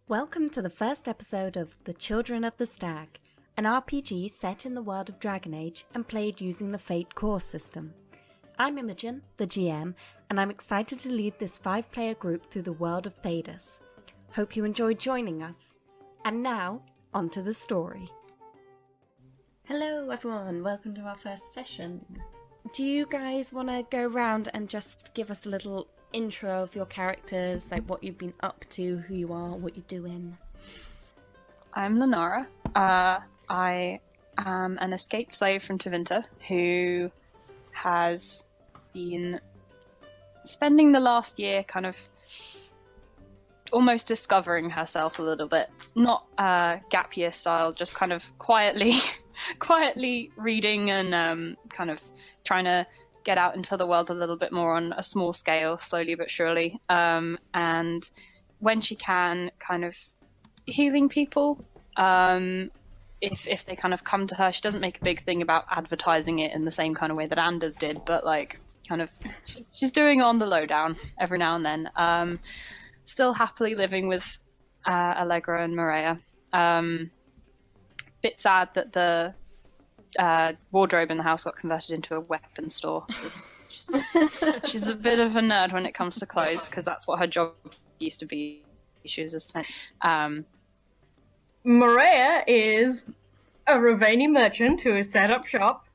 Welcome to the first episode of The Children of the Stag, an RPG set in the world of Dragon Age and played using the Fate core system. I'm Imogen, the GM, and I'm excited to lead this 5-player group through the world of Thedas. Hope you enjoy joining us. And now, on to the story. Hello everyone, welcome to our first session. Do you guys want to go around and just give us a little intro of your characters, like what you've been up to, who you are, what you're doing? I'm Lenara. I am an escaped slave from Tevinter who has been spending the last year kind of almost discovering herself a little bit. Not gap year style, just kind of quietly reading and kind of trying to get out into the world a little bit more on a small scale, slowly but surely. And when she can, kind of healing people. If they kind of come to her, she doesn't make a big thing about advertising it in the same kind of way that Anders did, but like kind of she's doing it on the lowdown every now and then. Still happily living with Allegra and Maria. Bit sad that the wardrobe in the house got converted into a weapon store. She's a bit of a nerd when it comes to clothes, because that's what her job used to be. She was Maria is a Ravani merchant who has set up shop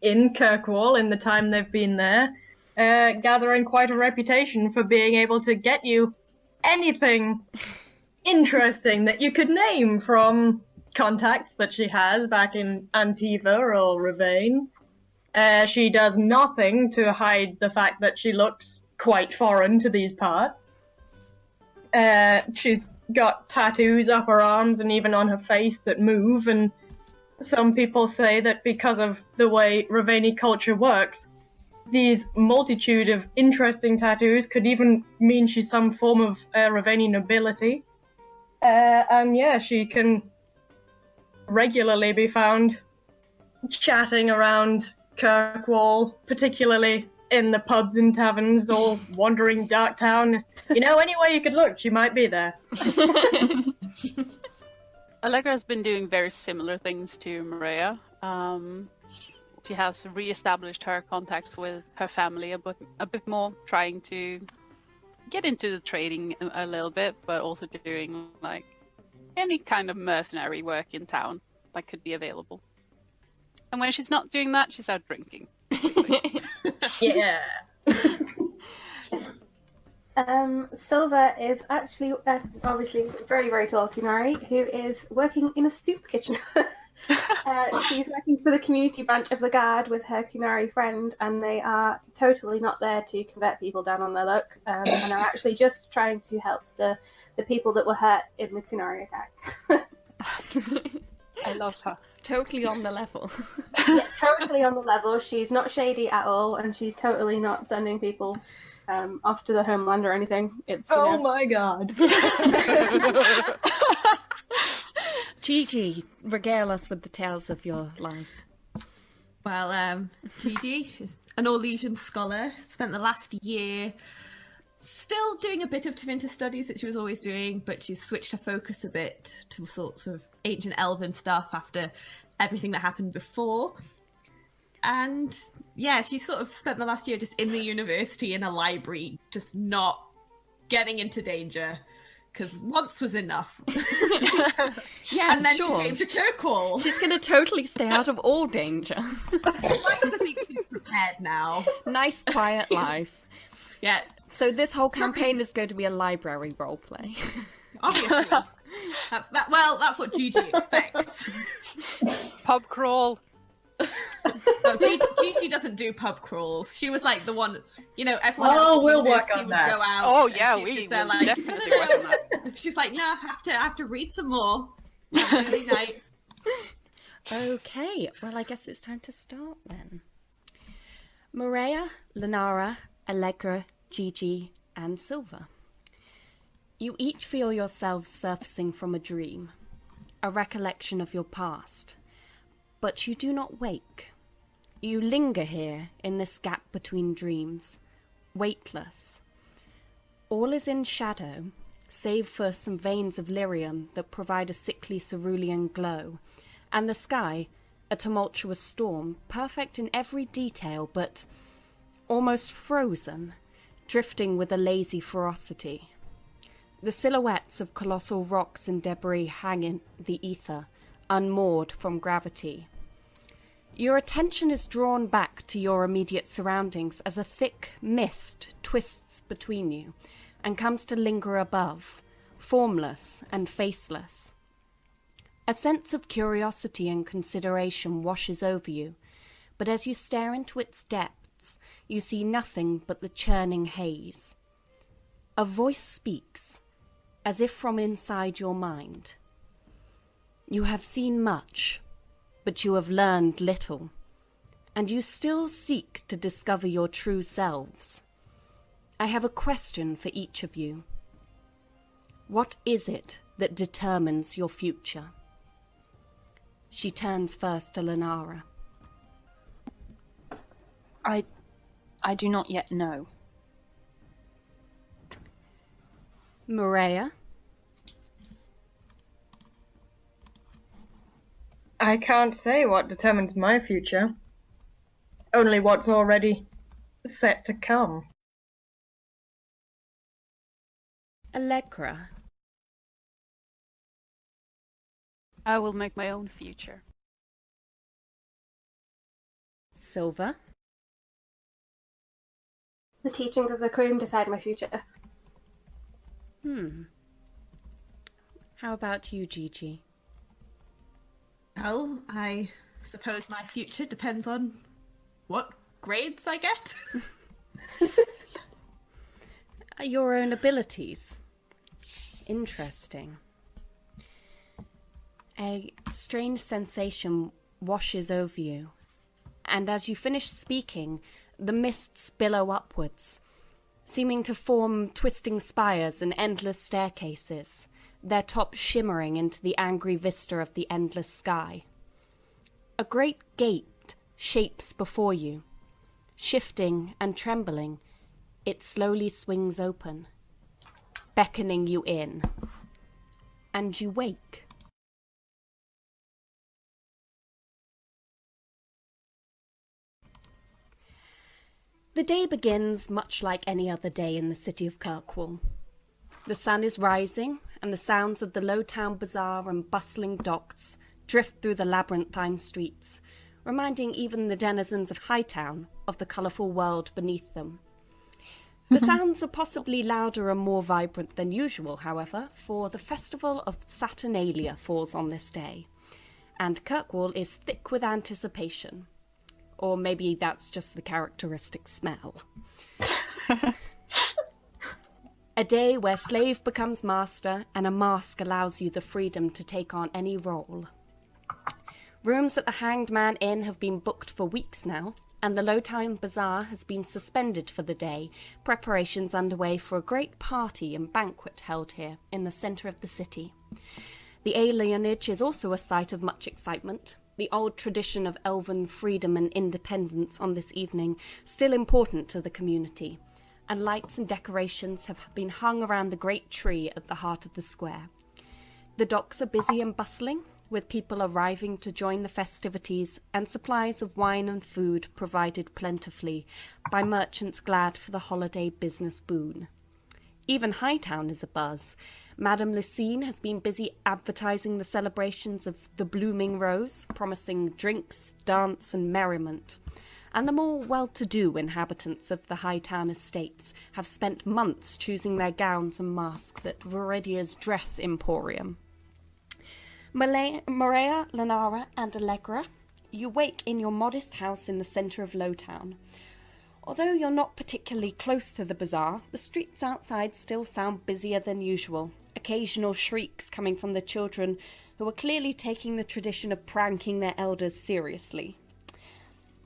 in Kirkwall in the time they've been there, gathering quite a reputation for being able to get you anything interesting that you could name, from contacts that she has back in Antiva or Ravane. She does nothing to hide the fact that she looks quite foreign to these parts. She's got tattoos up her arms and even on her face that move, and some people say that because of the way Ravani culture works, these multitude of interesting tattoos could even mean she's some form of Ravani nobility. And yeah, she can regularly be found chatting around Kirkwall, particularly in the pubs and taverns, or wandering Darktown. You know, anywhere you could look, she might be there. Allegra's been doing very similar things to Maria. She has re-established her contacts with her family a bit more, trying to get into the trading a little bit, but also doing like any kind of mercenary work in town that could be available. And when she's not doing that, she's out drinking, basically. Yeah. Silva is actually obviously very, very tall Kunari, who is working in a soup kitchen. She's working for the community branch of the Guard with her Kunari friend, and they are totally not there to convert people down on their luck, and are actually just trying to help the people that were hurt in the Kunari attack. I love her. Totally on the level. Yeah, totally on the level. She's not shady at all, and she's totally not sending people off to the homeland or anything. It's My god. Gigi, regale us with the tales of your life. Well, Gigi, she's an Orlesian scholar, spent the last year still doing a bit of Tevinter studies that she was always doing, but she's switched her focus a bit to sorts of ancient elven stuff after everything that happened before. And yeah, she sort of spent the last year just in the university, in a library, just not getting into danger, because once was enough. Yeah, and then sure. she came to Kirkwall. She's going to totally stay out of all danger. I like to think she's prepared now. Nice, quiet life. Yeah, So this whole campaign is going to be a library roleplay. obviously. That's what Gigi expects. Pub crawl. No, Gigi doesn't do pub crawls. She was like the one, everyone else. Oh, we'll would work on that. go out. Oh and yeah, she's we just will there like, definitely work on that. She's like, no, I have to read some more. Early night. Okay, well I guess it's time to start then. Maria, Lenara, Allegra, Gigi, and Silva. You each feel yourselves surfacing from a dream, a recollection of your past. But you do not wake. You linger here in this gap between dreams, weightless. All is in shadow, save for some veins of lyrium that provide a sickly cerulean glow, and the sky, a tumultuous storm, perfect in every detail but almost frozen, drifting with a lazy ferocity. The silhouettes of colossal rocks and debris hang in the ether, unmoored from gravity. Your attention is drawn back to your immediate surroundings as a thick mist twists between you and comes to linger above, formless and faceless. A sense of curiosity and consideration washes over you, but as you stare into its depths, you see nothing but the churning haze. A voice speaks, as if from inside your mind. You have seen much, but you have learned little, and you still seek to discover your true selves. I have a question for each of you. What is it that determines your future? She turns first to Lenara. I do not yet know. Maria? I can't say what determines my future. Only what's already set to come. Allegra? I will make my own future. Silva? The teachings of the Queen decide my future. How about you, Gigi? Well, I suppose my future depends on what grades I get. Your own abilities. Interesting. A strange sensation washes over you, and as you finish speaking, the mists billow upwards, seeming to form twisting spires and endless staircases, their tops shimmering into the angry vista of the endless sky. A great gate shapes before you. Shifting and trembling, it slowly swings open, beckoning you in, and you wake. The day begins much like any other day in the city of Kirkwall. The sun is rising, and the sounds of the low town bazaar and bustling docks drift through the labyrinthine streets, reminding even the denizens of Hightown of the colourful world beneath them. The sounds are possibly louder and more vibrant than usual, however, for the festival of Saturnalia falls on this day, and Kirkwall is thick with anticipation. Or maybe that's just the characteristic smell. A day where slave becomes master and a mask allows you the freedom to take on any role. Rooms at the Hanged Man Inn have been booked for weeks now, and the Lowtown Bazaar has been suspended for the day, preparations underway for a great party and banquet held here in the centre of the city. The alienage is also a site of much excitement. The old tradition of elven freedom and independence on this evening still important to the community, and lights and decorations have been hung around the great tree at the heart of the square. The docks are busy and bustling, with people arriving to join the festivities and supplies of wine and food provided plentifully by merchants glad for the holiday business boon. Even Hightown is abuzz. Madame Lucine has been busy advertising the celebrations of the Blooming Rose, promising drinks, dance and merriment. And the more well-to-do inhabitants of the Hightown estates have spent months choosing their gowns and masks at Viridia's dress emporium. Maria, Lenara and Allegra, you wake in your modest house in the centre of Lowtown. Although you're not particularly close to the bazaar, the streets outside still sound busier than usual, occasional shrieks coming from the children who are clearly taking the tradition of pranking their elders seriously.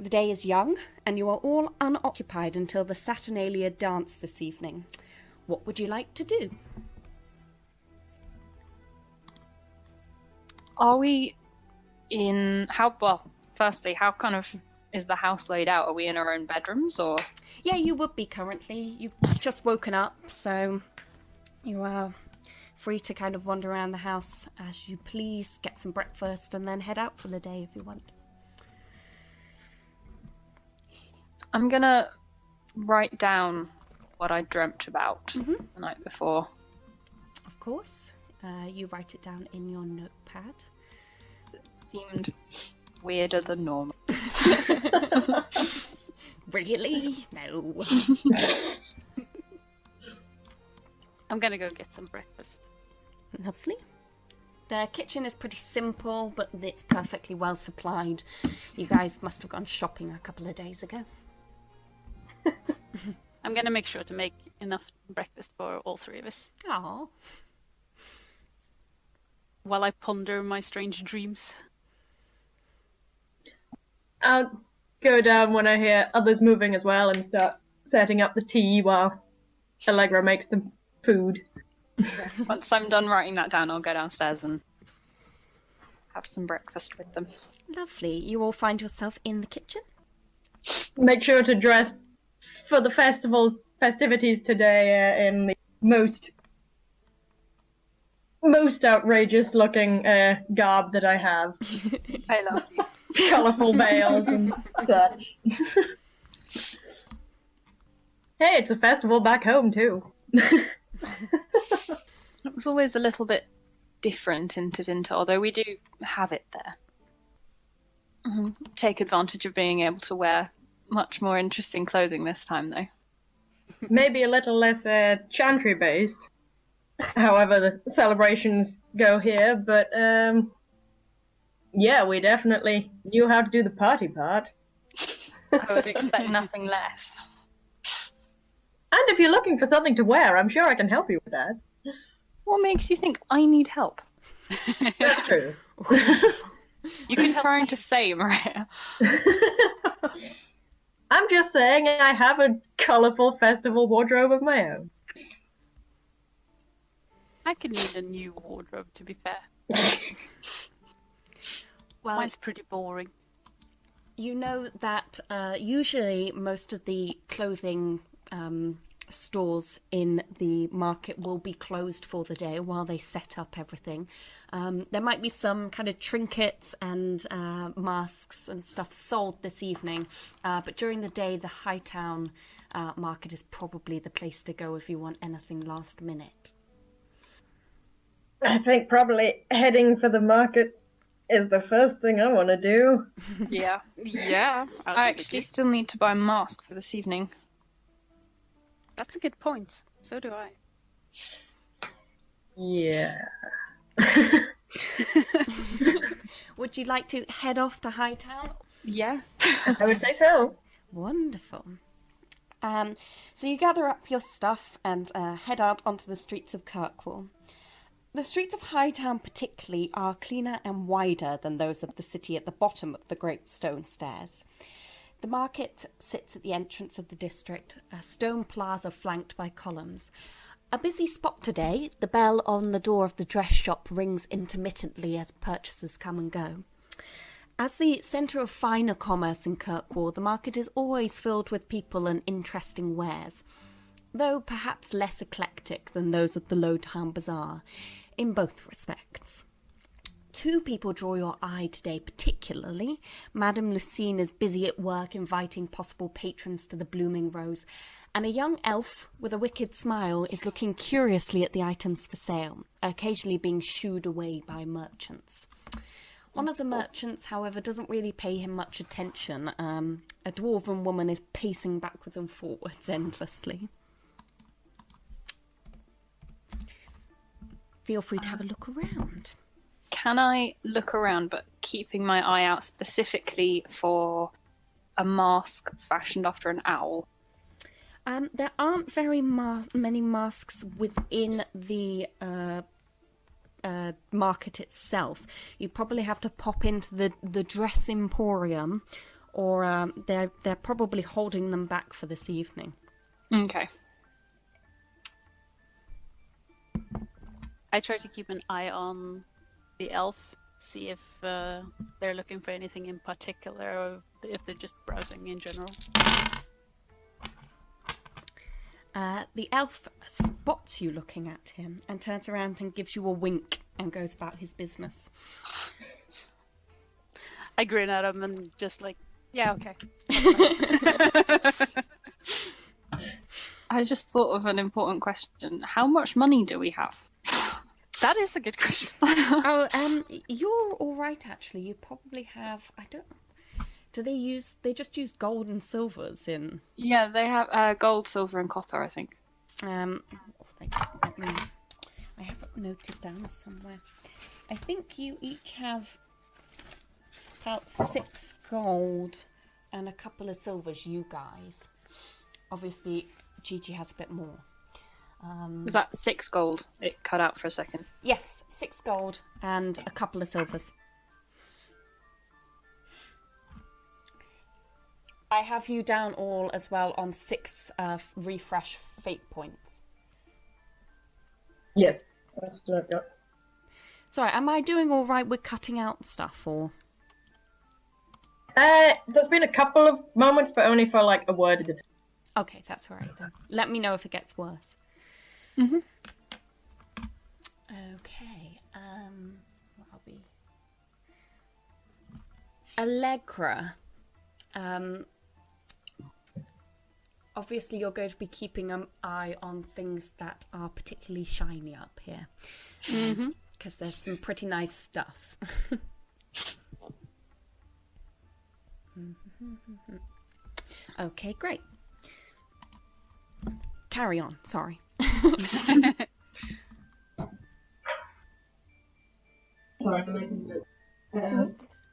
The day is young, and you are all unoccupied until the Saturnalia dance this evening. What would you like to do? Are we in firstly, how kind of is the house laid out? Are we in our own bedrooms or? Yeah, you would be currently. You've just woken up, so you are free to kind of wander around the house as you please, get some breakfast, and then head out for the day if you want. I'm gonna write down what I dreamt about the night before. Of course. You write it down in your notepad. It seemed weirder than normal. Really? No. I'm gonna go get some breakfast. Lovely. The kitchen is pretty simple, but it's perfectly well supplied. You guys must have gone shopping a couple of days ago. I'm gonna make sure to make enough breakfast for all three of us. Aww. While I ponder my strange dreams. I'll go down when I hear others moving as well and start setting up the tea while Allegra makes the food. Once I'm done writing that down, I'll go downstairs and have some breakfast with them. Lovely. You all find yourself in the kitchen? Make sure to dress for the festivities today in the most outrageous looking garb that I have. I love you. Colourful veils and such. Hey, it's a festival back home too. It was always a little bit different in Tevinter, although we do have it there. Take advantage of being able to wear much more interesting clothing this time, though. Maybe a little less chantry based. However, the celebrations go here, but yeah, we definitely knew how to do the party part. I would expect nothing less. And if you're looking for something to wear, I'm sure I can help you with that. What makes you think I need help? That's true. You can trying to say, Maria. I'm just saying I have a colourful festival wardrobe of my own. I could need a new wardrobe, to be fair. Well, Mine's pretty boring. you know that usually most of the clothing stores in the market will be closed for the day while they set up everything. There might be some kind of trinkets and masks and stuff sold this evening, but during the day the Hightown market is probably the place to go if you want anything last minute. I think probably heading for the market is the first thing I want to do. Yeah. Yeah. I actually still need to buy a mask for this evening. That's a good point. So do I. Yeah. Would you like to head off to Hightown? Yeah. I would say so. Wonderful. So you gather up your stuff and head out onto the streets of Kirkwall. The streets of Hightown particularly are cleaner and wider than those of the city at the bottom of the Great Stone Stairs. The market sits at the entrance of the district, a stone plaza flanked by columns. A busy spot today, the bell on the door of the dress shop rings intermittently as purchasers come and go. As the centre of finer commerce in Kirkwall, the market is always filled with people and interesting wares, though perhaps less eclectic than those of the Lowtown Bazaar, in both respects. Two people draw your eye today particularly. Madame Lucine is busy at work inviting possible patrons to the Blooming Rose, and a young elf with a wicked smile is looking curiously at the items for sale, occasionally being shooed away by merchants. One of the merchants, however, doesn't really pay him much attention. A dwarven woman is pacing backwards and forwards endlessly. Feel free to have a look around. Can I look around, but keeping my eye out specifically for a mask fashioned after an owl? There aren't very many masks within the market itself. You probably have to pop into the dress emporium, or they're probably holding them back for this evening. Okay. I try to keep an eye on the elf, see if they're looking for anything in particular, or if they're just browsing in general. The elf spots you looking at him and turns around and gives you a wink and goes about his business. I grin at him and just like, yeah, okay. I just thought of an important question. How much money do we have? That is a good question. You're all right actually. You probably have. I don't. Do they use? They just use gold and silvers in. Yeah, they have gold, silver, and copper, I think. Let me. I have it noted down somewhere. I think you each have about 6 gold and a couple of silvers. You guys. Obviously, Gigi has a bit more. Was that 6 gold? It cut out for a second. Yes, 6 gold and a couple of silvers. I have you down all as well on 6 refresh fate points. Yes, that's what I've got. Sorry, am I doing all right with cutting out stuff or? There's been a couple of moments, but only for like a word at a time. Okay, that's all right then. Let me know if it gets worse. Mm-hmm. Okay. I'll be Allegra. Obviously, you're going to be keeping an eye on things that are particularly shiny up here, because there's some pretty nice stuff. Okay, great. Carry on. Sorry. Sorry, I'm making it.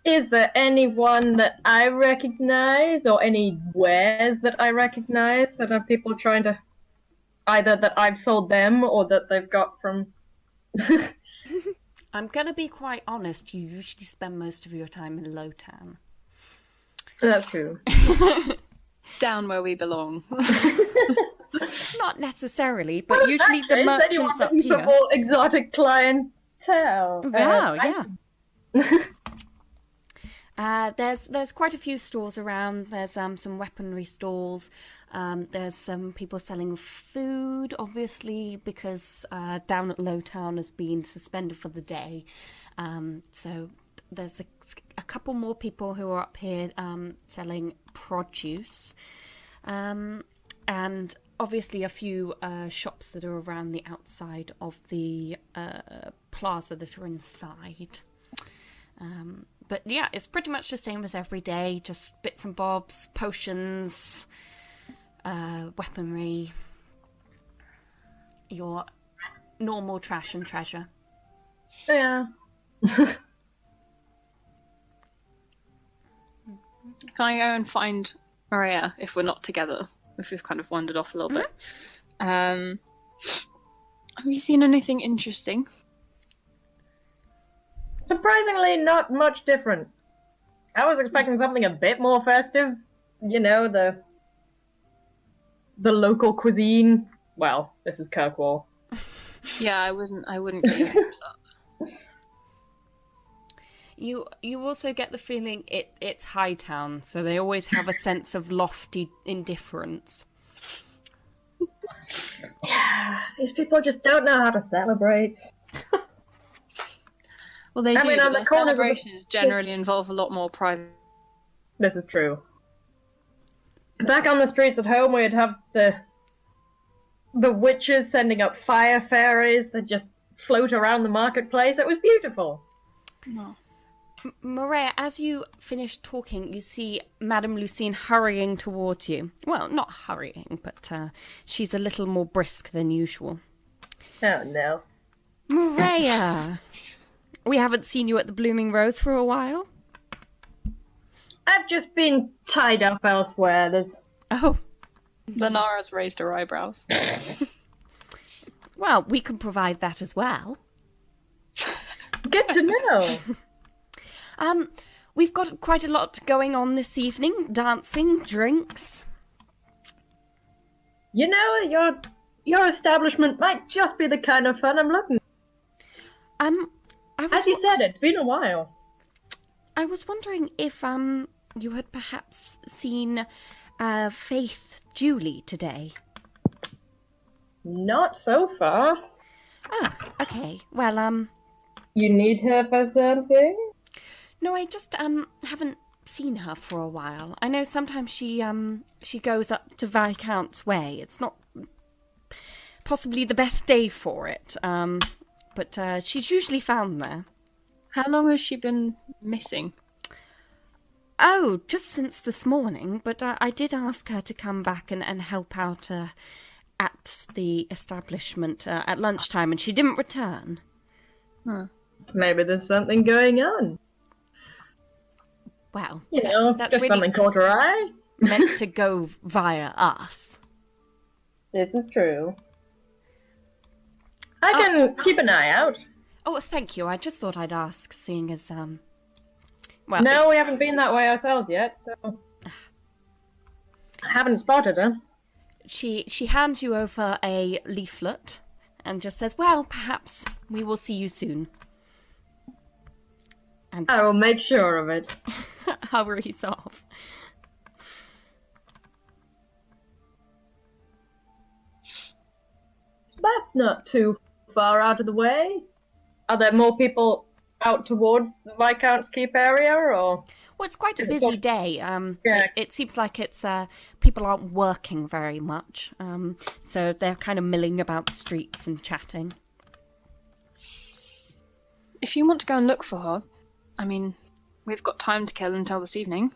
Is there anyone that I recognize, or any wares that I recognize that are people trying to, either that I've sold them or that they've got from? I'm gonna be quite honest. You usually spend most of your time in Lowtown. That's true. Down where we belong. Not necessarily, but usually the merchants up here. More exotic clientele. Wow, yeah. There's quite a few stores around. There's some weaponry stalls. There's some people selling food, obviously, because down at Lowtown has been suspended for the day. So there's a couple more people who are up here selling produce. And obviously a few shops that are around the outside of the plaza that are inside. But yeah, it's pretty much the same as every day, just bits and bobs, potions, weaponry, your normal trash and treasure. Yeah. Can I go and find Maria if we're not together? If we've kind of wandered off a little bit. Have you seen anything interesting? Surprisingly, not much different. I was expecting something a bit more festive. You know, the local cuisine. Well, this is Kirkwall. Yeah, I wouldn't get your hopes up. You also get the feeling it's Hightown, so they always have a sense of lofty indifference. Yeah, these people just don't know how to celebrate. Well, they do, mean, but on the their corner of the- celebrations generally involve a lot more private. This is true. Back on the streets at home, we'd have the witches sending up fire fairies that just float around the marketplace. It was beautiful. Oh. Maria, as you finish talking, you see Madame Lucine hurrying towards you. Well, not hurrying, but she's a little more brisk than usual. Oh no. Maria! We haven't seen you at the Blooming Rose for a while. I've just been tied up elsewhere. There's... Oh. Lanara's raised her eyebrows. Well, we can provide that as well. Good to know. We've got quite a lot going on this evening. Dancing, drinks. You know, your establishment might just be the kind of fun I'm looking. As you said, it's been a while. I was wondering if you had perhaps seen Faith Julie today. Not so far. Oh, okay. Well, You need her for something? no, I just haven't seen her for a while. I know sometimes she goes up to Viscount's Way. It's not possibly the best day for it. But she's usually found there. How long has she been missing? Oh, just since this morning, but I did ask her to come back and help out at the establishment at lunchtime, and she didn't return. Maybe there's something going on. Well, You know, that's just really something caught her eye. meant to go via us. This is true. I can keep an eye out. Oh, thank you. I just thought I'd ask, seeing as, well... No, we haven't been that way ourselves yet, so... I haven't spotted her. She hands you over a leaflet and just says, well, perhaps we will see you soon. And I will make sure of it. hurries off. That's not too far out of the way. Are there more people out towards the Viscount's Keep area, or...? Well, it's quite a busy day. Yeah. It seems like it's people aren't working very much, so they're kind of milling about the streets and chatting. If you want to go and look for her, I mean, we've got time to kill until this evening.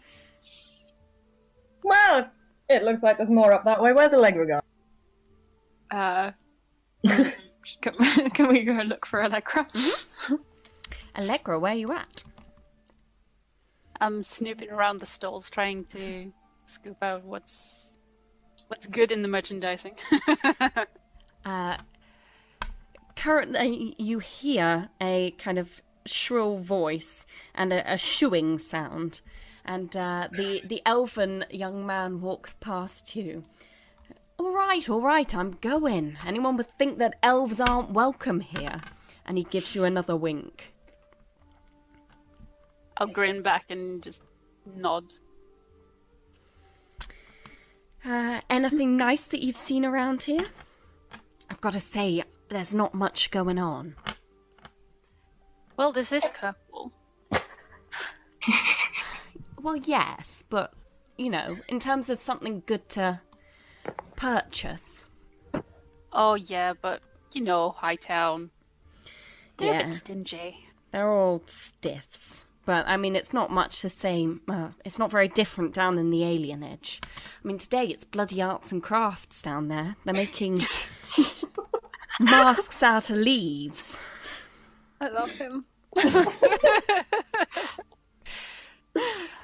Well, it looks like there's more up that way. Where's Allegra gone? Can we go and look for Allegra? Allegra, where are you at? I'm snooping around the stalls trying to scoop out what's good in the merchandising. Currently, you hear a kind of shrill voice and a shooing sound, and the elven young man walks past you. All right, I'm going. Anyone would think that elves aren't welcome here. And he gives you another wink. I'll grin back and just nod. Anything nice that you've seen around here? I've got to say, there's not much going on. Well, this is Kirkwall. Well, yes, but, you know, in terms of something good to purchase. Oh yeah, but you know, Hightown. They're a Yeah. bit stingy. They're all stiffs. But, I mean, it's not much the same. It's not very different down in the Alien Edge. I mean, today it's bloody arts and crafts down there. They're making masks out of leaves. I love him.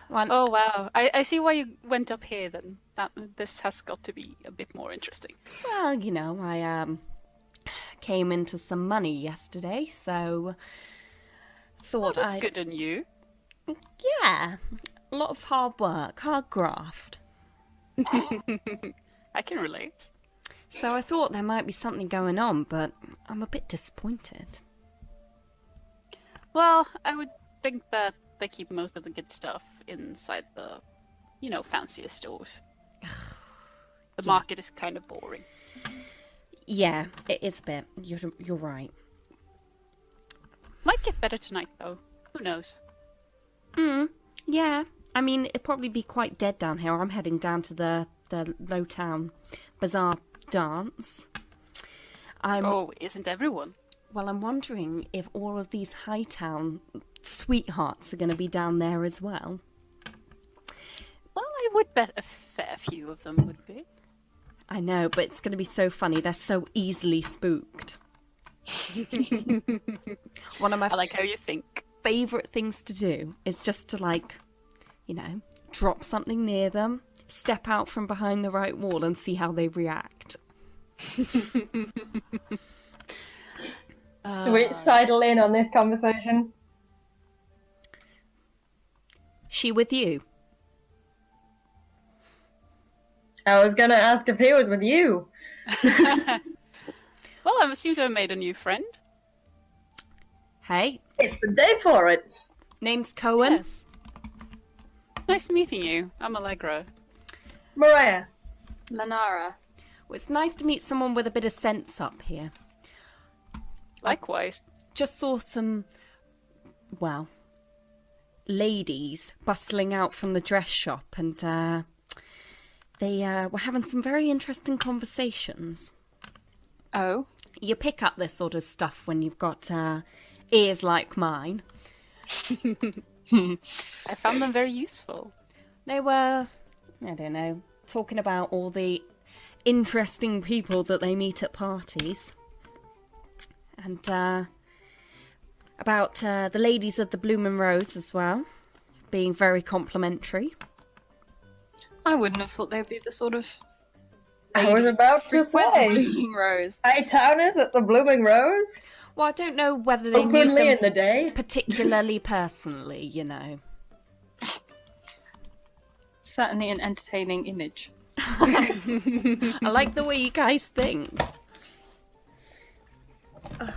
One, Oh wow, I see why you went up here then. This has got to be a bit more interesting. Well, you know, I came into some money yesterday, so thought That's I'd... good on you. Yeah, a lot of hard work, hard graft. I can relate. So I thought there might be something going on, but I'm a bit disappointed. Well, I would think that they keep most of the good stuff inside the, you know, fancier stores. The market is kind of boring. Yeah, it is a bit. You're right. Might get better tonight though. Who knows? Yeah. I mean, it'd probably be quite dead down here. I'm heading down to the Low Town Bazaar dance. Oh, isn't everyone? Well, I'm wondering if all of these Hightown sweethearts are going to be down there as well. Well, I would bet a fair few of them would be. I know, but it's going to be so funny. They're so easily spooked. One of my I like how you think. favourite things to do is just to, like, you know, drop something near them, step out from behind the right wall and see how they react. Do we sidle in on this conversation? She with you? I was gonna ask if he was with you. Well, I seem to have made a new friend. Hey, It's the day for it. name's Cohen. Yes. Nice meeting you. I'm Allegra. Mariah. Lanara. Well, it's nice to meet someone with a bit of sense up here. Likewise. Just saw some, well, ladies bustling out from the dress shop, and they were having some very interesting conversations. Oh. You pick up this sort of stuff when you've got ears like mine. I found them very useful. They were, I don't know, talking about all the interesting people that they meet at parties. And about the ladies of the Bloomin' Rose as well, being very complimentary. I wouldn't have thought they'd be the sort of... I was about to say. Blooming Rose. Hey, towners at the Blooming Rose? Well, I don't know whether they knew Openly in them the day? particularly personally, you know. Certainly an entertaining image. I like the way you guys think. Ugh,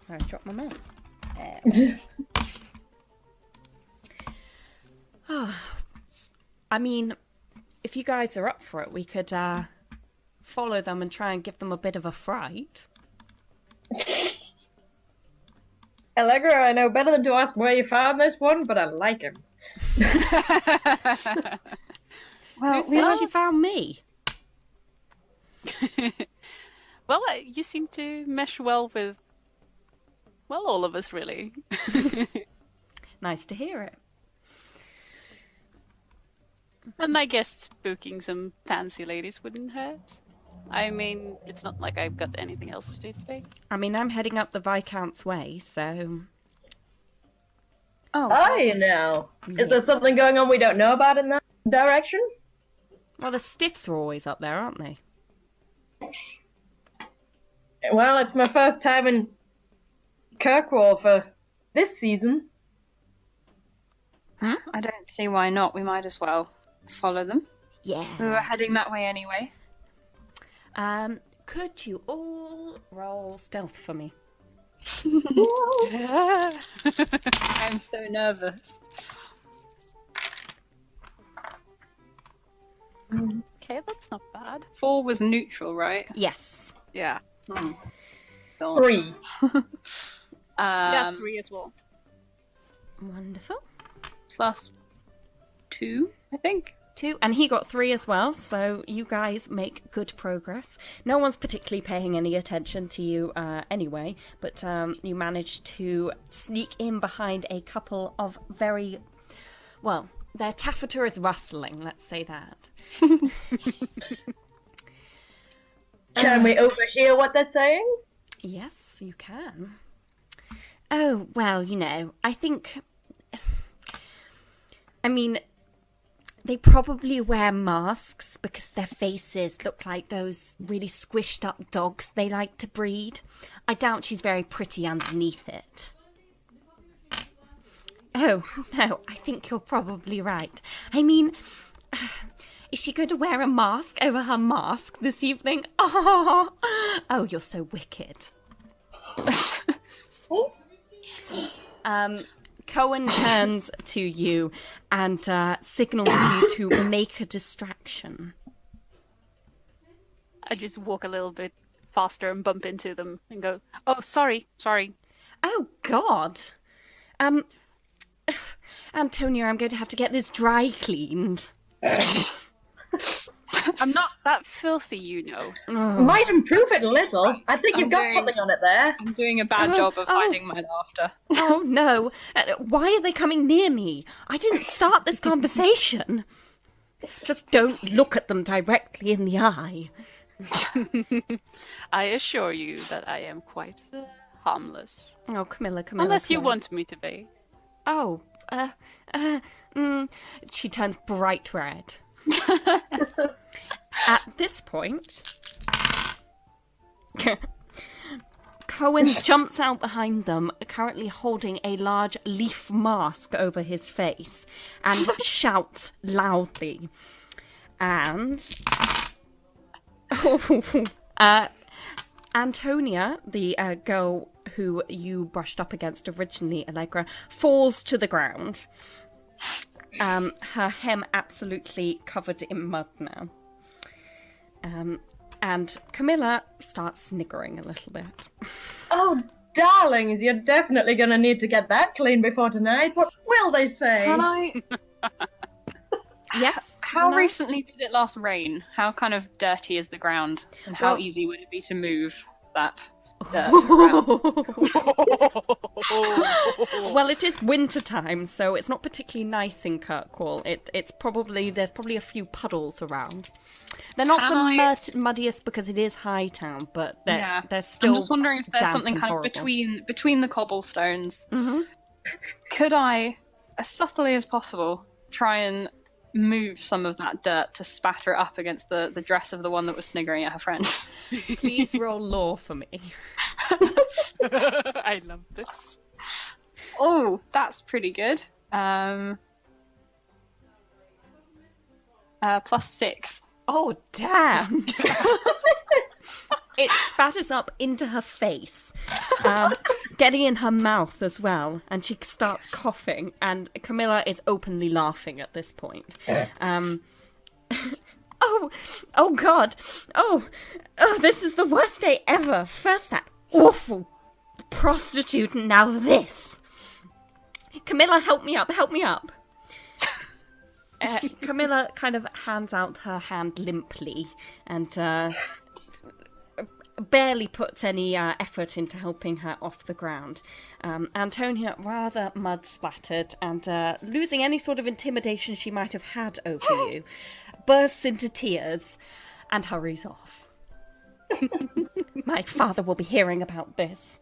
I dropped my mouse. I mean, if you guys are up for it, we could follow them and try and give them a bit of a fright. Allegra, I know better than to ask where you found this one, but I like him. Well, Who said she found me? Well, you seem to mesh well with, well, all of us, really. Nice to hear it. And I guess spooking some fancy ladies wouldn't hurt. I mean, it's not like I've got anything else to do today. I mean, I'm heading up the Viscount's way, so... Oh, Are you now? Is there something going on we don't know about in that direction? Well, the stiffs are always up there, aren't they? Well, it's my first time in Kirkwall for this season. I don't see why not. We might as well follow them. We Yeah. were heading that way anyway. Could you all roll stealth for me? I'm so nervous. Okay, that's not bad. 4 was neutral, right? Yes. Yeah. God. 3. Yeah, 3 as well. Wonderful. Plus 2, I think. 2, and he got 3 as well, so you guys make good progress. No one's particularly paying any attention to you anyway, but you managed to sneak in behind a couple of very... Well, their taffeta is rustling, let's say that. Can we overhear what they're saying? Yes, you can. Oh, well, you know, I think... I mean... They probably wear masks because their faces look like those really squished up dogs they like to breed. I doubt she's very pretty underneath it. Oh, no, I think you're probably right. I mean, is she going to wear a mask over her mask this evening? Oh, you're so wicked. Cohen turns to you and signals you to make a distraction. I just walk a little bit faster and bump into them and go, oh, sorry. Oh, God. Antonia, I'm going to have to get this dry cleaned. I'm not that filthy, you know. Oh. Might improve it a little. I think you've got Okay. something on it there. I'm doing a bad job of hiding my laughter. Oh, no. Why are they coming near me? I didn't start this conversation. Just don't look at them directly in the eye. I assure you that I am quite harmless. Oh, Camilla. Unless you Camilla. want me to be. Oh, she turns bright red. At this point, Cohen jumps out behind them, currently holding a large leaf mask over his face, and shouts loudly. And Antonia, the girl who you brushed up against originally, Allegra, falls to the ground. Her hem absolutely covered in mud now. And Camilla starts sniggering a little bit. Oh, darlings, you're definitely going to need to get that clean before tonight. What will they say? Can I? Yes? How No? recently did it last rain? How kind of dirty is the ground? And how Well- easy would it be to move that dirt around? Well, it is winter time, so it's not particularly nice in Kirkwall. There's probably a few puddles around. They're not the muddiest because it is Hightown, but they're still. I'm just wondering if there's damp something and kind of horrible. between the cobblestones. Mhm. Could I, as subtly as possible, try and move some of that dirt to spatter it up against the dress of the one that was sniggering at her friend? Please roll law for me. I love this. Oh, that's pretty good. +6. Oh, damn! It spatters up into her face, getting in her mouth as well, and she starts coughing, and Camilla is openly laughing at this point. Oh God! Oh, this is the worst day ever! First that awful prostitute, and now this! Camilla, help me up! Help me up! Camilla kind of hands out her hand limply and barely puts any effort into helping her off the ground. Antonia, rather mud splattered and losing any sort of intimidation she might have had over you, bursts into tears and hurries off. My father will be hearing about this.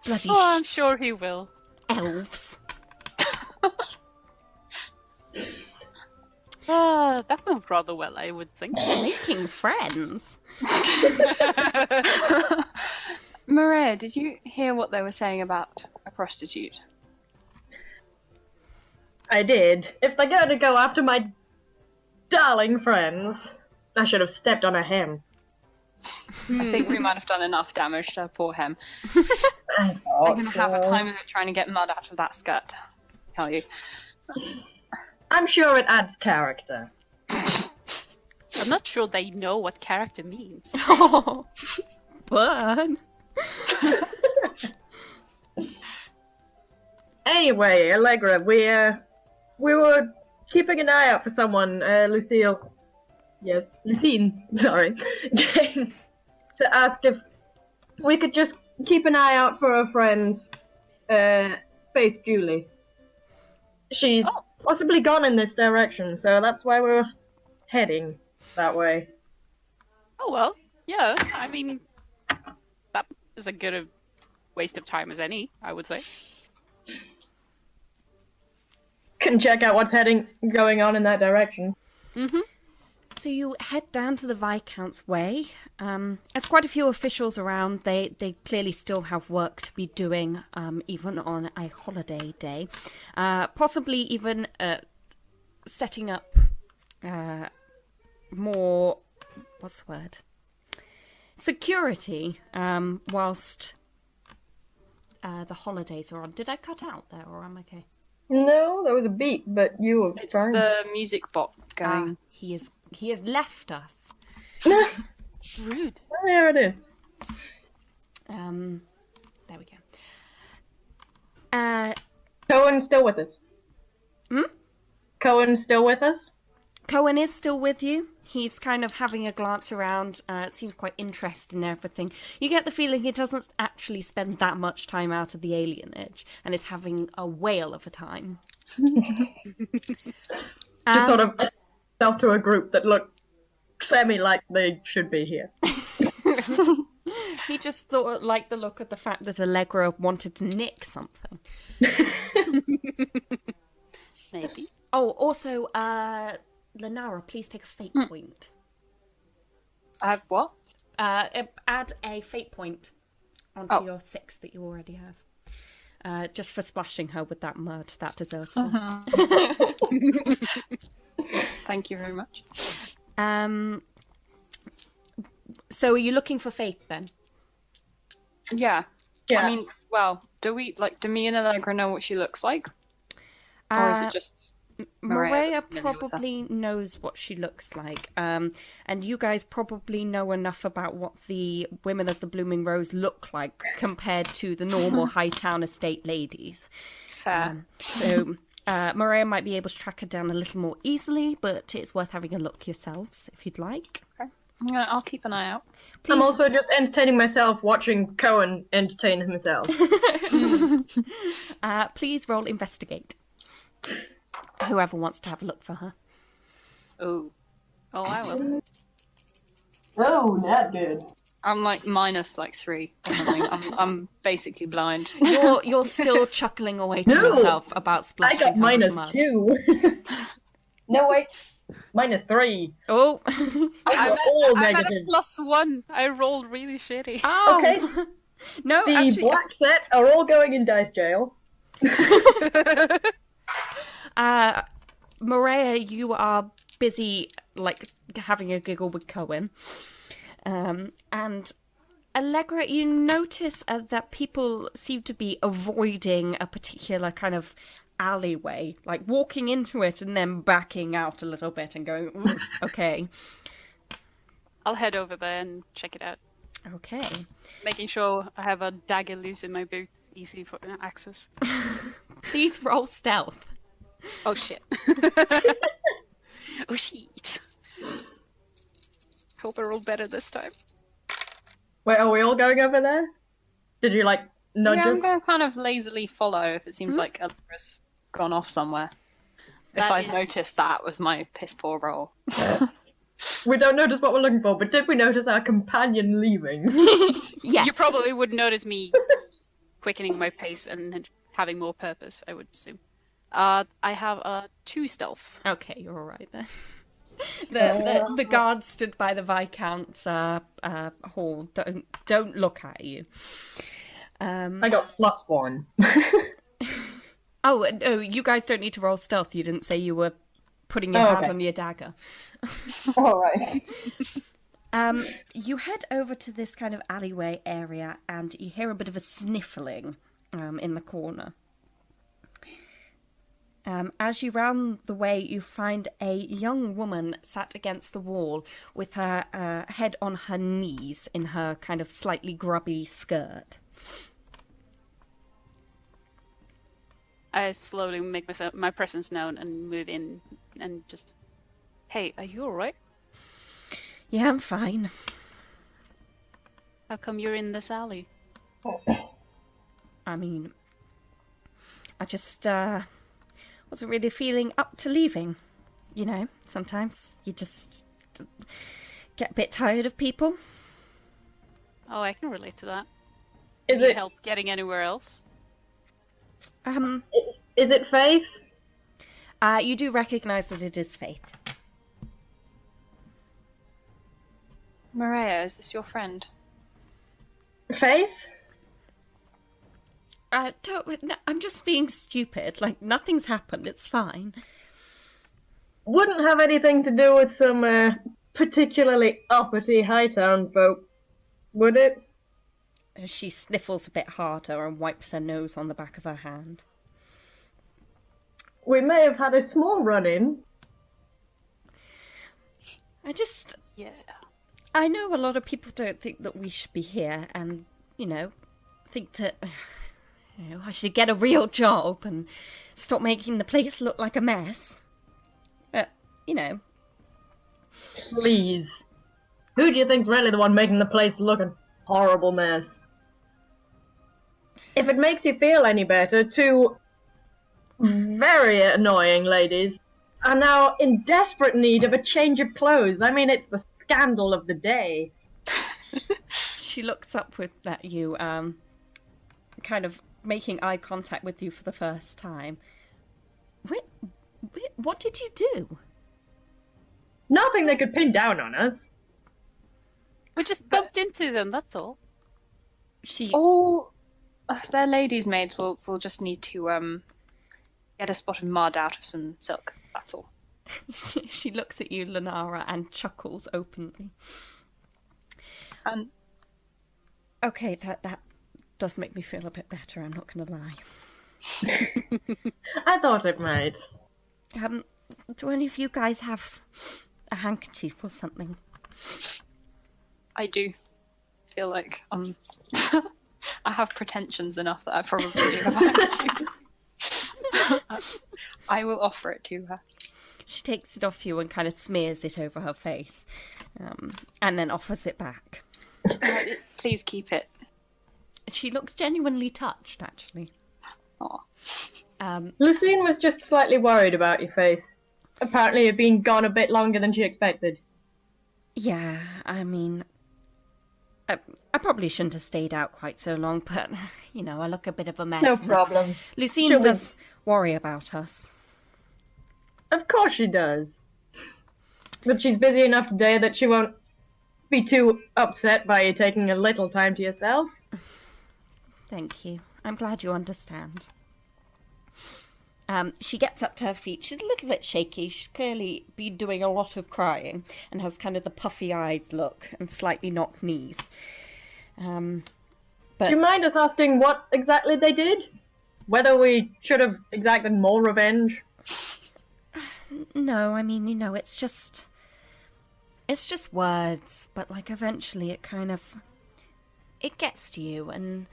Bloody Oh, I'm sure he will. elves. That went rather well, I would think. Making friends. Maria, did you hear what they were saying about a prostitute? I did. If they're going to go after my darling friends, I should have stepped on a hem. I think we might have done enough damage to her poor hem. I'm I'm going to have a time of it trying to get mud out of that skirt. Tell you. I'm sure it adds character. I'm not sure they know what character means. Oh, burn. Anyway, Allegra, we were keeping an eye out for someone, Lucille. Yes, Lucine, sorry. Came to ask if we could just keep an eye out for our friend, Faith Julie. She's possibly gone in this direction, so that's why we're heading that way. Oh well, yeah. I mean, that is a good a waste of time as any, I would say. Can check out what's going on in that direction. Mm-hmm. So you head down to the Viscount's Way. There's quite a few officials around. They clearly still have work to be doing, even on a holiday day. Possibly even setting up more, what's the word? Security, whilst the holidays are on. Did I cut out there, or am I okay? No, there was a beat, but you were It's fine. the music bot going. He has left us. Rude. Oh, there it is. There we go. Cohen's still with us. Hmm? Cohen's still with us? Cohen is still with you. He's kind of having a glance around. Seems quite interested in everything. You get the feeling he doesn't actually spend that much time out of the alienage and is having a whale of a time. Just sort of fell to a group that looked semi like they should be here. He just thought liked the look of the fact that Allegra wanted to nick something. Maybe. Oh, also, Lenara, please take a fate point. What? Add a fate point onto your 6 that you already have. Just for splashing her with that mud. That deserves one. Thank you very much. So are you looking for Faith then? Yeah. Yeah. I mean, well, do me and Allegra know what she looks like? Or is it just... Maria was familiar with her. probably knows what she looks like, and you guys probably know enough about what the women of the Blooming Rose look like compared to the normal Hightown estate ladies. Fair. So Maria might be able to track her down a little more easily, but it's worth having a look yourselves if you'd like. Okay. I'll keep an eye out. I'm also just entertaining myself watching Cohen entertain himself. Please roll investigate. Whoever wants to have a look for her. Oh. Oh, I will. Oh, not good. I'm like minus like 3 or something. I'm basically blind. You're still chuckling away to No! yourself about splashing I got her with minus mud. 2. No, wait. Minus 3. Oh. I'm all I'm at a negative. +1. I rolled really shitty. Oh. Okay. No, The actually, black set are all going in dice jail. Maria, you are busy, like, having a giggle with Cohen. And Allegra, you notice that people seem to be avoiding a particular kind of alleyway, like walking into it and then backing out a little bit and going, "Ooh, okay. I'll head over there and check it out. Okay. Making sure I have a dagger loose in my boot, easy for access. Please roll stealth. Oh shit. Oh shit. Hope I roll better this time. Wait, are we all going over there? Did you, like, nudge Yeah, I'm us? going to kind of lazily follow if it seems like Allegra's gone off somewhere. That if I've is- noticed that was my piss poor roll. We don't notice what we're looking for, but did we notice our companion leaving? Yes. You probably would notice me quickening my pace and having more purpose, I would assume. I have a 2 stealth. Okay, you're all right then. The guards stood by the Viscount's hall. Don't look at you. I got +1. Oh, no, you guys don't need to roll stealth. You didn't say you were putting your Oh, hand okay. on your dagger. Alright. You head over to this kind of alleyway area and you hear a bit of a sniffling in the corner. As you round the way, you find a young woman sat against the wall with her head on her knees in her kind of slightly grubby skirt. I slowly make my presence known and move in and just, hey, are you alright? Yeah, I'm fine. How come you're in this alley? I mean, I just wasn't really feeling up to leaving. You know, sometimes you just get a bit tired of people. Oh, I can relate to that. Is Need it help getting anywhere else? is it Faith? You do recognise that it is Faith. Maria, is this your friend? Faith? No, I'm just being stupid. Like, nothing's happened. It's fine. Wouldn't have anything to do with some particularly uppity Hightown folk, would it? She sniffles a bit harder and wipes her nose on the back of her hand. We may have had a small run-in. Yeah. I know a lot of people don't think that we should be here and, think that, I should get a real job and stop making the place look like a mess. But, Please. Who do you think's really the one making the place look a horrible mess? If it makes you feel any better, 2 very annoying ladies are now in desperate need of a change of clothes. I mean, it's the scandal of the day. She looks up at you, kind of making eye contact with you for the first time. What did you do? Nothing they could pin down on us. We just bumped into them, that's all. All of their ladies' maids will just need to get a spot of mud out of some silk. That's all. She looks at you, Lenara, and chuckles openly. And Okay, that does make me feel a bit better, I'm not going to lie. I thought it might. Do any of you guys have a handkerchief or something? I do feel like I have pretensions enough that I probably do have a handkerchief. I will offer it to her. She takes it off you and kind of smears it over her face, and then offers it back. Please keep it. She looks genuinely touched, actually. Aw. Lucine was just slightly worried about your face. Apparently it had been gone a bit longer than she expected. Yeah, I mean, I probably shouldn't have stayed out quite so long, but, you know, I look a bit of a mess. No problem. Lucine does worry about us. Of course she does. But she's busy enough today that she won't be too upset by you taking a little time to yourself. Thank you. I'm glad you understand. She gets up to her feet. She's a little bit shaky. She's clearly been doing a lot of crying and has kind of the puffy-eyed look and slightly knocked knees. Do you mind us asking what exactly they did? Whether we should have exacted more revenge? No, I mean, you know, it's just words, but, like, eventually it kind of, it gets to you, and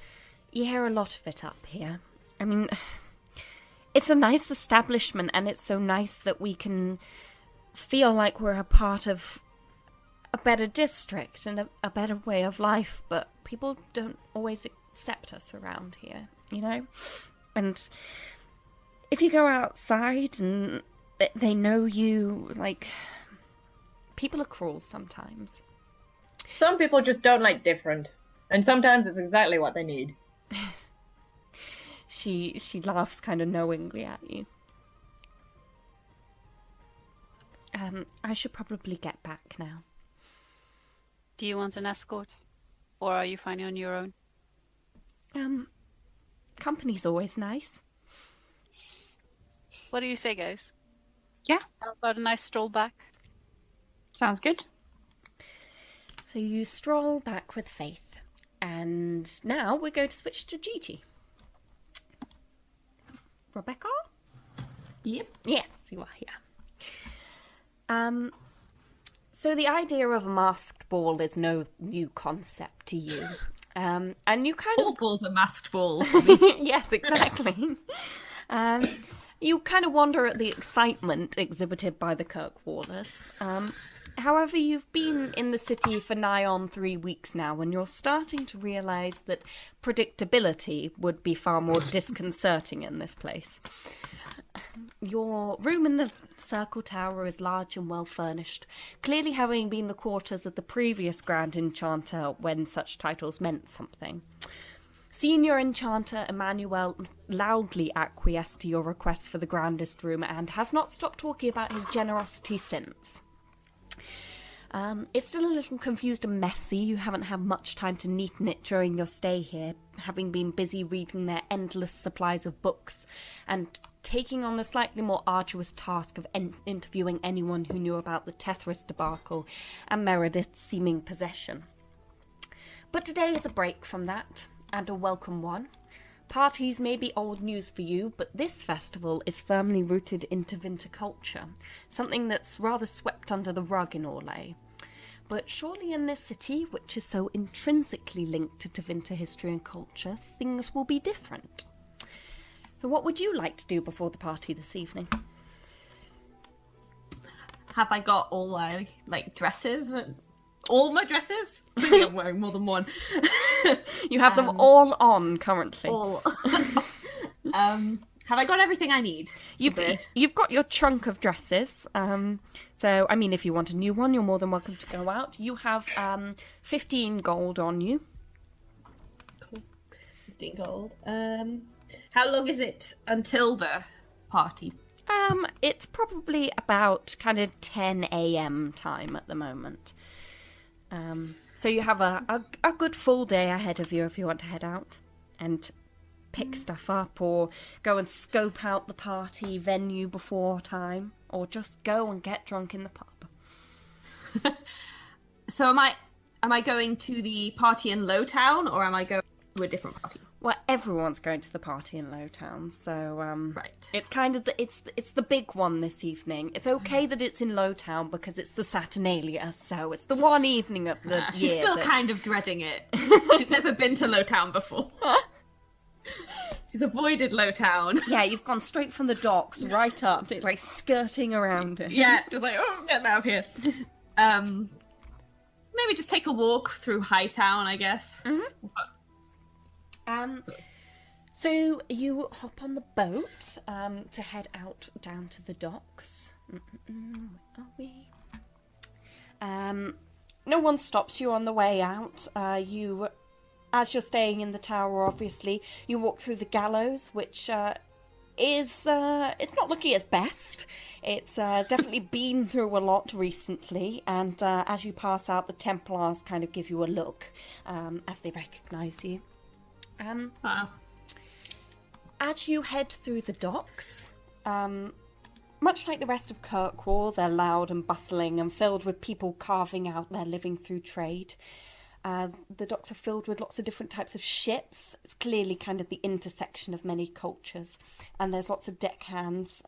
you hear a lot of it up here. I mean, it's a nice establishment, and it's so nice that we can feel like we're a part of a better district and a better way of life, but people don't always accept us around here, you know? And if you go outside and they know you, like, people are cruel sometimes. Some people just don't like different, and sometimes it's exactly what they need. She laughs kind of knowingly at you. I should probably get back now. Do you want an escort? Or are you fine on your own? Company's always nice. What do you say, guys? Yeah. How about a nice stroll back? Sounds good. So you stroll back with Faith, and now we're going to switch to Gigi. Rebecca? Yep. Yes, you are here. So the idea of a masked ball is no new concept to you. And you kind All of... balls are masked balls to me. Yes, exactly. You kind of wonder at the excitement exhibited by the Kirkwallers. However, you've been in the city for nigh on 3 weeks now, and you're starting to realise that predictability would be far more disconcerting in this place. Your room in the Circle Tower is large and well furnished, clearly having been the quarters of the previous Grand Enchanter when such titles meant something. Senior Enchanter Emmanuel loudly acquiesced to your request for the grandest room and has not stopped talking about his generosity since. It's still a little confused and messy. You haven't had much time to neaten it during your stay here, having been busy reading their endless supplies of books and taking on the slightly more arduous task of interviewing anyone who knew about the Tethris debacle and Meredith's seeming possession. But today is a break from that, and a welcome one. Parties may be old news for you, but this festival is firmly rooted into Tevinter culture, something that's rather swept under the rug in Orlais. But surely in this city, which is so intrinsically linked to Tevinter history and culture, things will be different. So what would you like to do before the party this evening? Have I got all my, dresses? All my dresses? Maybe I'm wearing more than one. You have them all on currently. All. Have I got everything I need? You've got your trunk of dresses. So, I mean, if you want a new one, you're more than welcome to go out. You have 15 gold on you. Cool. 15 gold. How long is it until the party? It's probably about kind of 10 a.m. time at the moment. So you have a good full day ahead of you if you want to head out and pick stuff up or go and scope out the party venue before time or just go and get drunk in the pub. So am I going to the party in Lowtown or am I going to a different party? Well, everyone's going to the party in Lowtown, so Right. it's kind of it's the big one this evening. It's okay that it's in Lowtown because it's the Saturnalia, so it's the one evening of the year. She's still that... kind of dreading it. She's never been to Lowtown before. She's avoided Lowtown. Yeah, you've gone straight from the docks right up, to, like skirting around it. Yeah, just like, oh, get out of here. Maybe just take a walk through Hightown, I guess. So you hop on the boat to head out down to the docks. Where are we? No one stops you on the way out. As you're staying in the tower, obviously, you walk through the gallows, which it's not looking its best. It's definitely been through a lot recently, and as you pass out, the Templars kind of give you a look as they recognise you. Wow. As you head through the docks, much like the rest of Kirkwall, they're loud and bustling and filled with people carving out their living through trade. The docks are filled with lots of different types of ships. It's clearly kind of the intersection of many cultures. And there's lots of deckhands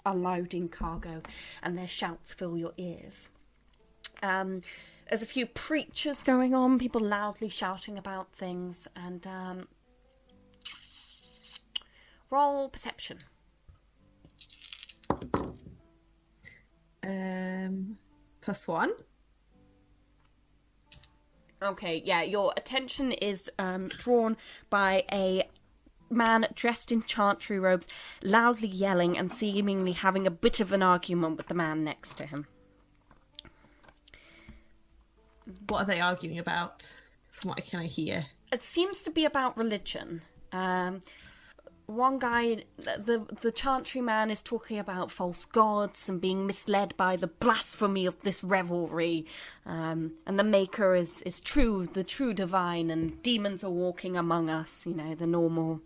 unloading cargo, and their shouts fill your ears. There's a few preachers going on, people loudly shouting about things, and roll perception. +1. Okay, yeah, your attention is drawn by a man dressed in chantry robes, loudly yelling and seemingly having a bit of an argument with the man next to him. What are they arguing about, from what I can hear? It seems to be about religion. One guy, the chantry man, is talking about false gods and being misled by the blasphemy of this revelry. And the Maker is true, the true divine, and demons are walking among us, you know, the normal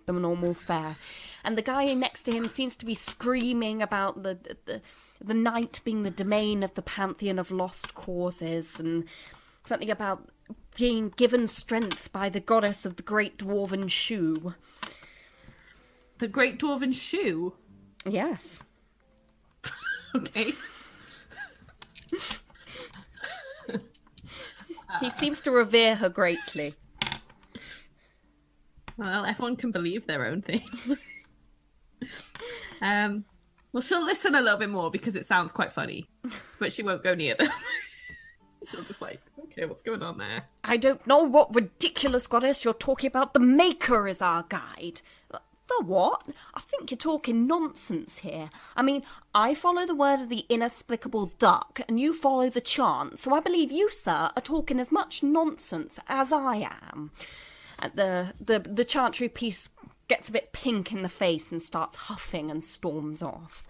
fare. And the guy next to him seems to be screaming about the night being the domain of the pantheon of lost causes, and something about being given strength by the goddess of the great dwarven shoe. The Great Dwarven Shoe? Yes. Okay. He seems to revere her greatly. Well, everyone can believe their own things. Well, she'll listen a little bit more because it sounds quite funny, but she won't go near them. She'll just like, okay, what's going on there? I don't know what ridiculous goddess you're talking about. The Maker is our guide. The what? I think you're talking nonsense here. I mean, I follow the word of the inexplicable duck, and you follow the chant, so I believe you, sir, are talking as much nonsense as I am. And the chantry piece gets a bit pink in the face and starts huffing and storms off.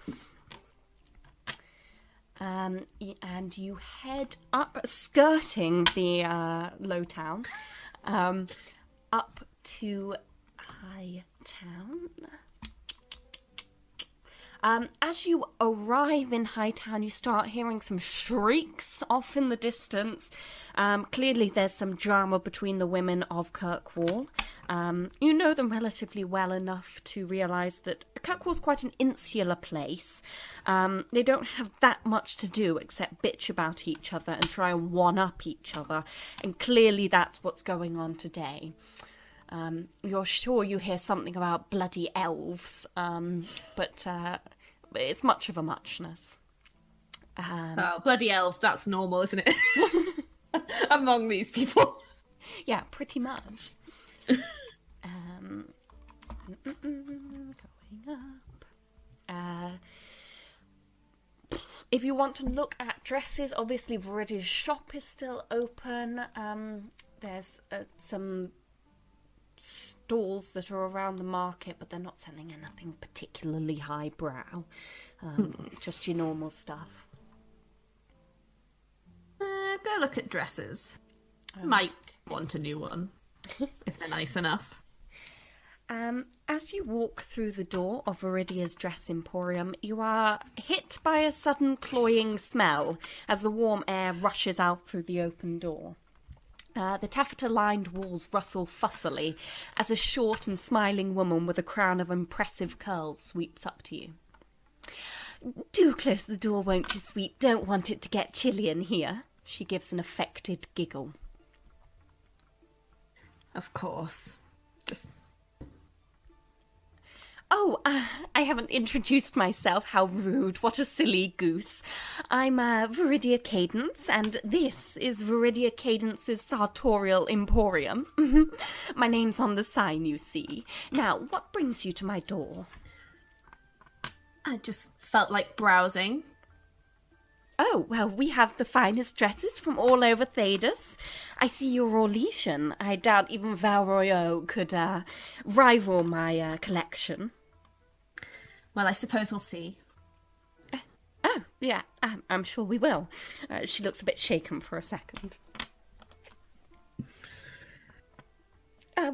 And you head up, skirting the Lowtown, up to Hightown. As you arrive in Hightown, you start hearing some shrieks off in the distance. Clearly there's some drama between the women of Kirkwall. You know them relatively well enough to realise that Kirkwall's quite an insular place. They don't have that much to do except bitch about each other and try and one-up each other. And clearly that's what's going on today. You're sure you hear something about bloody elves, but it's much of a muchness. Oh, bloody elves, that's normal, isn't it? Among these people. Yeah, pretty much. Going up. If you want to look at dresses, obviously Viridia's shop is still open. There's some stalls that are around the market, but they're not selling anything particularly highbrow. Just your normal stuff. Go look at dresses. Might want a new one, if they're nice enough. As you walk through the door of Viridia's dress emporium, you are hit by a sudden cloying smell as the warm air rushes out through the open door. The taffeta-lined walls rustle fussily as a short and smiling woman with a crown of impressive curls sweeps up to you. Do close the door, won't you, sweet? Don't want it to get chilly in here. She gives an affected giggle. Of course. Just... Oh, I haven't introduced myself. How rude. What a silly goose. I'm Viridia Cadence, and this is Viridia Cadence's sartorial emporium. My name's on the sign, you see. Now, what brings you to my door? I just felt like browsing. Oh, well, we have the finest dresses from all over Thedas. I see you're Orlesian. I doubt even Val Royaux could rival my collection. Well, I suppose we'll see. Oh, yeah, I'm sure we will. She looks a bit shaken for a second.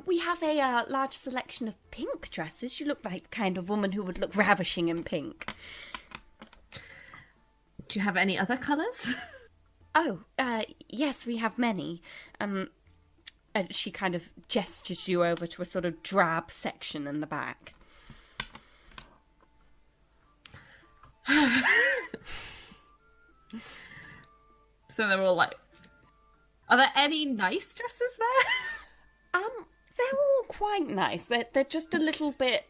We have a large selection of pink dresses. You look like the kind of woman who would look ravishing in pink. Do you have any other colours? Oh, yes, we have many. And she kind of gestures you over to a sort of drab section in the back. So they're all like... Are there any nice dresses there? They're all quite nice. They're just a little bit,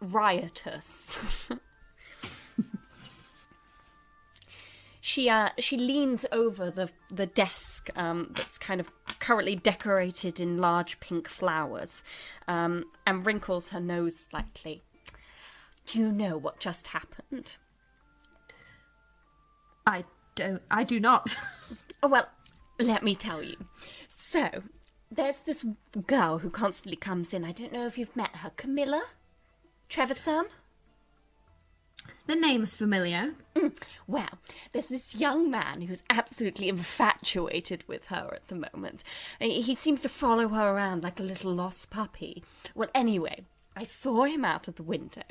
riotous. She leans over the desk that's kind of currently decorated in large pink flowers, and wrinkles her nose slightly. Do you know what just happened? I do not. Oh, well, let me tell you. So, there's this girl who constantly comes in. I don't know if you've met her. Camilla? Trevisan? The name's familiar. Well, there's this young man who's absolutely infatuated with her at the moment. He seems to follow her around like a little lost puppy. Well, anyway, I saw him out of the window,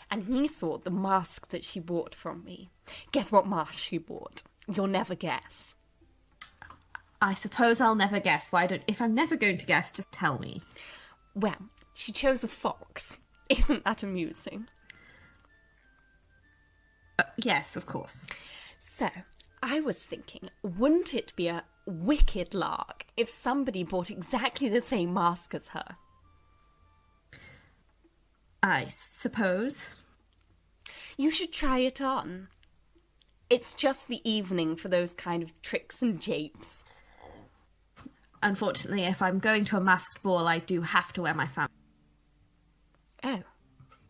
and he saw the mask that she bought from me. Guess what mask she bought? You'll never guess. I suppose I'll never guess. If I'm never going to guess, just tell me. Well, she chose a fox. Isn't that amusing? Yes, of course. So, I was thinking, wouldn't it be a wicked lark if somebody bought exactly the same mask as her? I suppose. You should try it on. It's just the evening for those kind of tricks and japes. Unfortunately, if I'm going to a masked ball, I do have to wear my family. Oh.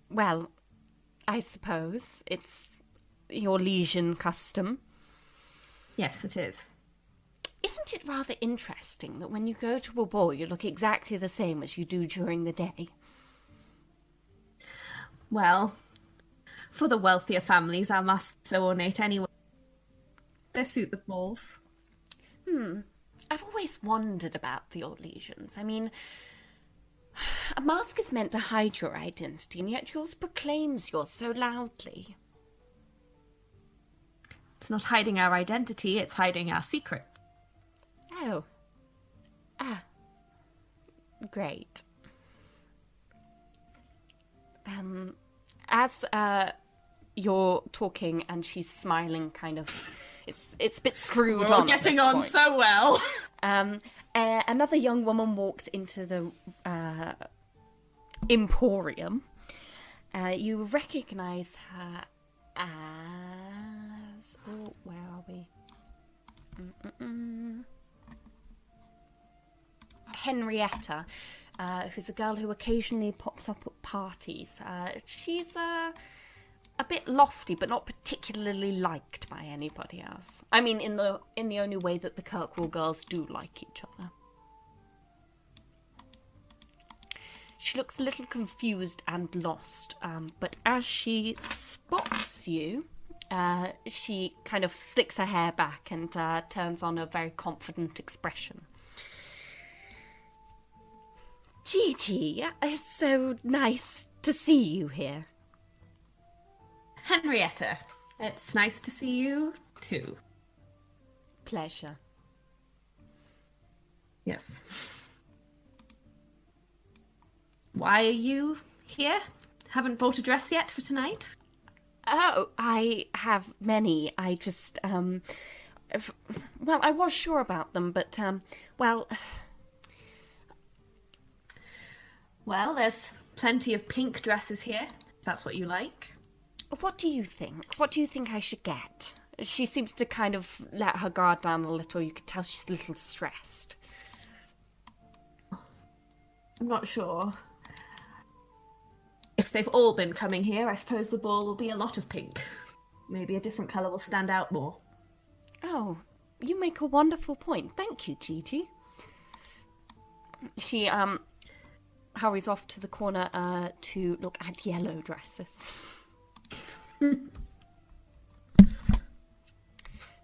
Well, I suppose it's your Orlesian custom. Yes, it is. Isn't it rather interesting that when you go to a ball, you look exactly the same as you do during the day? Well, for the wealthier families, our masks are ornate anyway. They suit the balls. I've always wondered about the Orlesians. I mean, a mask is meant to hide your identity, and yet yours proclaims yours so loudly. It's not hiding our identity, it's hiding our secret. Oh. Great. As you're talking and she's smiling, kind of, it's a bit screwed We're on. all getting on point. so well. Another young woman walks into the emporium. You recognise her as... Oh, where are we? Henrietta, who's a girl who occasionally pops up at parties. She's a bit lofty, but not particularly liked by anybody else. I mean, in the only way that the Kirkwall girls do like each other. She looks a little confused and lost, but as she spots you, she kind of flicks her hair back and turns on a very confident expression. Gigi, it's so nice to see you here. Henrietta, it's nice to see you too. Pleasure. Yes. Why are you here? Haven't bought a dress yet for tonight? Oh, I have many. I just, well, I was sure about them, but, well... Well, there's plenty of pink dresses here, if that's what you like. What do you think? What do you think I should get? She seems to kind of let her guard down a little. You could tell she's a little stressed. I'm not sure. If they've all been coming here, I suppose the ball will be a lot of pink. Maybe a different colour will stand out more. Oh, you make a wonderful point. Thank you, Gigi. She, hurries off to the corner, to look at yellow dresses.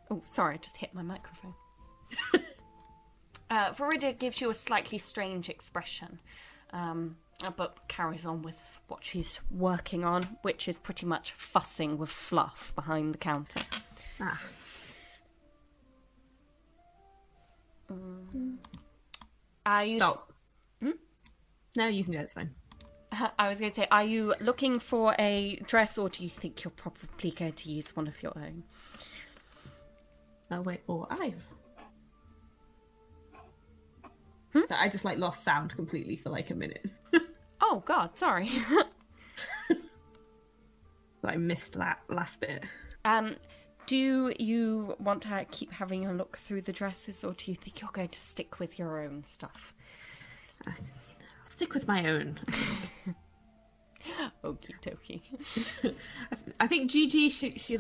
Oh, sorry, I just hit my microphone. Verida gives you a slightly strange expression, but carries on with what she's working on, which is pretty much fussing with fluff behind the counter. Ah. Are you... Stop. No, you can go, it's fine. I was going to say, are you looking for a dress, or do you think you're probably going to use one of your own? Oh, wait, or I've... So I just, lost sound completely for, a minute. Oh, God, sorry. I missed that last bit. Do you want to keep having a look through the dresses, or do you think you're going to stick with your own stuff? I'll stick with my own. Okie dokie. I think Gigi, she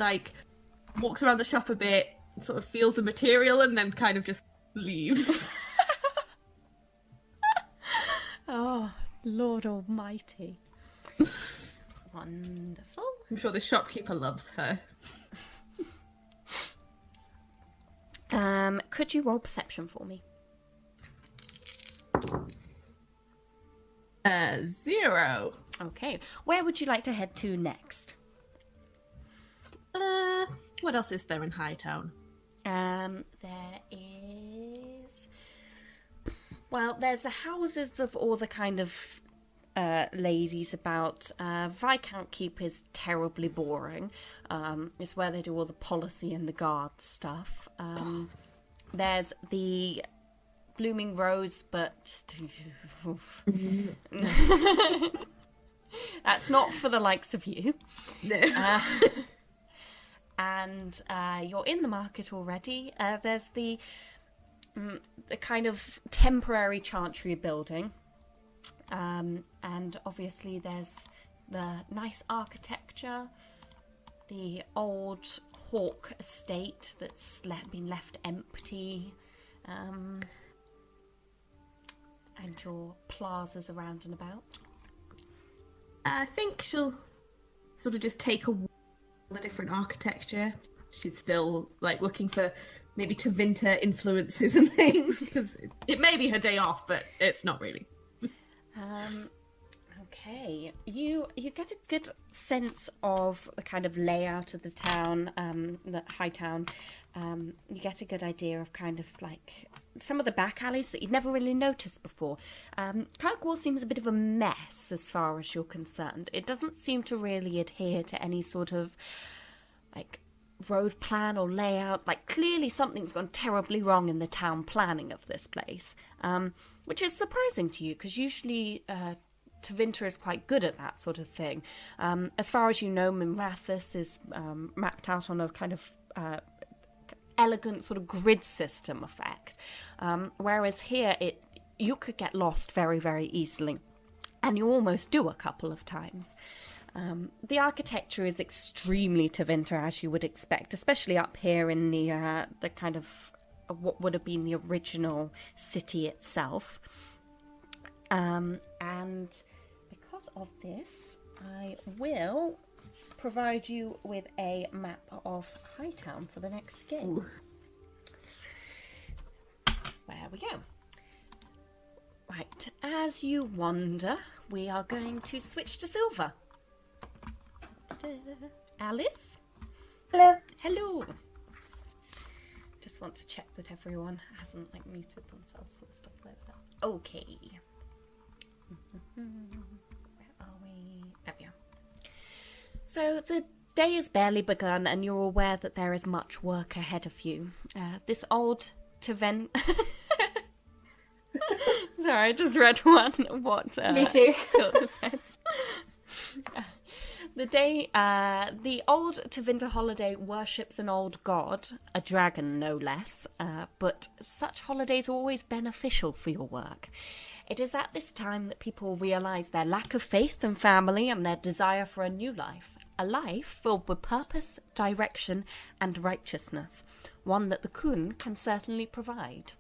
walks around the shop a bit, sort of feels the material, and then kind of just leaves. Oh, Lord Almighty. Wonderful. I'm sure the shopkeeper loves her. Could you roll perception for me? 0. Okay. Where would you like to head to next? What else is there in Hightown? There is... Well, there's the houses of all the kind of ladies about. Viscount Keep is terribly boring. It's where they do all the policy and the guard stuff. There's the Blooming Rose, but that's not for the likes of you. No. And you're in the market already. There's the kind of temporary chantry building. And obviously there's the nice architecture, the old Hawk estate that's been left empty, and your plazas around and about. I think she'll sort of just take a the different architecture. She's still looking for maybe Tevinter influences and things, because it may be her day off, but it's not really. Okay, you get a good sense of the kind of layout of the town, the high town. You get a good idea of kind of some of the back alleys that you'd never really noticed before. Kirkwall seems a bit of a mess as far as you're concerned. It doesn't seem to really adhere to any sort of road plan or layout. Clearly something's gone terribly wrong in the town planning of this place, which is surprising to you, because usually Tevinter is quite good at that sort of thing. As far as you know, Minrathus is mapped out on a kind of elegant sort of grid system effect, whereas here you could get lost very, very easily, and you almost do a couple of times. The architecture is extremely Tevinter, as you would expect, especially up here in the kind of what would have been the original city itself. And because of this, I will provide you with a map of Hightown for the next game. There we go. Right, as you wander, we are going to switch to Silver. Alice? Hello. Hello. Just want to check that everyone hasn't like muted themselves and stuff like that. Okay. Where are we? There we are. So the day has barely begun, and you're aware that there is much work ahead of you. This old Taven. Sorry, I just read what Me too. Hilda said. The old Tavinta holiday worships an old god, a dragon no less, but such holidays are always beneficial for your work. It is at this time that people realise their lack of faith in family and their desire for a new life. A life filled with purpose, direction and righteousness. One that the Kun can certainly provide.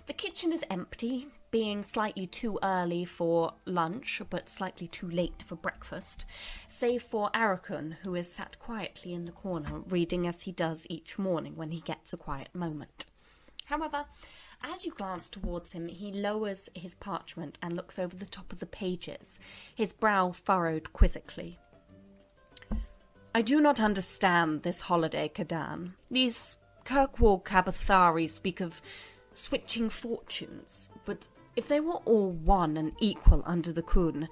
The kitchen is empty, being slightly too early for lunch, but slightly too late for breakfast, save for Arakun, who is sat quietly in the corner, reading as he does each morning when he gets a quiet moment. However, as you glance towards him, he lowers his parchment and looks over the top of the pages, his brow furrowed quizzically. I do not understand this holiday, Kadan. These Kirkwall Kabathari speak of switching fortunes, but if they were all one and equal under the Kun,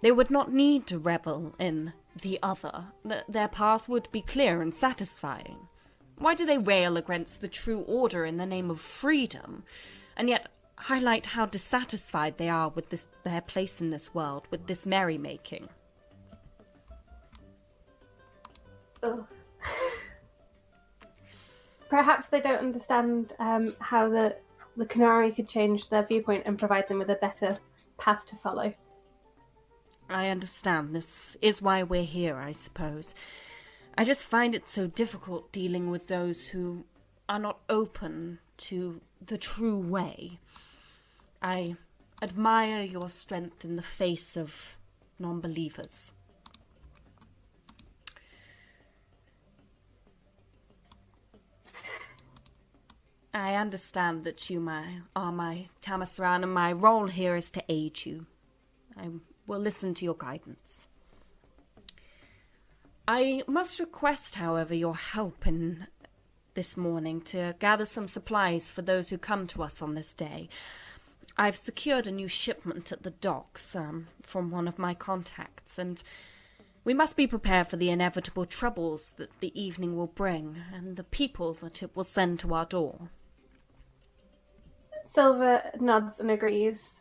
they would not need to revel in the other. Their path would be clear and satisfying. Why do they rail against the true order in the name of freedom, and yet highlight how dissatisfied they are with their place in this world, with this merrymaking? Oh. Perhaps they don't understand how the Canary could change their viewpoint and provide them with a better path to follow. I understand. This is why we're here, I suppose. I just find it so difficult dealing with those who are not open to the true way. I admire your strength in the face of non-believers. I understand that you are my Tamasran, and my role here is to aid you. I will listen to your guidance. I must request, however, your help in this morning to gather some supplies for those who come to us on this day. I've secured a new shipment at the docks from one of my contacts, and we must be prepared for the inevitable troubles that the evening will bring, and the people that it will send to our door. Silver nods and agrees.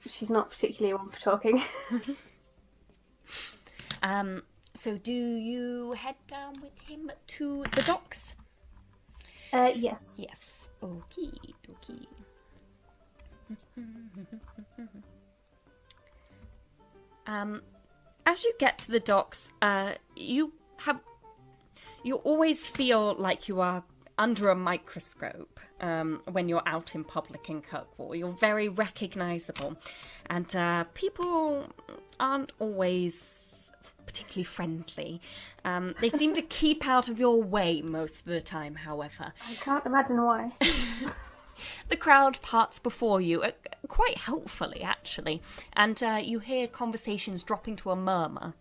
She's not particularly one for talking. So do you head down with him to the docks? Yes. Yes. Okie dokie. As you get to the docks, you always feel like you are under a microscope when you're out in public in Kirkwall. You're very recognisable, and people aren't always particularly friendly. They seem to keep out of your way most of the time, however. I can't imagine why. The crowd parts before you, quite helpfully actually, and you hear conversations dropping to a murmur.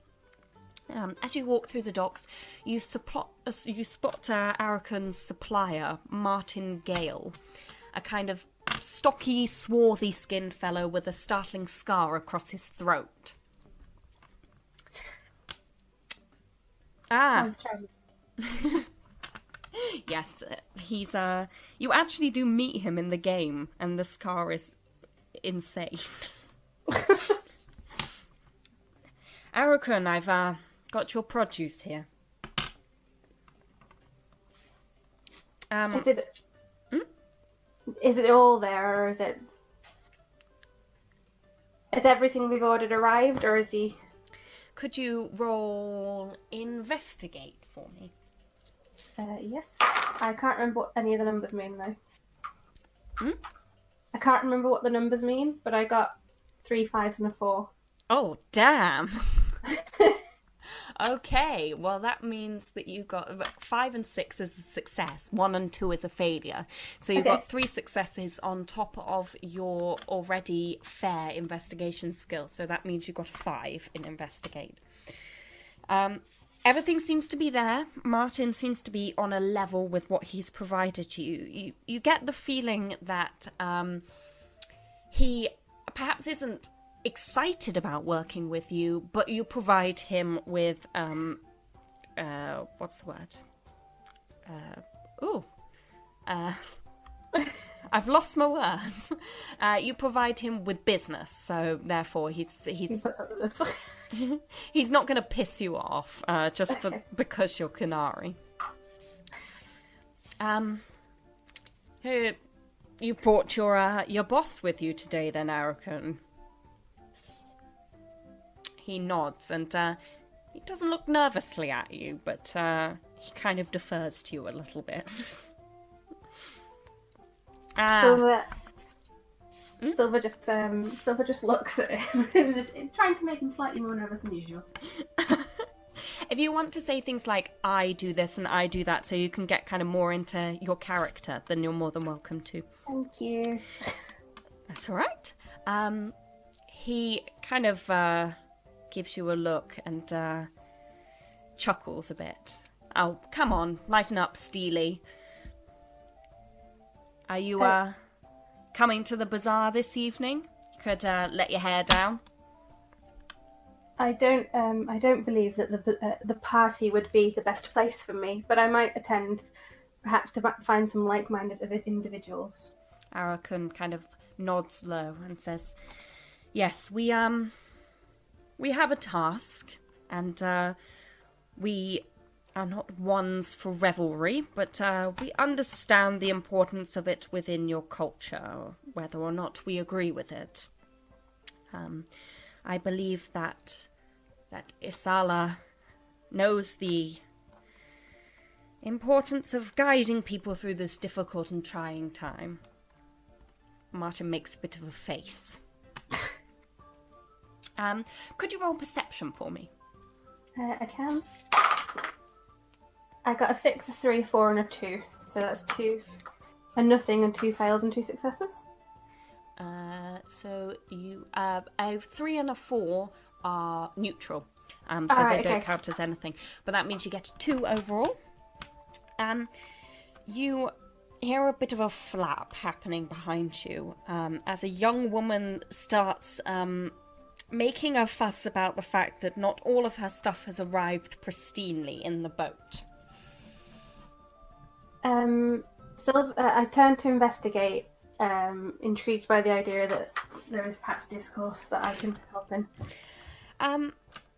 As you walk through the docks, you spot Arakan's supplier, Martin Gale, a kind of stocky, swarthy-skinned fellow with a startling scar across his throat. Sounds charming. Yes, he's you actually do meet him in the game, and the scar is insane. Arakan, I've got your produce here. Is it all there, or is it? Has everything we've ordered arrived, or is he? Could you roll investigate for me? Yes. I can't remember what any of the numbers mean though. Hmm? I can't remember what the numbers mean, but I got 3 5s and a 4. Oh, damn. Okay, well that means that you got 5 and 6 is a success, 1 and 2 is a failure. So you've got 3 successes on top of your already fair investigation skill. So that means you got a 5 in investigate. everything seems to be there. Martin seems to be on a level with what he's provided you. You get the feeling that he perhaps isn't excited about working with you, but you provide him with what's the word? I've lost my words. You provide him with business, so therefore he's puts up with this. he's not going to piss you off because you're Canary. You brought your boss with you today, then, Arakun. He nods and he doesn't look nervously at you, but he kind of defers to you a little bit. Silver just looks at him, trying to make him slightly more nervous than usual. If you want to say things like, I do this and I do that, so you can get kind of more into your character, then you're more than welcome to. Thank you. That's all right. He kind of gives you a look and chuckles a bit. Oh, come on, lighten up, Steely. Are you coming to the bazaar this evening? You could let your hair down. I don't believe that the party would be the best place for me, but I might attend, perhaps to find some like-minded individuals. Arakun kind of nods low and says, "Yes, we have a task, and we are not ones for revelry, but we understand the importance of it within your culture, whether or not we agree with it. I believe that Isala knows the importance of guiding people through this difficult and trying time." Martin makes a bit of a face. Could you roll perception for me? I can. I got a 6, a 3, 4, and a 2. So that's 2, a nothing, and 2 fails and 2 successes. So you a 3 and a 4 are neutral, so Alright, they don't okay. count as anything. But that means you get a 2 overall. You hear a bit of a flap happening behind you as a young woman starts making a fuss about the fact that not all of her stuff has arrived pristinely in the boat. I turned to investigate, intrigued by the idea that there is perhaps discourse that I can help in.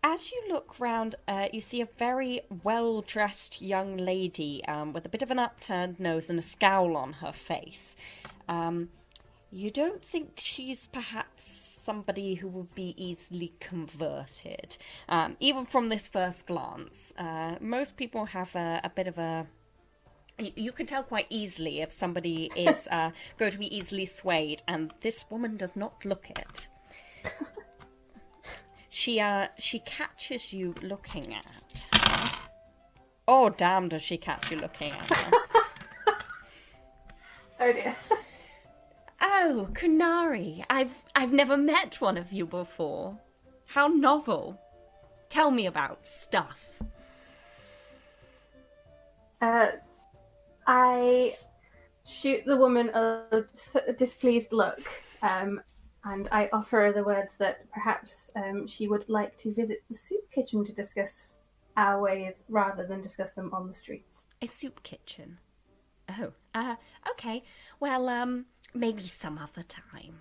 As you look round, you see a very well-dressed young lady with a bit of an upturned nose and a scowl on her face. You don't think she's perhaps somebody who would be easily converted, even from this first glance. Most people have a bit of a... You can tell quite easily if somebody is going to be easily swayed, and this woman does not look it. She catches you looking at her. Oh, damn, does she catch you looking at her. Oh dear. Oh, Kunari, I've never met one of you before. How novel. Tell me about stuff. I shoot the woman a displeased look, and I offer her the words that perhaps she would like to visit the soup kitchen to discuss our ways rather than discuss them on the streets. A soup kitchen? Oh, okay. Well, maybe some other time.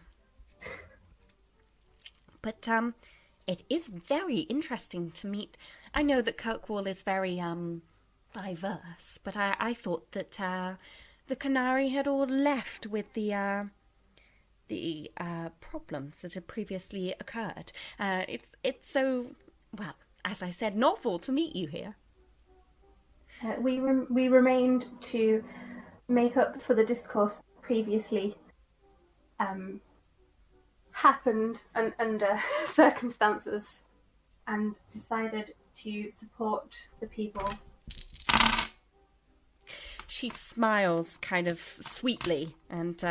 But, it is very interesting to meet. I know that Kirkwall is very, diverse, but I thought that, the Canary had all left with the problems that had previously occurred. It's so, well, as I said, novel to meet you here. We remained to make up for the discourse previously happened under circumstances, and decided to support the people. She smiles kind of sweetly and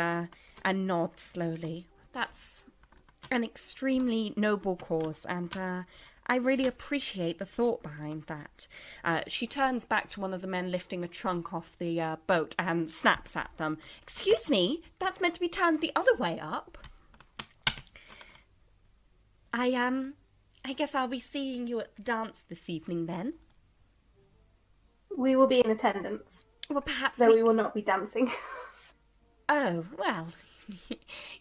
nods slowly. That's an extremely noble cause, and I really appreciate the thought behind that. She turns back to one of the men lifting a trunk off the boat and snaps at them. Excuse me, that's meant to be turned the other way up. I guess I'll be seeing you at the dance this evening then. We will be in attendance, Well, perhaps though we will not be dancing. Oh, well,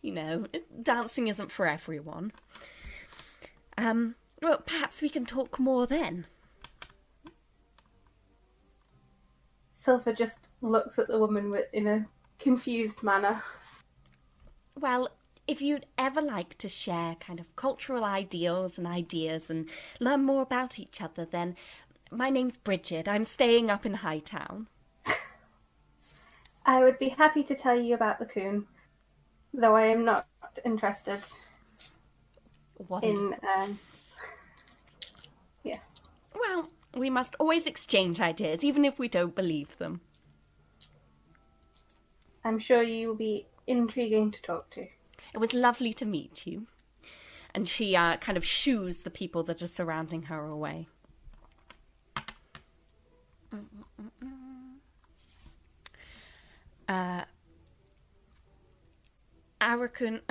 you know, dancing isn't for everyone. Well, perhaps we can talk more then. Silver just looks at the woman in a confused manner. Well, if you'd ever like to share kind of cultural ideals and ideas and learn more about each other, then my name's Bridget. I'm staying up in Hightown. I would be happy to tell you about the coon, though I am not interested in... Yes. Well, we must always exchange ideas, even if we don't believe them. I'm sure you will be intriguing to talk to. It was lovely to meet you. And she kind of shoos the people that are surrounding her away. Arakun...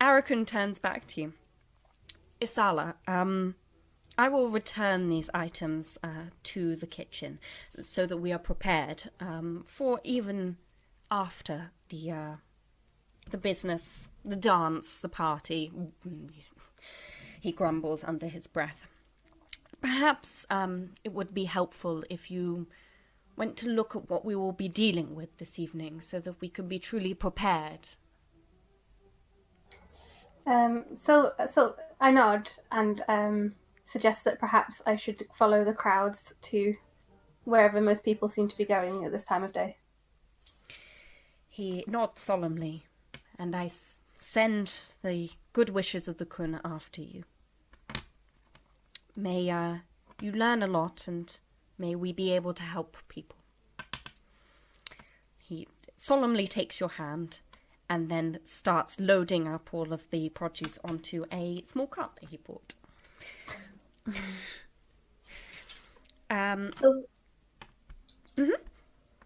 Arakun turns back to you. Isala, I will return these items to the kitchen so that we are prepared for even after the business, the dance, the party. He grumbles under his breath. Perhaps it would be helpful if you went to look at what we will be dealing with this evening so that we could be truly prepared. So I nod and suggest that perhaps I should follow the crowds to wherever most people seem to be going at this time of day. He nods solemnly, and I send the good wishes of the Kun after you. May you learn a lot, and may we be able to help people. He solemnly takes your hand and then starts loading up all of the produce onto a small cart that he bought. I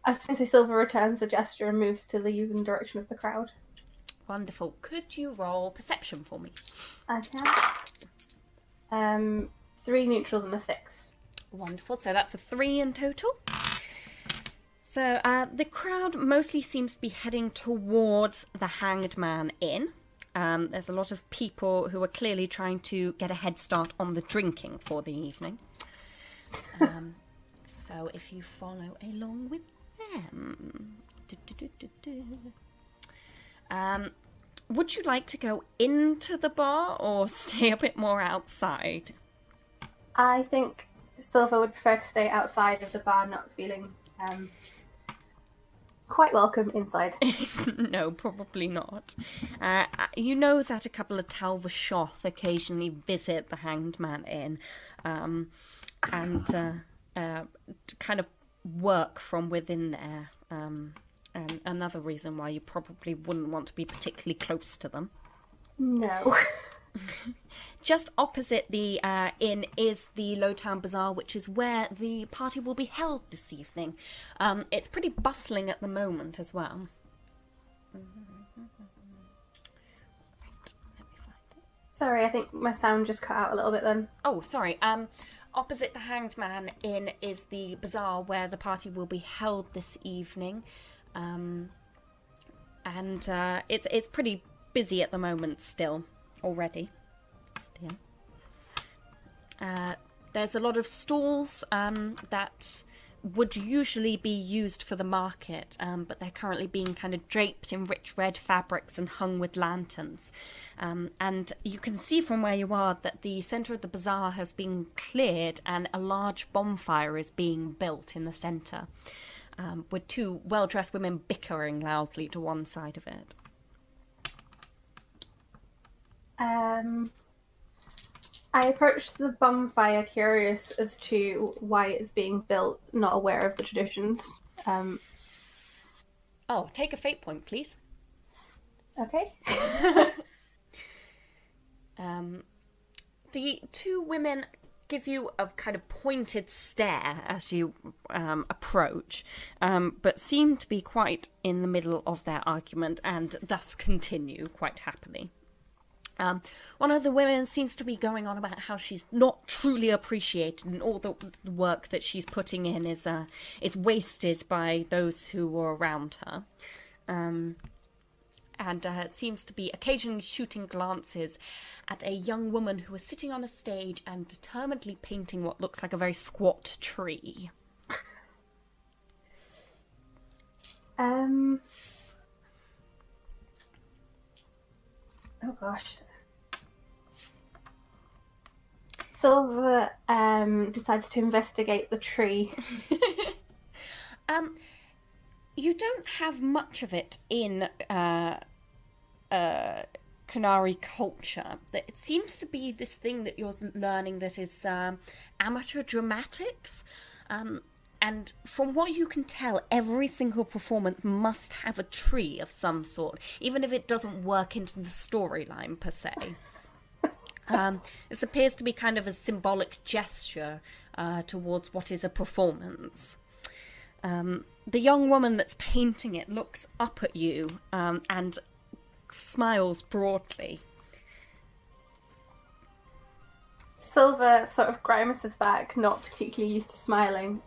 was going to say Silver returns the gesture and moves to leave in the direction of the crowd. Wonderful. Could you roll perception for me? I can. 3 neutrals and a 6. Wonderful. So that's a 3 in total. So the crowd mostly seems to be heading towards the Hanged Man Inn. There's a lot of people who are clearly trying to get a head start on the drinking for the evening. So if you follow along with them... would you like to go into the bar or stay a bit more outside? I think Silver would prefer to stay outside of the bar, not feeling quite welcome inside. No, probably not. You know that a couple of Talva Shoth occasionally visit the Hanged Man Inn and kind of work from within there. And another reason why you probably wouldn't want to be particularly close to them. No. Just opposite the inn is the Lowtown Bazaar, which is where the party will be held this evening. It's pretty bustling at the moment as well. Right, let me find it. Sorry, I think my sound just cut out a little bit then. Oh, sorry. Opposite the Hanged Man Inn is the bazaar where the party will be held this evening. And it's pretty busy at the moment still. Already. There's a lot of stalls that would usually be used for the market, but they're currently being kind of draped in rich red fabrics and hung with lanterns. And you can see from where you are that the centre of the bazaar has been cleared and a large bonfire is being built in the centre, with 2 well-dressed women bickering loudly to one side of it. I approached the bonfire curious as to why it's being built, not aware of the traditions. Oh, take a fate point, please. Okay. the two women give you a kind of pointed stare as you approach, but seem to be quite in the middle of their argument and thus continue quite happily. One of the women seems to be going on about how she's not truly appreciated and all the work that she's putting in is wasted by those who were around her. And seems to be occasionally shooting glances at a young woman who is sitting on a stage and determinedly painting what looks like a very squat tree. Oh gosh. Silver decides to investigate the tree. You don't have much of it in Canary culture. It seems to be this thing that you're learning that is amateur dramatics. And from what you can tell, every single performance must have a tree of some sort, even if it doesn't work into the storyline per se. This appears to be kind of a symbolic gesture towards what is a performance. The young woman that's painting it looks up at you and smiles broadly. Silver sort of grimaces back, not particularly used to smiling.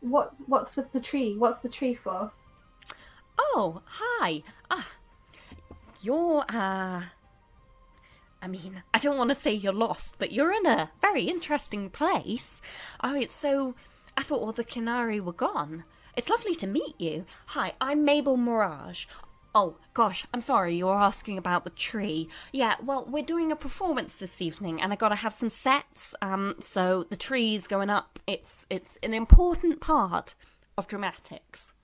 What's with the tree? What's the tree for? Oh, hi. You're, I mean, I don't want to say you're lost, but you're in a very interesting place. Oh, it's so... I thought all the Canary were gone. It's lovely to meet you. Hi, I'm Mabel Mirage. Oh, gosh, I'm sorry, you were asking about the tree. Yeah, well, we're doing a performance this evening, and I gotta have some sets, so the tree's going up. It's an important part of dramatics.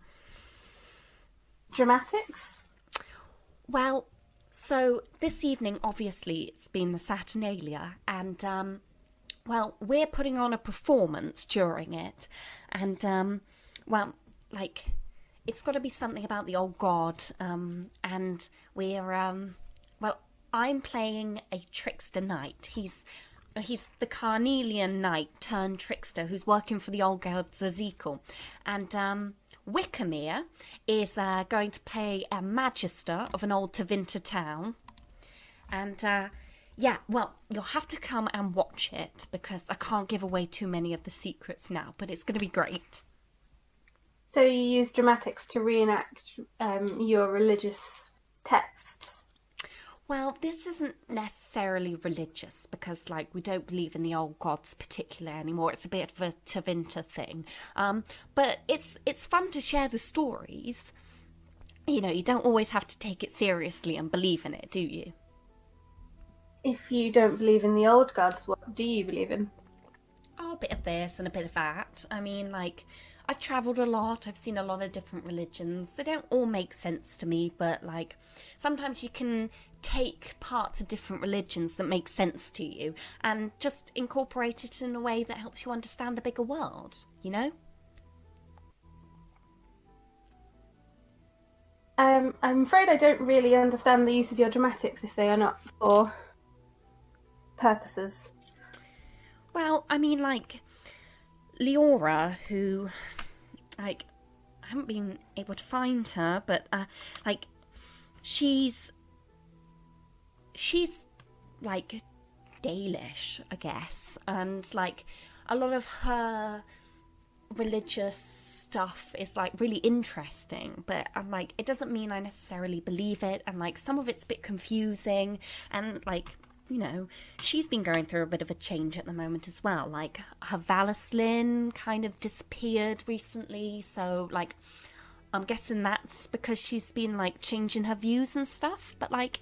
Dramatics? Well, so this evening, obviously, it's been the Saturnalia, and, well, we're putting on a performance during it, and, well, like, it's got to be something about the old god, and we're, well, I'm playing a trickster knight. He's the Carnelian knight turned trickster who's working for the old god Ezekiel, and, Wickermere is going to play a magister of an old Tevinter town. And, yeah, well, you'll have to come and watch it because I can't give away too many of the secrets now, but it's going to be great. So you use dramatics to reenact your religious texts? Well, this isn't necessarily religious because, like, we don't believe in the old gods particularly anymore. It's a bit of a Tevinter thing. But it's fun to share the stories. You know, you don't always have to take it seriously and believe in it, do you? If you don't believe in the old gods, what do you believe in? Oh, a bit of this and a bit of that. I mean, like, I've travelled a lot. I've seen a lot of different religions. They don't all make sense to me, but, like, sometimes you can take parts of different religions that make sense to you and just incorporate it in a way that helps you understand the bigger world, you know? I'm afraid I don't really understand the use of your dramatics if they are not for purposes. Well, I mean, like, Leora, who, like, I haven't been able to find her, but, like, she's, like, Dalish, I guess, and, like, a lot of her religious stuff is, like, really interesting, but I'm like, it doesn't mean I necessarily believe it, and, like, some of it's a bit confusing, and, like, you know, she's been going through a bit of a change at the moment as well. Like, her Valislin kind of disappeared recently, so, like, I'm guessing that's because she's been, like, changing her views and stuff, but, like,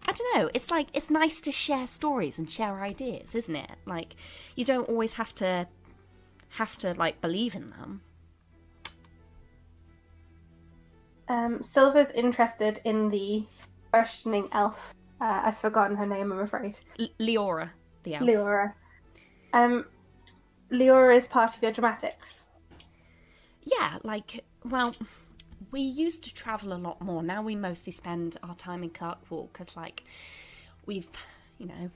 I don't know, it's like, it's nice to share stories and share ideas, isn't it? Like, you don't always have to, like, believe in them. Silver's interested in the questioning elf. I've forgotten her name, I'm afraid. Leora, the elf. Leora. Leora is part of your dramatics. Yeah, like, well, we used to travel a lot more. Now we mostly spend our time in Kirkwall because, like, we've, you know,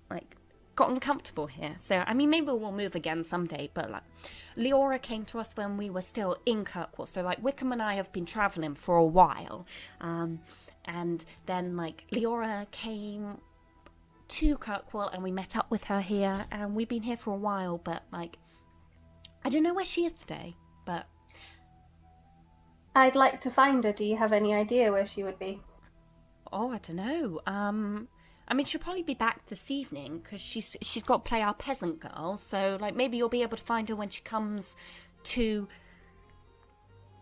like, gotten comfortable here. So, I mean, maybe we'll move again someday, but, like, Leora came to us when we were still in Kirkwall. So, like, Wickham and I have been traveling for a while. And then, like, Leora came to Kirkwall and we met up with her here, and we've been here for a while, but, like, I don't know where she is today, but... I'd like to find her. Do you have any idea where she would be? Oh, I don't know. I mean, she'll probably be back this evening because she's got to play our peasant girl. So, like, maybe you'll be able to find her when she comes to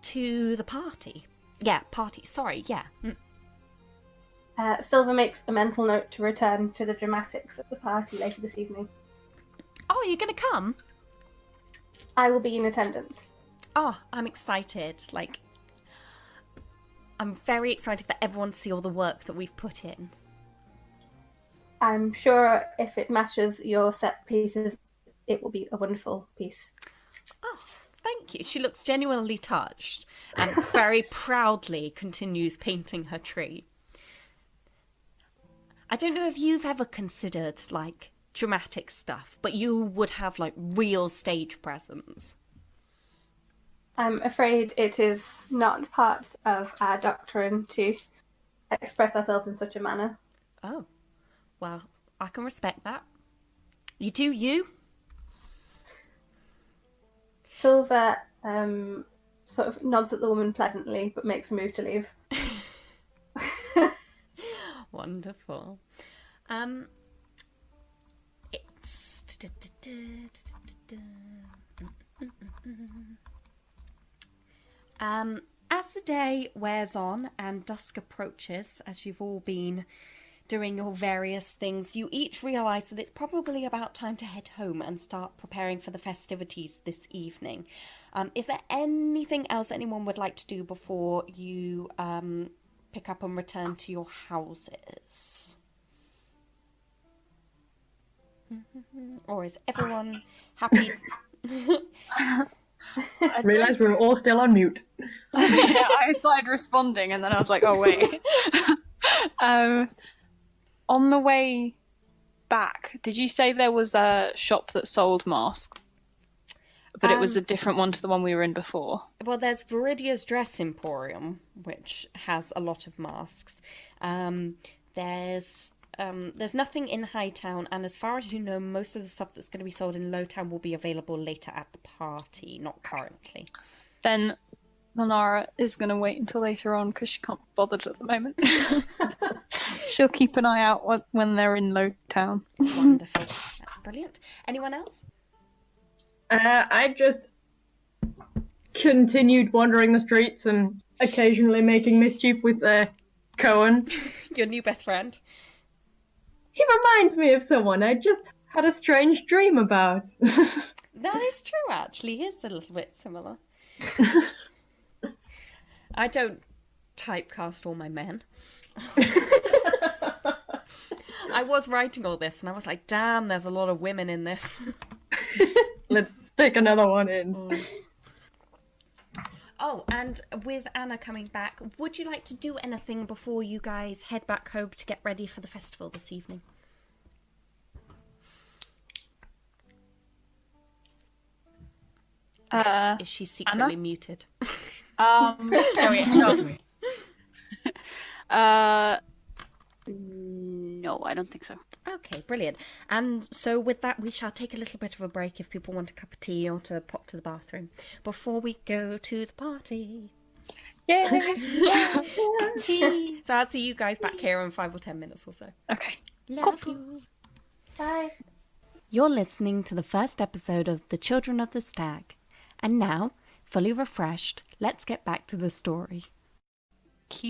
the party. Yeah, party. Sorry, yeah. Silver makes a mental note to return to the dramatics at the party later this evening. Oh, are you going to come? I will be in attendance. Oh, I'm excited. Like, I'm very excited for everyone to see all the work that we've put in. I'm sure if it matches your set pieces, it will be a wonderful piece. Oh, thank you. She looks genuinely touched and very proudly continues painting her tree. I don't know if you've ever considered, like, dramatic stuff, but you would have, like, real stage presence. I'm afraid it is not part of our doctrine to express ourselves in such a manner. Oh, well, I can respect that. You do you. Silver sort of nods at the woman pleasantly, but makes a move to leave. Wonderful. It's... as the day wears on and dusk approaches, as you've all been doing your various things, you each realise that it's probably about time to head home and start preparing for the festivities this evening. Is there anything else anyone would like to do before you pick up and return to your houses? Or is everyone happy? I realised we were all still on mute. Yeah, I started responding and then I was like, oh wait. On the way back, did you say there was a shop that sold masks? But it was a different one to the one we were in before. Well, there's Viridia's Dress Emporium, which has a lot of masks. There's nothing in Hightown, and as far as you know, most of the stuff that's going to be sold in Lowtown will be available later at the party, not currently. Then Lanara is going to wait until later on because she can't be bothered at the moment. She'll keep an eye out when they're in Lowtown. Wonderful. That's brilliant. Anyone else? I just continued wandering the streets and occasionally making mischief with Cohen. Your new best friend. He reminds me of someone I just had a strange dream about. That is true, actually. He is a little bit similar. I don't typecast all my men. I was writing all this and I was like, damn, there's a lot of women in this. Let's stick another one in. Oh, and with Anna coming back, would you like to do anything before you guys head back home to get ready for the festival this evening? Is she secretly Anna? muted? No, I don't think so. Okay, brilliant. And so with that, we shall take a little bit of a break if people want a cup of tea or to pop to the bathroom before we go to the party. Yay! Tea. So I'll see you guys back here in 5 or 10 minutes or so. Okay. Love you. Bye. You're listening to the first episode of The Children of the Stag. And now, fully refreshed, let's get back to the story.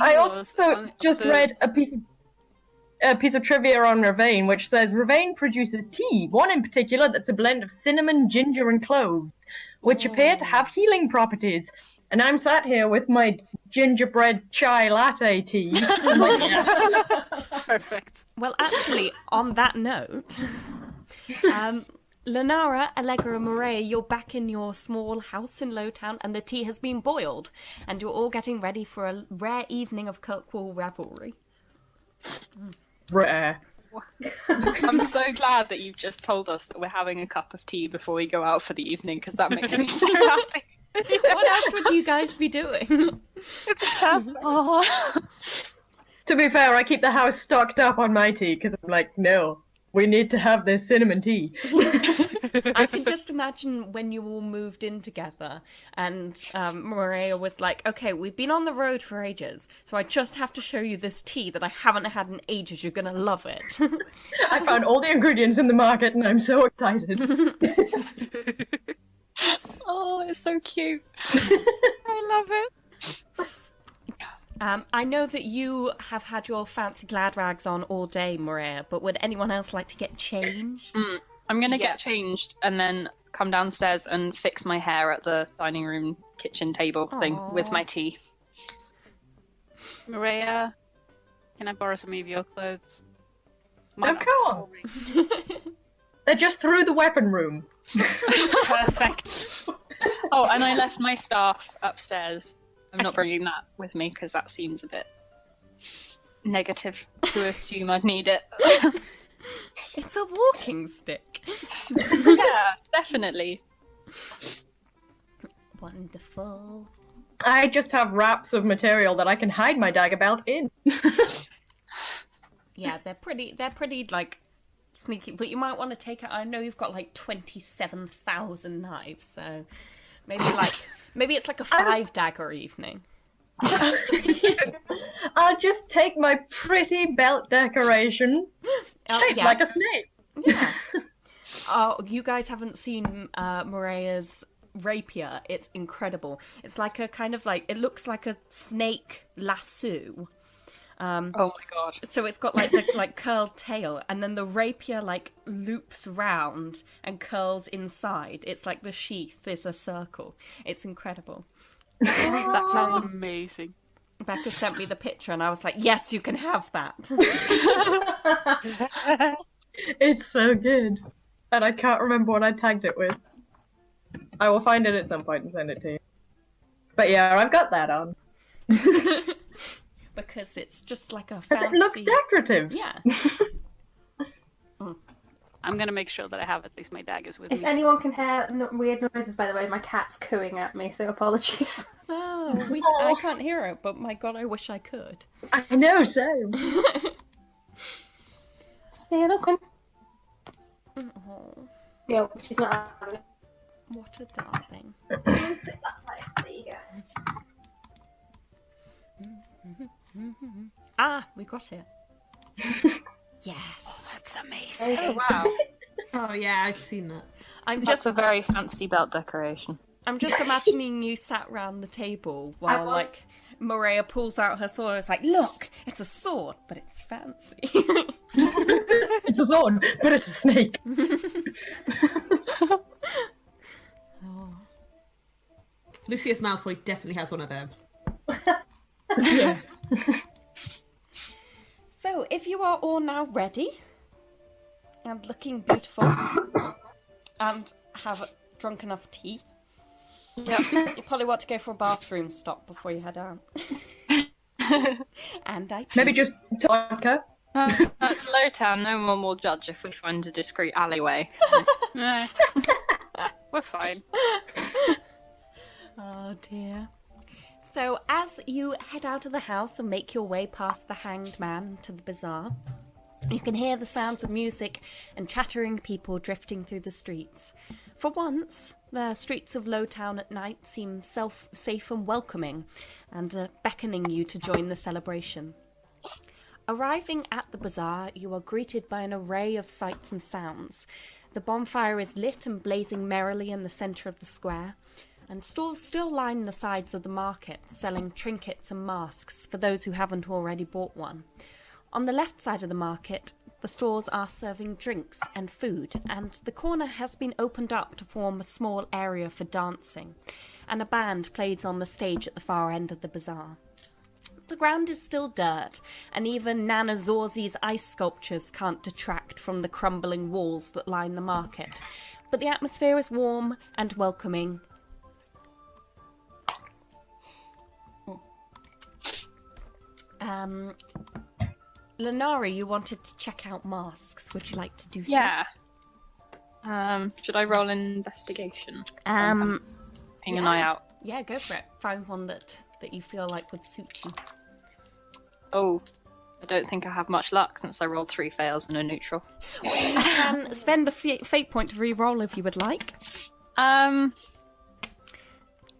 I also just read a piece of trivia on Ravane, which says Ravane produces tea, one in particular that's a blend of cinnamon, ginger, and cloves, which appear to have healing properties. And I'm sat here with my gingerbread chai latte tea. I'm like, yes. Perfect. Well, actually, on that note, Lenara, Allegra, and Maria, you're back in your small house in Lowtown, and the tea has been boiled, and you're all getting ready for a rare evening of Kirkwall revelry. Rare. I'm so glad that you've just told us that we're having a cup of tea before we go out for the evening, because that makes me so happy. What else would you guys be doing? Oh. To be fair, I keep the house stocked up on my tea because I'm like, no, we need to have this cinnamon tea. I can just imagine when you all moved in together and Maria was like, okay, we've been on the road for ages, so I just have to show you this tea that I haven't had in ages. You're going to love it. I found all the ingredients in the market and I'm so excited. Oh, it's so cute. I love it. I know that you have had your fancy glad rags on all day, Maria, but would anyone else like to get changed? I'm going to get changed and then come downstairs and fix my hair at the dining room kitchen table thing with my tea. Maria, can I borrow some of your clothes? Of course. They're just through the weapon room. Perfect. Oh, and I left my staff upstairs. I'm not bringing that with me because that seems a bit negative to assume I'd need it. It's a walking stick. Yeah, definitely. Wonderful. I just have wraps of material that I can hide my dagger belt in. Yeah, they're pretty like sneaky, but you might want to take out. I know you've got like 27,000 knives, so maybe it's like a 5-dagger evening. I'll just take my pretty belt decoration, shaped like a snake. Yeah. Oh, you guys haven't seen Maria's rapier. It's incredible. It's like a kind of like, it looks like a snake lasso. Oh my god. So it's got like the like curled tail, and then the rapier like loops round and curls inside. It's like the sheath is a circle. It's incredible. That sounds amazing. Becca sent me the picture and I was like, yes, you can have that. It's so good. And I can't remember what I tagged it with. I will find it at some point and send it to you. But yeah, I've got that on. Because it's just like a fancy... It looks decorative. Yeah. I'm going to make sure that I have at least my daggers with If me. anyone can hear weird noises, by the way, my cat's cooing at me, so apologies. Oh, I can't hear it, but my god, I wish I could. I know, same. Stay open. Oh, Yeah, she's not having it. what a darling. Sit that side. There you go. Ah, we got it. Yes. That's amazing. Oh wow. Oh yeah, I've seen that. That's a very fancy belt decoration. I'm just imagining you sat round the table while, like, Maria pulls out her sword and is like, look, it's a sword, but it's fancy. It's a sword, but it's a snake. Oh. Lucius Malfoy definitely has one of them. Yeah. So, if you are all now ready and looking beautiful and have drunk enough tea, you probably want to go for a bathroom stop before you head out. And I Maybe just vodka. That's Lowtown. No one will judge if we find a discreet alleyway. Eh. We're fine. Oh dear. So as you head out of the house and make your way past the Hanged Man to the bazaar, you can hear the sounds of music and chattering people drifting through the streets. For once, the streets of Lowtown at night seem safe and welcoming, and beckoning you to join the celebration. Arriving at the bazaar, you are greeted by an array of sights and sounds. The bonfire is lit and blazing merrily in the centre of the square, and stalls still line the sides of the market, selling trinkets and masks for those who haven't already bought one. On the left side of the market, the stores are serving drinks and food, and the corner has been opened up to form a small area for dancing, and a band plays on the stage at the far end of the bazaar. The ground is still dirt, and even Nana Zorzi's ice sculptures can't detract from the crumbling walls that line the market, but the atmosphere is warm and welcoming. Lenari, you wanted to check out masks. Would you like to do so? Yeah. Should I roll an investigation? Keeping an eye out. Yeah, go for it. Find one that you feel like would suit you. Oh, I don't think I have much luck since I rolled 3 fails and a neutral. You can spend a fate point to re-roll if you would like.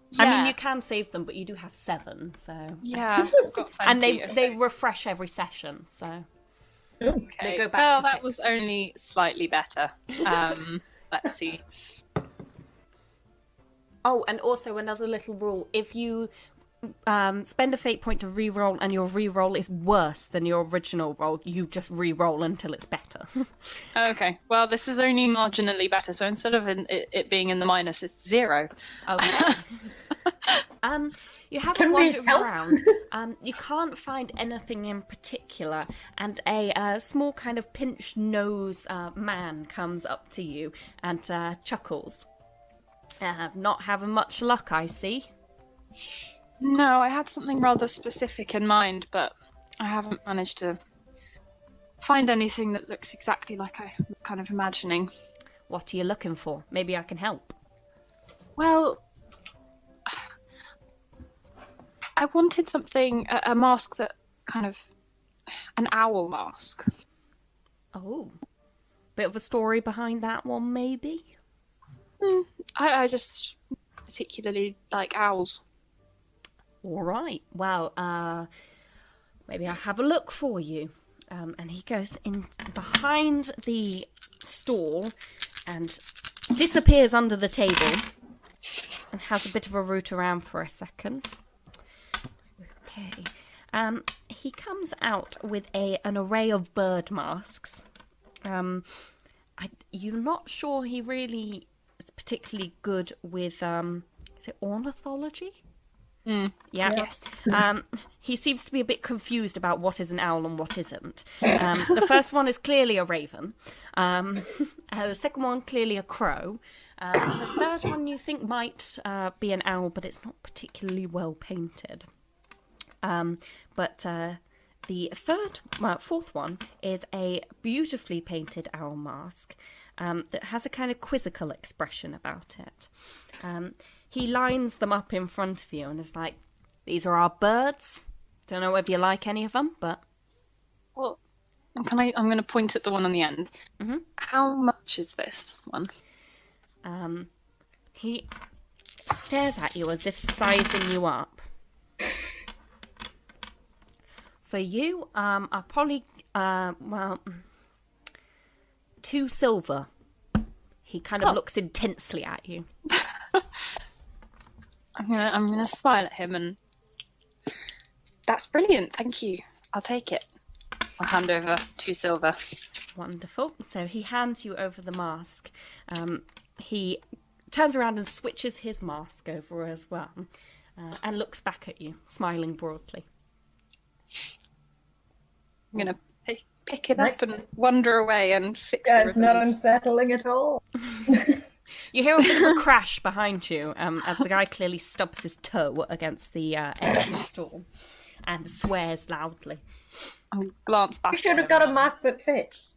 Yeah. I mean, you can save them, but you do have 7, so... Yeah, I've got And plenty. they refresh every session, so... Okay. They go back well, to that 6. was only slightly better. Let's see. Oh, and also another little rule. If you spend a fate point to re-roll and your re-roll is worse than your original roll, you just re-roll until it's better. Okay. Well, this is only marginally better, so instead of it being in the minus, it's 0. Okay. You have a Can we wander help? around. You can't find anything in particular, and a small kind of pinched nose man comes up to you and chuckles. Not having much luck, I see. No, I had something rather specific in mind, but I haven't managed to find anything that looks exactly like I'm kind of imagining. What are you looking for? Maybe I can help. Well, I wanted something, a mask that kind of, an owl mask. Oh. Bit of a story behind that one, maybe? I just particularly like owls. All right. Well, maybe I'll have a look for you. And he goes in behind the stall and disappears under the table and has a bit of a root around for a second. Okay. He comes out with an array of bird masks. You're not sure he really is particularly good with, is it ornithology? Yeah. Yes. He seems to be a bit confused about what is an owl and what isn't. The first one is clearly a raven. The second one, clearly a crow. The third one you think might be an owl, but it's not particularly well painted. But the fourth one is a beautifully painted owl mask that has a kind of quizzical expression about it. He lines them up in front of you and is like, "These are our birds. Don't know whether you like any of them, but..." Well, I'm going to point at the one on the end. Mm-hmm. How much is this one? He stares at you as if sizing you up. For you, I'll probably, 2 silver. He kind of looks intensely at you. I'm gonna smile at him and that's brilliant. Thank you. I'll take it. I'll hand over 2 silver. Wonderful. So he hands you over the mask. He turns around and switches his mask over as well, and looks back at you, smiling broadly. I'm gonna pick it up and wander away and fix Yeah, the it's not ribbons. unsettling at all. You hear a bit of a crash behind you as the guy clearly stubs his toe against the edge of the stall and swears loudly. I'll glance back. You should have got a mask that fits.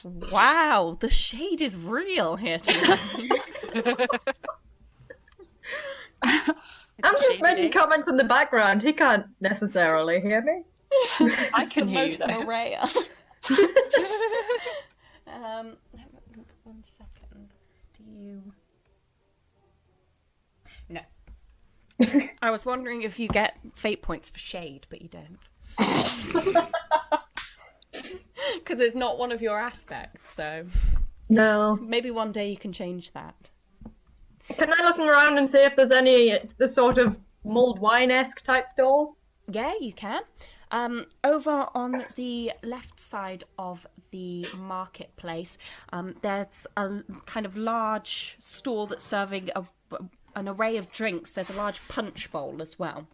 Wow, the shade is real here tonight. I'm just making comments in the background. He can't necessarily hear me. I can hear you Most though. Maria. One second. Do you... No. I was wondering if you get fate points for shade, but you don't. Because it's not one of your aspects, so No. maybe one day you can change that. Can I look around and see if there's any the sort of mulled wine-esque type stalls? Yeah, you can. Over on the left side of the marketplace, there's a kind of large stall that's serving an array of drinks. There's a large punch bowl as well.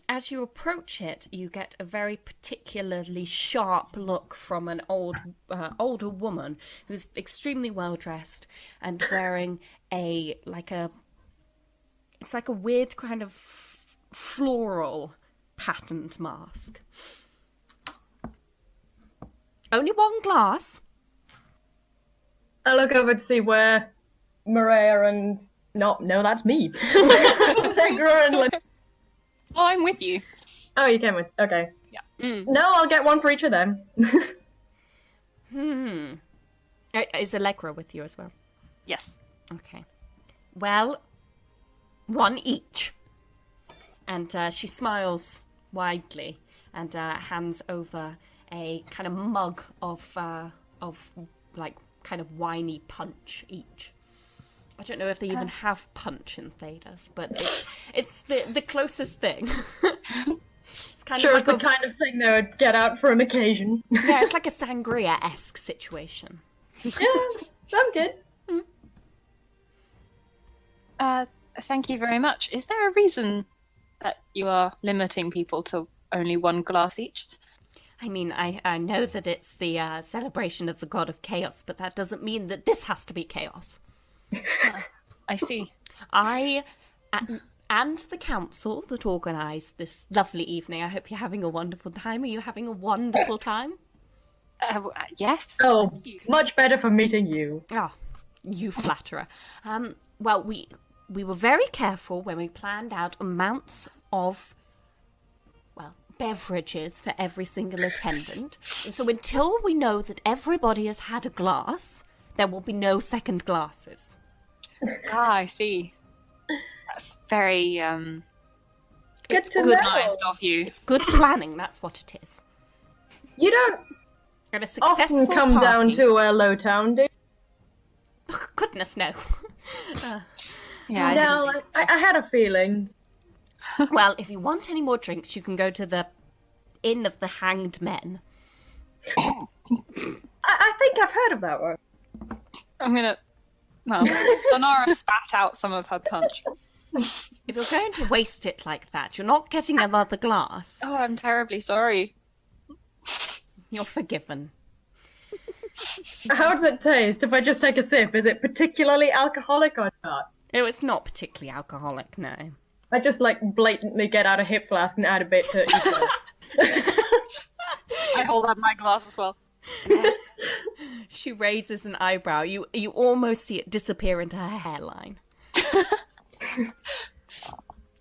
As you approach it, you get a very particularly sharp look from an older woman who's extremely well dressed and wearing it's like a weird kind of floral patterned mask. Only one glass. I look over to see where Maria and no, that's me. Tegra and Oh, I'm with you. Oh, you came with. Okay. Yeah. No, I'll get one for each of them. Is Allegra with you as well? Yes. Okay. Well, one each. And she smiles widely and hands over a kind of mug of like kind of winey punch each. I don't know if they even have punch in Thedas, but it's the closest thing. It's kind Sure, of it's the kind of thing they would get out for an occasion. yeah, it's like a sangria-esque situation. Yeah, sounds good. Thank you very much. Is there a reason that you are limiting people to only one glass each? I mean, I know that it's the celebration of the god of chaos, but that doesn't mean that this has to be chaos. I see. I and the council that organised this lovely evening, I hope you're having a wonderful time. Are you having a wonderful time? Yes. Oh, much better for meeting you. Oh, you flatterer. Well, we were very careful when we planned out amounts of, well, beverages for every single attendant. So until we know that everybody has had a glass, there will be no second glasses. I see. That's very Good to good. know. nice of you. It's good planning, that's what it is. You don't And a successful often come party... down to Lowtown, do you? Oh, goodness, no. Yeah, I No, didn't I had a feeling. Well, if you want any more drinks, you can go to the Inn of the Hanged Men. I think I've heard of that one. I'm gonna. Well, Lenara spat out some of her punch. If you're going to waste it like that, you're not getting another glass. Oh, I'm terribly sorry. You're forgiven. How does it taste if I just take a sip? Is it particularly alcoholic or not? Oh, it's not particularly alcoholic, no. I just blatantly get out a hip flask and add a bit to each one. I hold up my glass as well. She raises an eyebrow. You almost see it disappear into her hairline.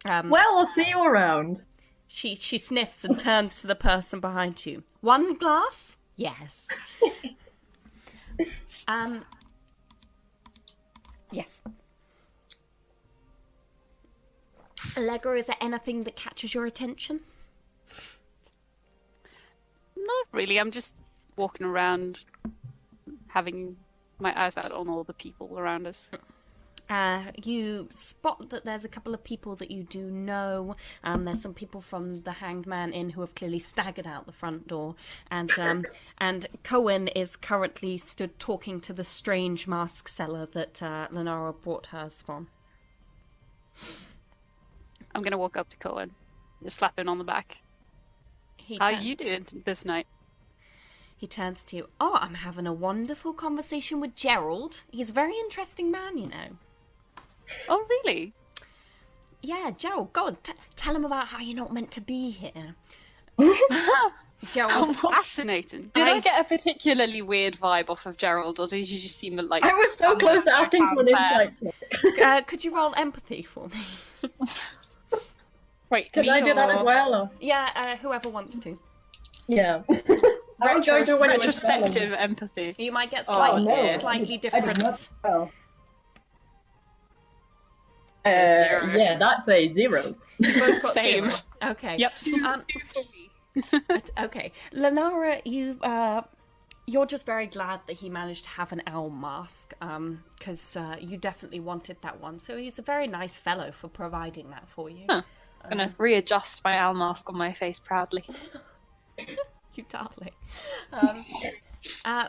Well, we'll see you around. She sniffs and turns to the person behind you. One glass? Yes. Yes. Allegra, is there anything that catches your attention? Not really. I'm just walking around, having my eyes out on all the people around us. You spot that there's a couple of people that you do know. There's some people from the Hanged Man Inn who have clearly staggered out the front door, and Cohen is currently stood talking to the strange mask seller that Lenara bought hers from. I'm gonna walk up to Cohen, just slap him on the back. How you doing this night? He turns to you. Oh, I'm having a wonderful conversation with Gerald. He's a very interesting man, you know. Oh, really? Yeah, Gerald, go on, tell him about how you're not meant to be here. Gerald, Fascinating. Did I get a particularly weird vibe off of Gerald, or did you just seem like... I was so close to asking for an insight check. could you roll empathy for me? Wait, Can I do that as well? Or... Yeah, whoever wants to. Yeah. I'm going to win it with retrospective empathy. You might get Oh, no. slightly I did different. not well. Yeah, that's a 0. You both got Same. 0. Okay. Yep. Okay, Lenara, you're just very glad that he managed to have an owl mask, because you definitely wanted that one. So he's a very nice fellow for providing that for you. Huh. I'm gonna readjust my owl mask on my face proudly. You darling.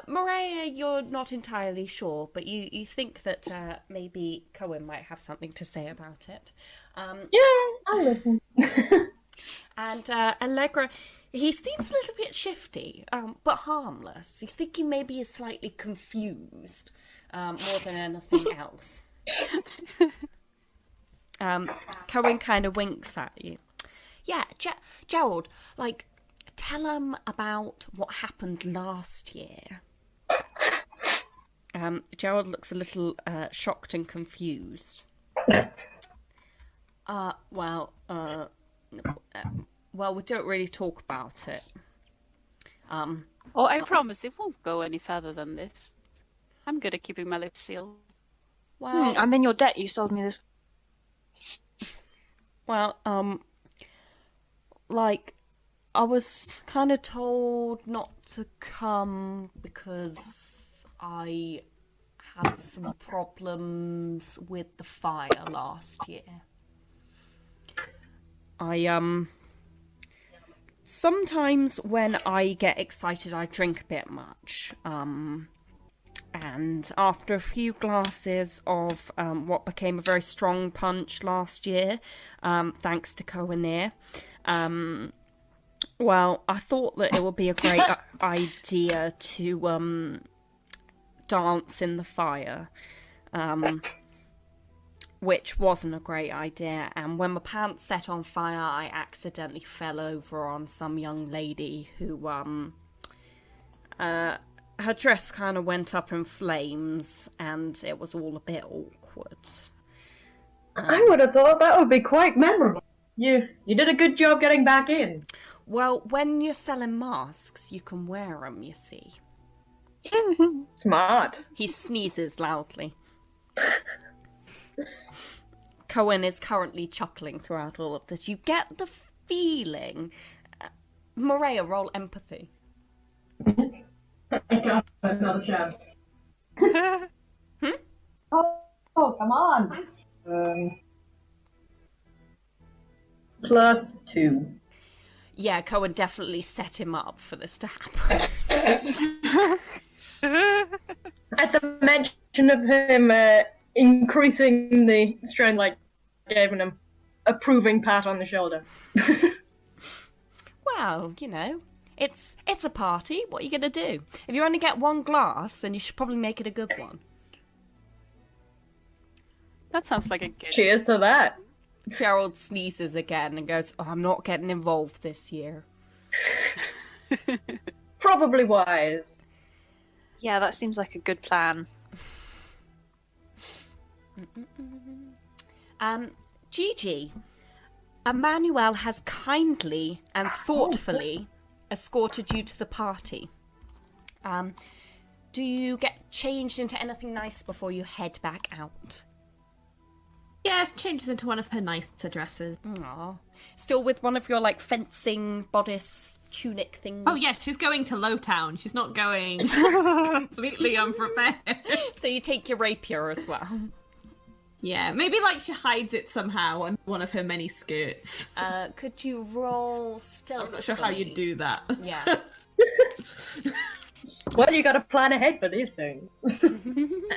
Maria, you're not entirely sure, but you think that maybe Cohen might have something to say about it. Yeah, I'll listen. And Allegra, he seems a little bit shifty, but harmless. You think he maybe is slightly confused, more than anything else. Cohen kind of winks at you. Yeah, Gerald, like, tell him about what happened last year. Gerald looks a little shocked and confused. Well, we don't really talk about it. Oh, I promise it won't go any further than this. I'm good at keeping my lips sealed. Well, I'm in your debt. You sold me this. Well, like, I was kind of told not to come because I had some problems with the fire last year. Sometimes when I get excited, I drink a bit much. And after a few glasses of what became a very strong punch last year, thanks to Cohenir, well, I thought that it would be a great idea to dance in the fire, which wasn't a great idea. And when my pants set on fire, I accidentally fell over on some young lady who, her dress kind of went up in flames, and it was all a bit awkward. I would have thought that would be quite memorable. You did a good job getting back in. Well, when you're selling masks, you can wear them, you see. Smart. He sneezes loudly. Cohen is currently chuckling throughout all of this. You get the feeling... Maria, roll empathy. Another chance. Oh, come on. +2. Yeah, Cohen definitely set him up for this to happen. At the mention of him increasing the strength, like, giving him approving pat on the shoulder. Well, you know, it's a party. What are you going to do? If you only get one glass, then you should probably make it a good one. That sounds like a good... Cheers to that. Gerald sneezes again and goes, I'm not getting involved this year. Probably wise. Yeah, that seems like a good plan. Gigi, Emmanuel has kindly and thoughtfully escorted you to the party. Do you get changed into anything nice before you head back out? Yeah, changes into one of her nicer dresses. Aww. Still with one of your, like, fencing bodice tunic things? Oh, yeah, she's going to Lowtown. She's not going completely unprepared. So you take your rapier as well? Yeah, maybe, like, she hides it somehow on one of her many skirts. Could you roll stealth? I'm not sure how you do that. Yeah. Well, you gotta plan ahead for these things.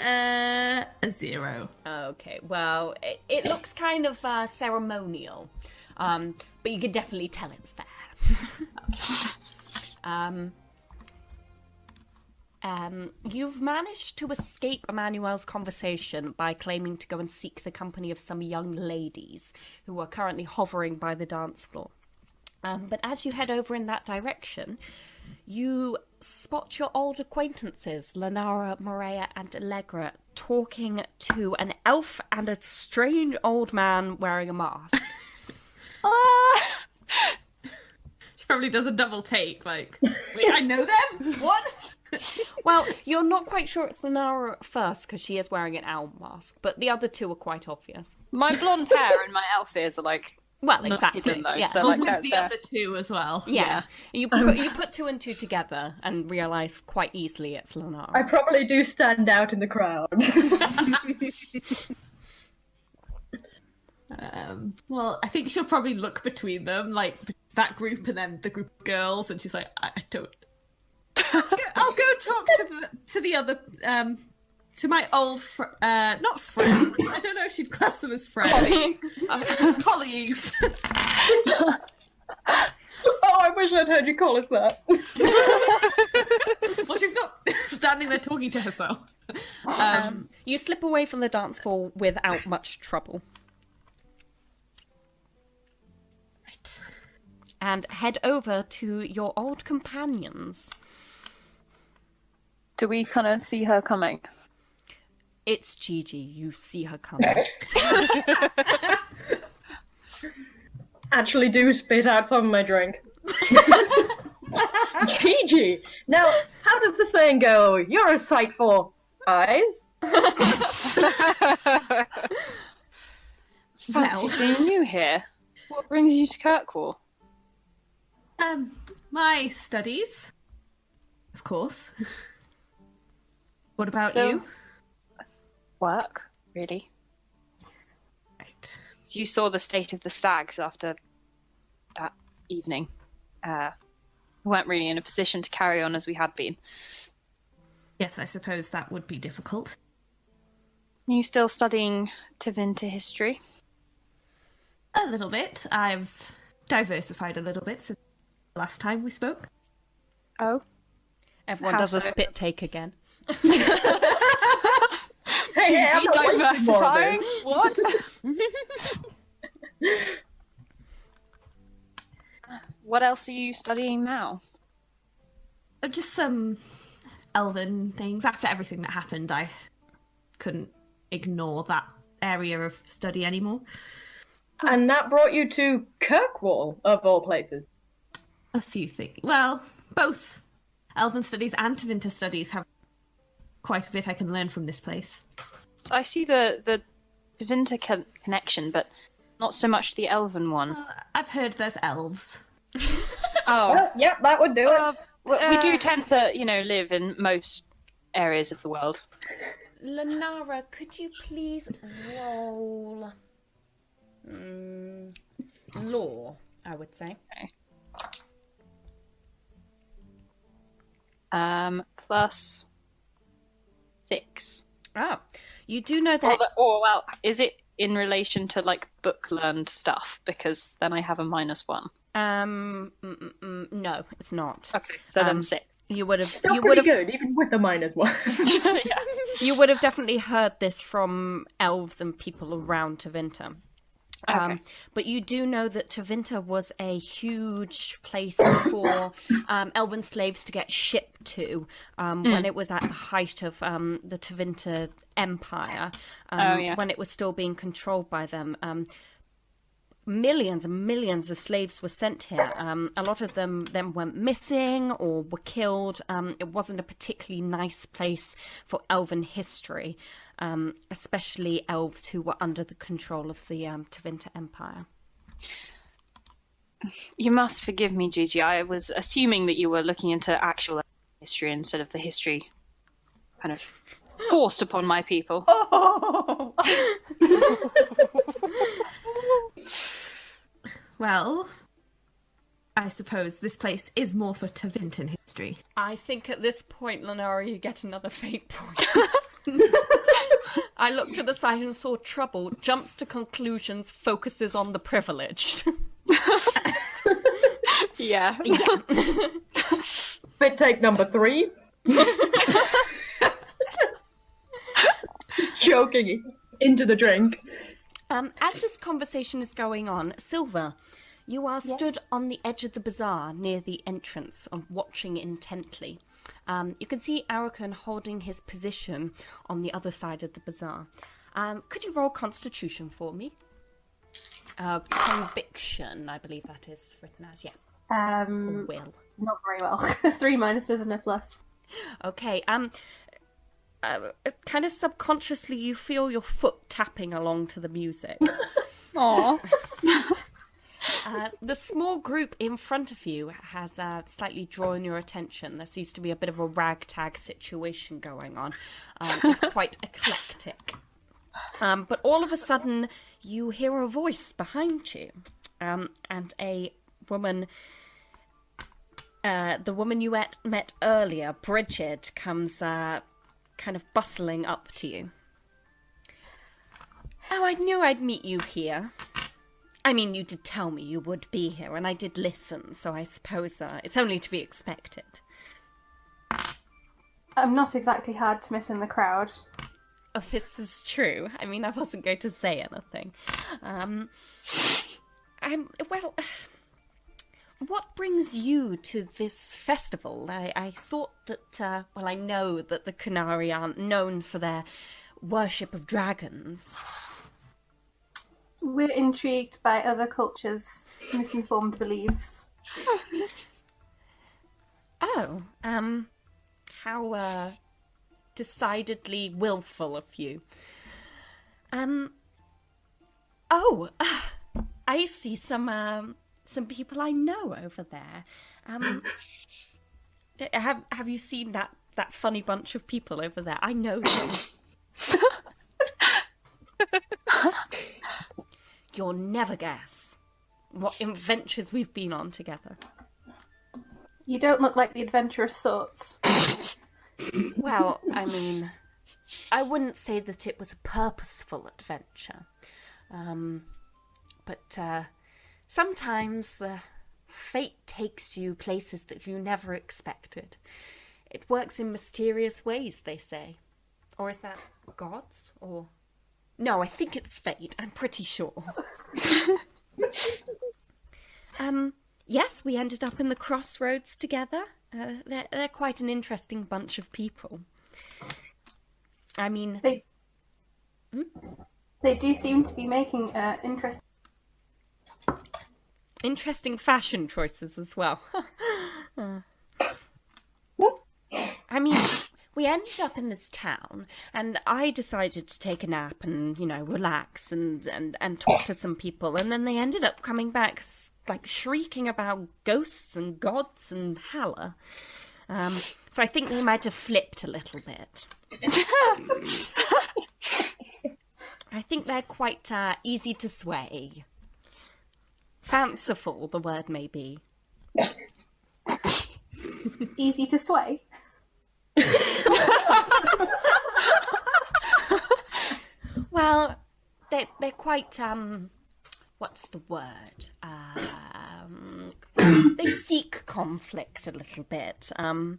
A 0. Okay, well, it looks kind of ceremonial, but you can definitely tell it's there. You've managed to escape Emmanuel's conversation by claiming to go and seek the company of some young ladies who are currently hovering by the dance floor. But as you head over in that direction, you spot your old acquaintances, Lenara, Morea, and Allegra, talking to an elf and a strange old man wearing a mask. She probably does a double take, like, wait, I know them? What? Well, you're not quite sure it's Lenara at first, because she is wearing an owl mask, but the other two are quite obvious. My blonde hair and my elf ears are like... Well, not exactly. hidden, though, Yeah. so And like with the they're- other two as well. Yeah. You put two and two together and realise quite easily it's Lenara. I probably do stand out in the crowd. Well, I think she'll probably look between them, like that group and then the group of girls, and she's like, I don't... I'll go talk to the other... to my old, not friend. I don't know if she'd class them as friends. Colleagues. Colleagues. Oh, I wish I'd heard you call us that. Well, she's not standing there talking to herself. You slip away from the dance floor without much trouble. Right. And head over to your old companions. Do we kind of see her coming? It's Gigi. You see her coming. Actually do spit out some of my drink. Gigi! Now, how does the saying go? You're a sight for eyes? Fancy seeing you here. What brings you to Kirkwall? My studies, of course. What about So- you? Work, really. Right. You saw the state of the stags after that evening. We weren't really in a position to carry on as we had been. Yes, I suppose that would be difficult. Are you still studying Tevinter history? A little bit. I've diversified a little bit since the last time we spoke. Oh. Everyone How does a so? spit take again. Hey, I'm not wasting more of diversifying? this. What? What else are you studying now? Just some elven things. After everything that happened, I couldn't ignore that area of study anymore. And that brought you to Kirkwall, of all places. A few things. Well, both elven studies and Tevinter studies have quite a bit I can learn from this place. So I see the Tevinter connection, but not so much the elven one. I've heard there's elves. Oh. Well, yep, that would do it. We do tend to, live in most areas of the world. Lenara, could you please roll law, I would say. Plus 6. Oh, you do know that... Well, is it in relation to, book learned stuff? Because then I have a -1. No, it's not. Okay, so then 6. You would have. Still You would pretty have. good, even with the -1. Yeah. You would have definitely heard this from elves and people around Tevinter. Okay. But you do know that Tevinter was a huge place for elven slaves to get shipped to when it was at the height of the Tevinter Empire, when it was still being controlled by them. Millions and millions of slaves were sent here. A lot of them then went missing or were killed. It wasn't a particularly nice place for elven history, especially elves who were under the control of the Tevinter Empire. You must forgive me, Gigi. I was assuming that you were looking into actual history instead of the history kind of forced upon my people. Oh! Well, I suppose this place is more for Tevinter history. I think at this point, Lenara, you get another fate point. I looked to the side and saw trouble, jumps to conclusions, focuses on the privileged. Yeah. Spit take number 3. Joking into the drink. As this conversation is going on, Silver, you are stood on the edge of the bazaar near the entrance and watching intently. You can see Arakan holding his position on the other side of the bazaar. Could you roll Constitution for me? Conviction, I believe that is written as, Or will. Not very well. 3 minuses and a plus. Okay, kind of subconsciously you feel your foot tapping along to the music. Aww. The small group in front of you has slightly drawn your attention. There seems to be a bit of a ragtag situation going on. It's quite eclectic. But all of a sudden, you hear a voice behind you. And a woman, the woman you met earlier, Bridget, comes kind of bustling up to you. Oh, I knew I'd meet you here. I mean, you did tell me you would be here, and I did listen, so I suppose it's only to be expected. I'm not exactly hard to miss in the crowd. Oh, this is true. I mean, I wasn't going to say anything. Well, what brings you to this festival? I thought that, I know that the Kunari aren't known for their worship of dragons. We're intrigued by other cultures' misinformed beliefs. Oh, how, decidedly willful of you. I see some people I know over there. Have you seen that funny bunch of people over there? I know them. You'll never guess what adventures we've been on together. You don't look like the adventurous sorts. Well, I mean, I wouldn't say that it was a purposeful adventure. But sometimes the fate takes you places that you never expected. It works in mysterious ways, they say. Or is that gods? Or... No, I think it's fate. I'm pretty sure. Yes, we ended up in the crossroads together. They're quite an interesting bunch of people. I mean... They do seem to be making interesting fashion choices as well. I mean, we ended up in this town, and I decided to take a nap and, relax and talk to some people, and then they ended up coming back, like, shrieking about ghosts and gods and hella. So I think they might have flipped a little bit. I think they're quite easy to sway. Fanciful, the word may be. easy to sway. Well, they're quite, what's the word? They seek conflict a little bit. And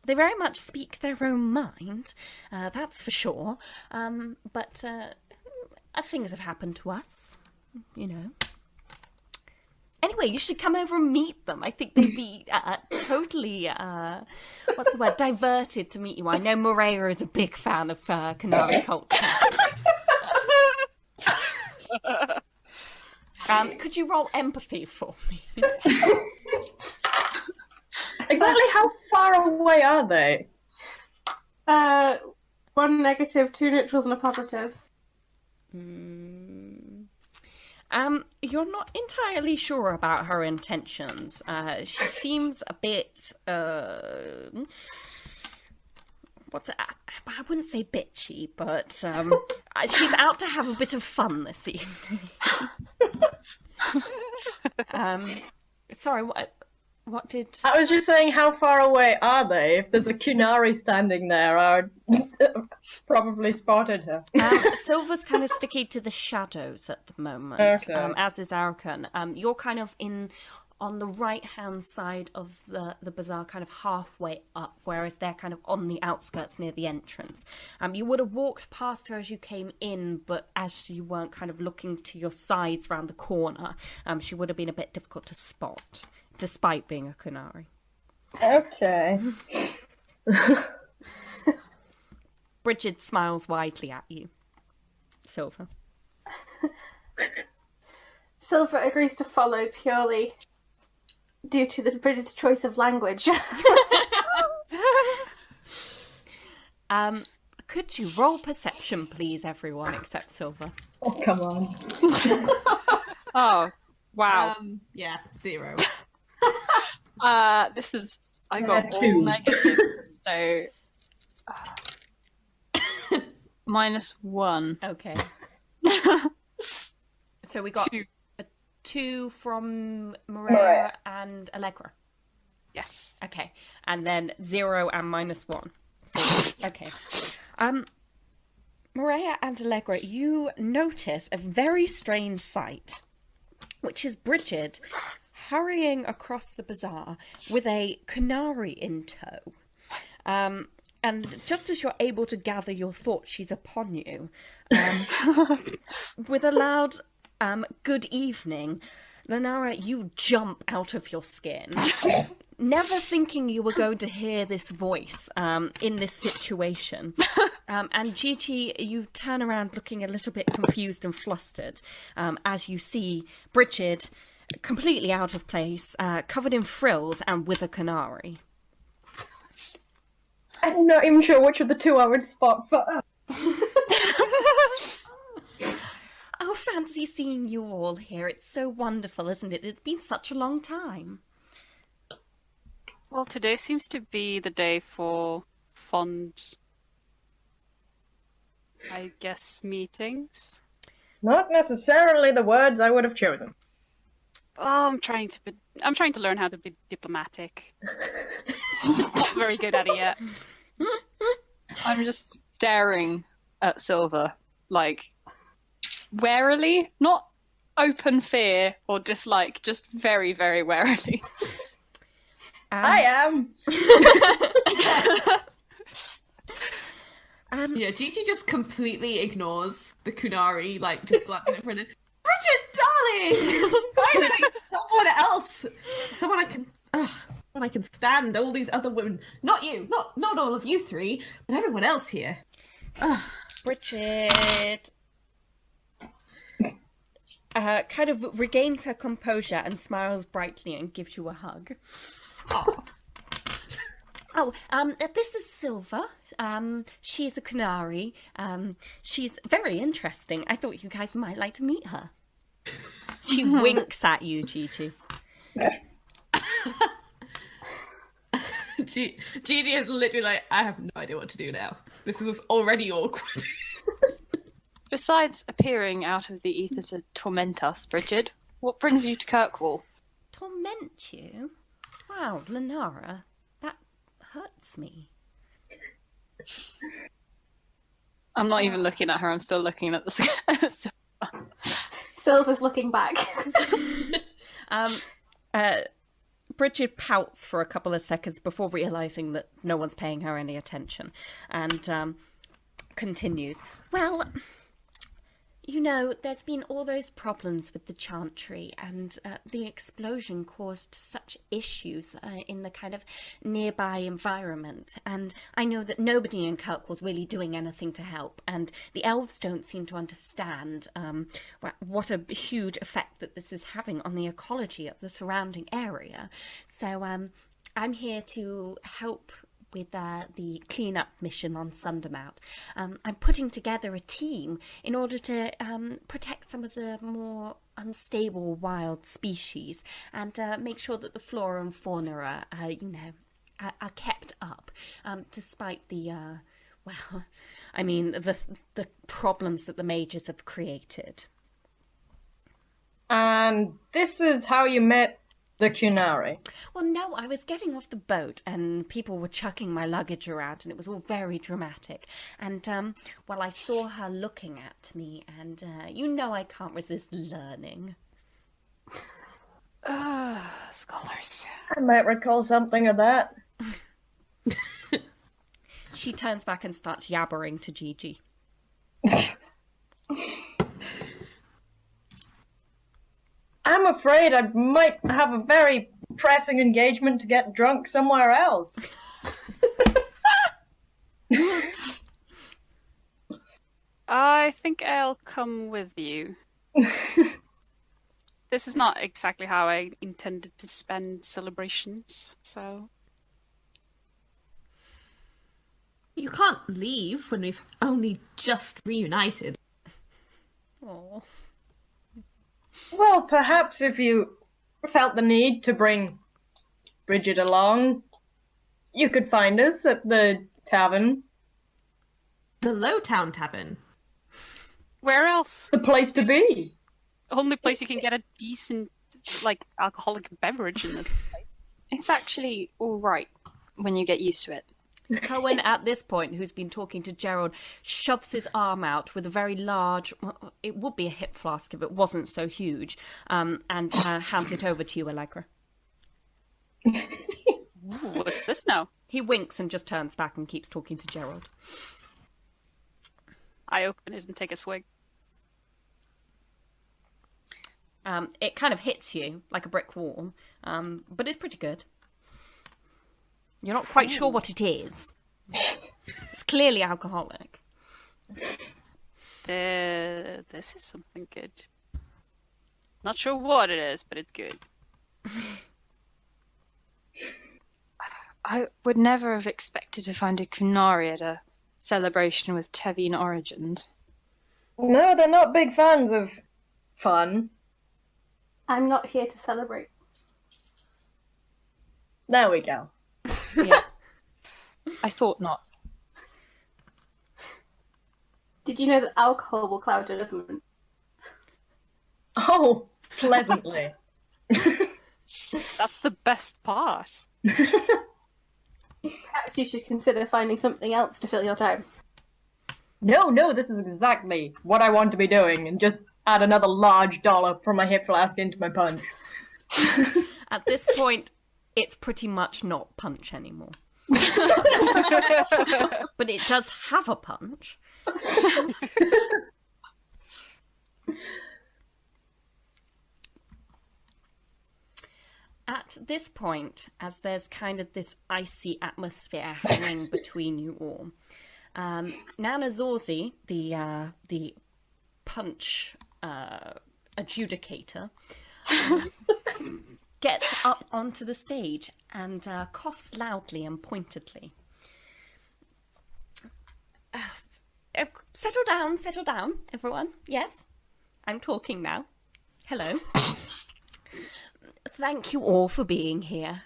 they very much speak their own mind, that's for sure. But things have happened to us, Anyway, you should come over and meet them. I think they'd be totally, what's the word, diverted to meet you. I know Morea is a big fan of Kunari culture. Could you roll empathy for me? Exactly how far away are they? 1 negative, 2 neutrals, and a positive. You're not entirely sure about her intentions. She seems a bit, I wouldn't say bitchy, but she's out to have a bit of fun this evening. Sorry, what did... I was just saying, how far away are they? If there's a Kunari standing there, I'd probably spotted her. Silver's kind of sticky to the shadows at the moment, Okay. as is Arakan. You're kind of on the right-hand side of the bazaar, kind of halfway up, whereas they're kind of on the outskirts near the entrance. You would have walked past her as you came in, but as you weren't kind of looking to your sides round the corner, she would have been a bit difficult to spot, despite being a Kunari. Okay. Bridget smiles widely at you. Silver. Silver agrees to follow purely due to the British choice of language. Could you roll perception, please, everyone except Silver? Oh, come on. Oh, wow. Yeah, 0. This is... I got all 2. negative, so... -1. Okay. So we got 2. a 2 from Morea and Allegra. Yes. Okay. And then 0 and -1. Okay. Maria and Allegra, you notice a very strange sight, which is Bridget hurrying across the bazaar with a canary in tow. And just as you're able to gather your thoughts, she's upon you. With a loud good evening, Lenara, you jump out of your skin. Never thinking you were going to hear this voice in this situation. And Gigi, you turn around looking a little bit confused and flustered as you see Bridget completely out of place, covered in frills and with a canary. I'm not even sure which of the two I would spot first. Oh, fancy seeing you all here. It's so wonderful, isn't it? It's been such a long time. Well, today seems to be the day for fond, I guess, meetings. Not necessarily the words I would have chosen. Oh, I'm trying to learn how to be diplomatic. Not very good at it yet. I'm just staring at Silver, like, warily, not open fear or dislike, just very, very warily. I am. Yeah, Gigi just completely ignores the kunari, like, just glancing at Brennan. Bridget, darling! Finally, someone I can stand. All these other women, not you, not all of you three, but everyone else here. Bridget kind of regains her composure and smiles brightly and gives you a hug. This is Silver. She's a canary. She's very interesting. I thought you guys might like to meet her. She winks at you, Gigi. Gigi is literally like, I have no idea what to do now. This was already awkward. Besides appearing out of the ether to torment us, Bridget, what brings you to Kirkwall? Torment you? Wow, Lenara, that hurts me. I'm not even looking at her, I'm still looking at the Silver's looking back. Bridget pouts for a couple of seconds before realising that no one's paying her any attention, and continues. Well, you know, there's been all those problems with the chantry, and the explosion caused such issues in the kind of nearby environment. And I know that nobody in Kirkwall's really doing anything to help, and the elves don't seem to understand what a huge effect that this is having on the ecology of the surrounding area. So I'm here to help with the cleanup mission on Sundermount. I'm putting together a team in order to protect some of the more unstable wild species and make sure that the flora and fauna are kept up, despite the the problems that the mages have created. And this is how you met the Kunari. Well, no, I was getting off the boat and people were chucking my luggage around and it was all very dramatic. And, I saw her looking at me and, I can't resist learning. Scholars. I might recall something of that. She turns back and starts yabbering to Gigi. I'm afraid I might have a very pressing engagement to get drunk somewhere else. I think I'll come with you. This is not exactly how I intended to spend celebrations, so... You can't leave when we've only just reunited. Oh. Well, perhaps if you felt the need to bring Bridget along, you could find us at the tavern. The Lowtown Tavern. Where else? The place to be. The only place you can get a decent, alcoholic beverage in this place. It's actually all right when you get used to it. Cohen, at this point, who's been talking to Gerald, shoves his arm out with a very large, well, it would be a hip flask if it wasn't so huge, and hands it over to you, Allegra. Ooh, what's this now? He winks and just turns back and keeps talking to Gerald. I open it and take a swig. It kind of hits you like a brick wall, but it's pretty good. You're not quite sure what it is. It's clearly alcoholic. This is something good. Not sure what it is, but it's good. I would never have expected to find a Kunari at a celebration with Tevin origins. No, they're not big fans of fun. I'm not here to celebrate. There we go. Yeah. I thought not. Did you know that alcohol will cloud judgment? Oh, pleasantly. That's the best part. Perhaps you should consider finding something else to fill your time. No, this is exactly what I want to be doing, and just add another large dollop from my hip flask into my punch. At this point, it's pretty much not punch anymore. But it does have a punch. At this point, as there's kind of this icy atmosphere hanging between you all, Nana Zorzi, the punch adjudicator, gets up onto the stage and coughs loudly and pointedly. Settle down, everyone. Yes, I'm talking now. Hello. Thank you all for being here.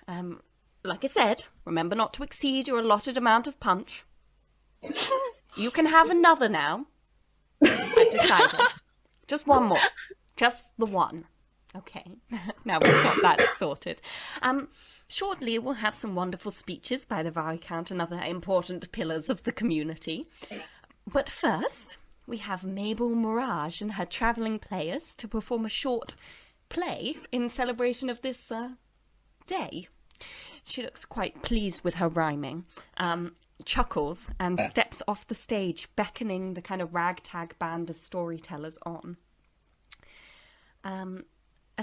Like I said, remember not to exceed your allotted amount of punch. You can have another now. I've decided. Just one more. Just the one. Okay. Now we've got that sorted. Shortly we'll have some wonderful speeches by the Viscount and other important pillars of the community. But first, we have Mabel Mirage and her travelling players to perform a short play in celebration of this day. She looks quite pleased with her rhyming, chuckles and steps off the stage, beckoning the kind of ragtag band of storytellers on. A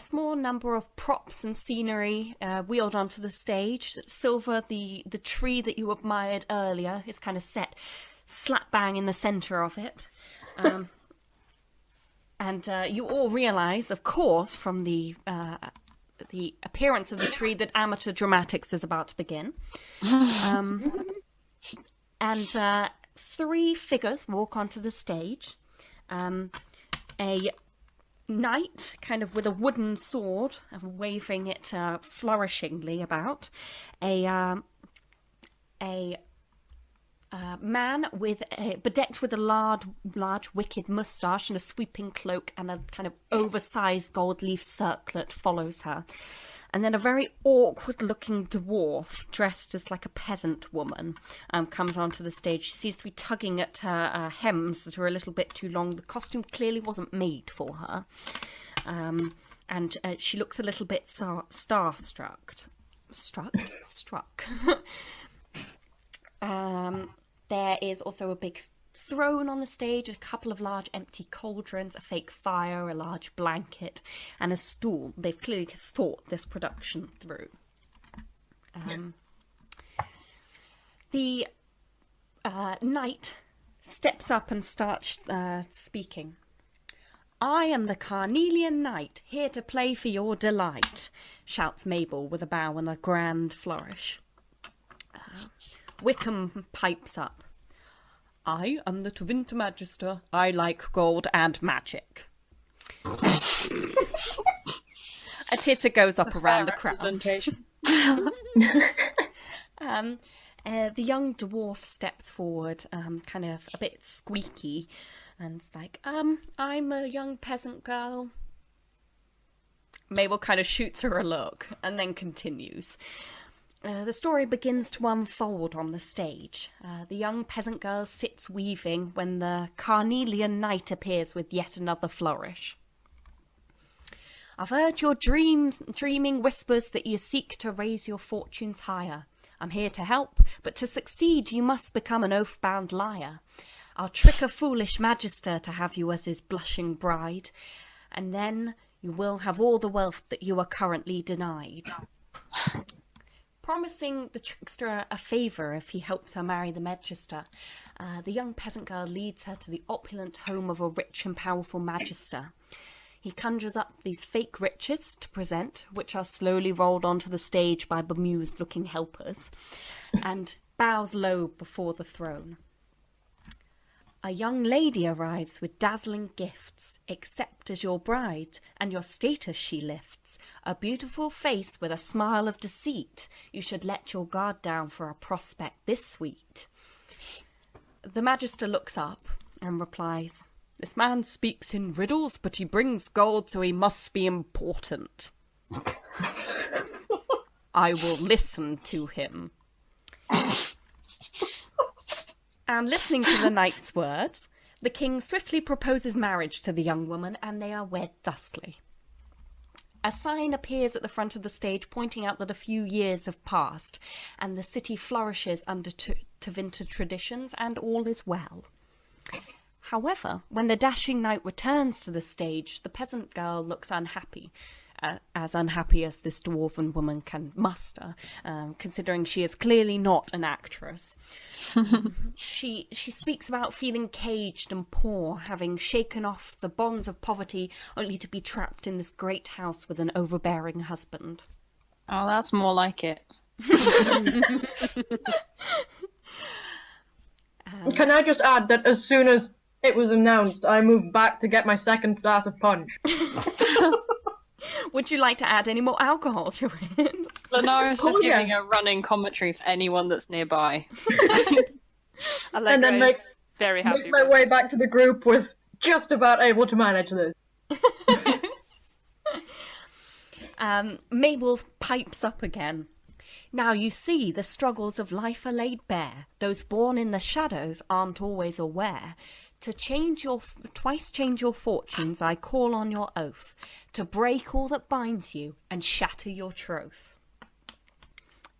small number of props and scenery wheeled onto the stage. Silver, the tree that you admired earlier, is kind of set slap bang in the centre of it. And you all realise, of course, from the appearance of the tree, that amateur dramatics is about to begin. And three figures walk onto the stage. A knight, kind of with a wooden sword, waving it flourishingly about. A man bedecked with a large wicked moustache and a sweeping cloak, and a kind of oversized gold leaf circlet follows her. And then a very awkward-looking dwarf, dressed as like a peasant woman, comes onto the stage. She seems to be tugging at her hems that are a little bit too long. The costume clearly wasn't made for her. And she looks a little bit starstruck. Struck? There is also a big throne on the stage, a couple of large empty cauldrons, a fake fire, a large blanket, and a stool. They've clearly thought this production through. The knight steps up and starts speaking. "I am the Carnelian Knight, here to play for your delight," shouts Mabel with a bow and a grand flourish. Wickham pipes up. "I am the Twinter Magister. I like gold and magic." A titter goes up around the crowd. The young dwarf steps forward, kind of a bit squeaky, and it's like, "I'm a young peasant girl." Mabel kind of shoots her a look and then continues. The story begins to unfold on the stage. The young peasant girl sits weaving when the carnelian night appears with yet another flourish. I've heard your dreaming whispers that you seek to raise your fortunes higher. I'm here to help, but to succeed you must become an oath-bound liar. I'll trick a foolish magister to have you as his blushing bride, and then you will have all the wealth that you are currently denied. Promising the trickster a favour if he helps her marry the magister, the young peasant girl leads her to the opulent home of a rich and powerful magister. He conjures up these fake riches to present, which are slowly rolled onto the stage by bemused-looking helpers, and bows low before the throne. A young lady arrives with dazzling gifts, accept as your bride, and your status she lifts. A beautiful face with a smile of deceit. You should let your guard down for a prospect this sweet. The magister looks up and replies, "This man speaks in riddles, but he brings gold, so he must be important. I will listen to him." And listening to the knight's words, the king swiftly proposes marriage to the young woman, and they are wed thusly. A sign appears at the front of the stage pointing out that a few years have passed, and the city flourishes under Tevinter traditions, and all is well. However, when the dashing knight returns to the stage, the peasant girl looks unhappy, as unhappy as this dwarven woman can muster, considering she is clearly not an actress. She speaks about feeling caged and poor, having shaken off the bonds of poverty only to be trapped in this great house with an overbearing husband. Oh, that's more like it. Can I just add that as soon as it was announced, I moved back to get my second glass of punch. Would you like to add any more alcohol to it? Lenara's just yeah. giving a running commentary for anyone that's nearby. Allegra And then is very happy. Make my way back to the group with just about able to manage this. Mabel pipes up again. Now you see, the struggles of life are laid bare. Those born in the shadows aren't always aware. To twice change your fortunes, I call on your oath, to break all that binds you and shatter your troth.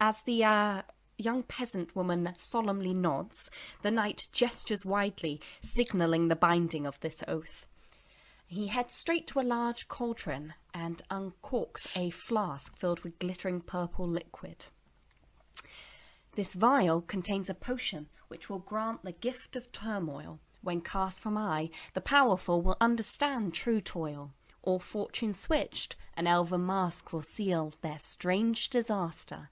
As the young peasant woman solemnly nods, the knight gestures widely, signalling the binding of this oath. He heads straight to a large cauldron and uncorks a flask filled with glittering purple liquid. This vial contains a potion which will grant the gift of turmoil. When cast from eye, the powerful will understand true toil. All fortune switched, an elven mask will seal their strange disaster.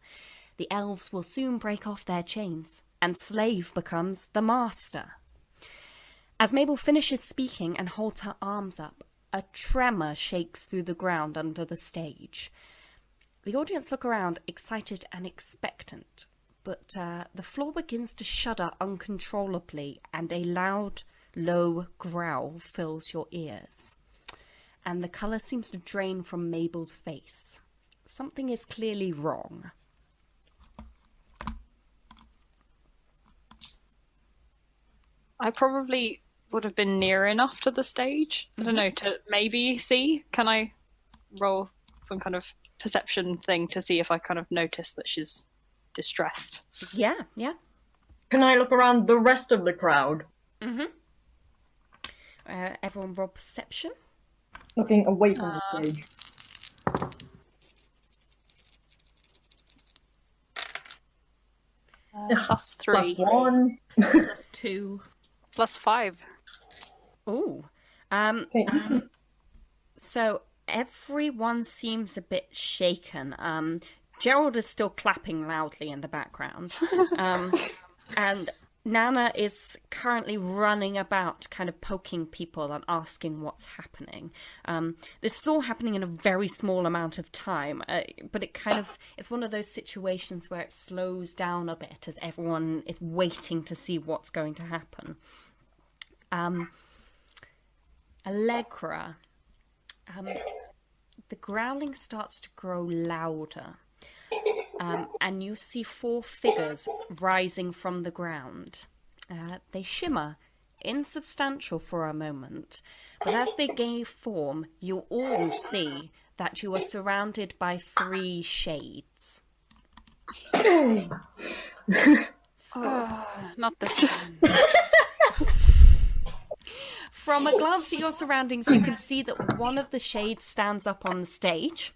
The elves will soon break off their chains, and slave becomes the master. As Mabel finishes speaking and holds her arms up, a tremor shakes through the ground under the stage. The audience look around, excited and expectant. But the floor begins to shudder uncontrollably, and a loud, low growl fills your ears. And the colour seems to drain from Mabel's face. Something is clearly wrong. I probably would have been near enough to the stage. I don't know, to maybe see. Can I roll some kind of perception thing to see if I kind of notice that she's distressed? Yeah. Can I look around the rest of the crowd? Everyone roll perception. Looking away from the stage. +3. +1. +2. +5. Ooh. Okay. So everyone seems a bit shaken. Gerald is still clapping loudly in the background. And Nana is currently running about, kind of poking people and asking what's happening. This is all happening in a very small amount of time, but it's one of those situations where it slows down a bit as everyone is waiting to see what's going to happen. Allegra, the growling starts to grow louder. and you see 4 figures rising from the ground. They shimmer, insubstantial for a moment, but as they gain form, you all see that you are surrounded by 3 shades. Not this one. From a glance at your surroundings, you can see that one of the shades stands up on the stage.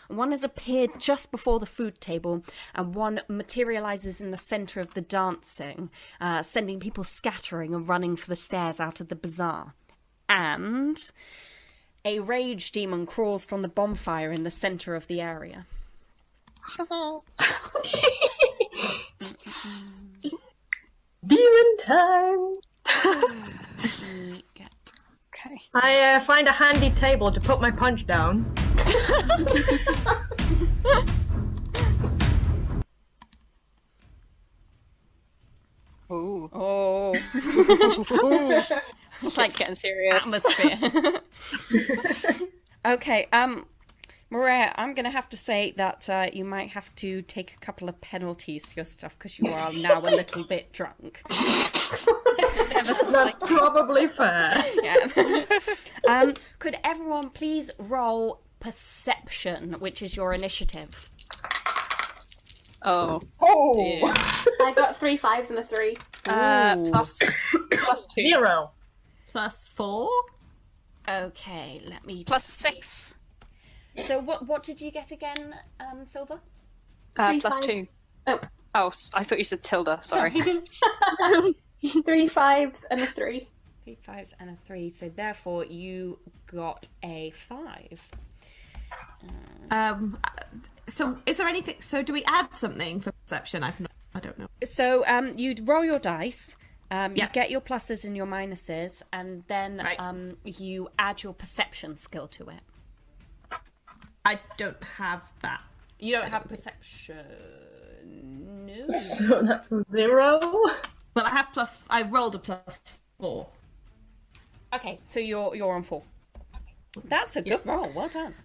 One has appeared just before the food table, and one materializes in the center of the dancing, sending people scattering and running for the stairs out of the bazaar. And a rage demon crawls from the bonfire in the center of the area. Demon time! Okay. I find a handy table to put my punch down. Ooh. Oh. It's like getting serious. Atmosphere. Okay, Maria, I'm going to have to say that you might have to take a couple of penalties to your stuff because you are now a little bit drunk. That's probably fair. Yeah. Could everyone please roll perception, which is your initiative? Oh. Oh! I got 3 5s and a 3. Ooh. Plus 2. 0. +4. Okay, let me... Plus 6. So what did you get again, Silver? Three Plus fives. 2. Oh. Oh, I thought you said tilde. Sorry. 3 5s and a 3. 3 5s and a 3, so therefore you got a 5. So is there anything? So do we add something for perception? I don't know. So you'd roll your dice. You Yeah. get your pluses and your minuses, and then Right. you add your perception skill to it. I don't have that. You don't have perception. No. So that's a 0. Well, I rolled a +4. Okay, so you're on 4. That's a good roll. Well done.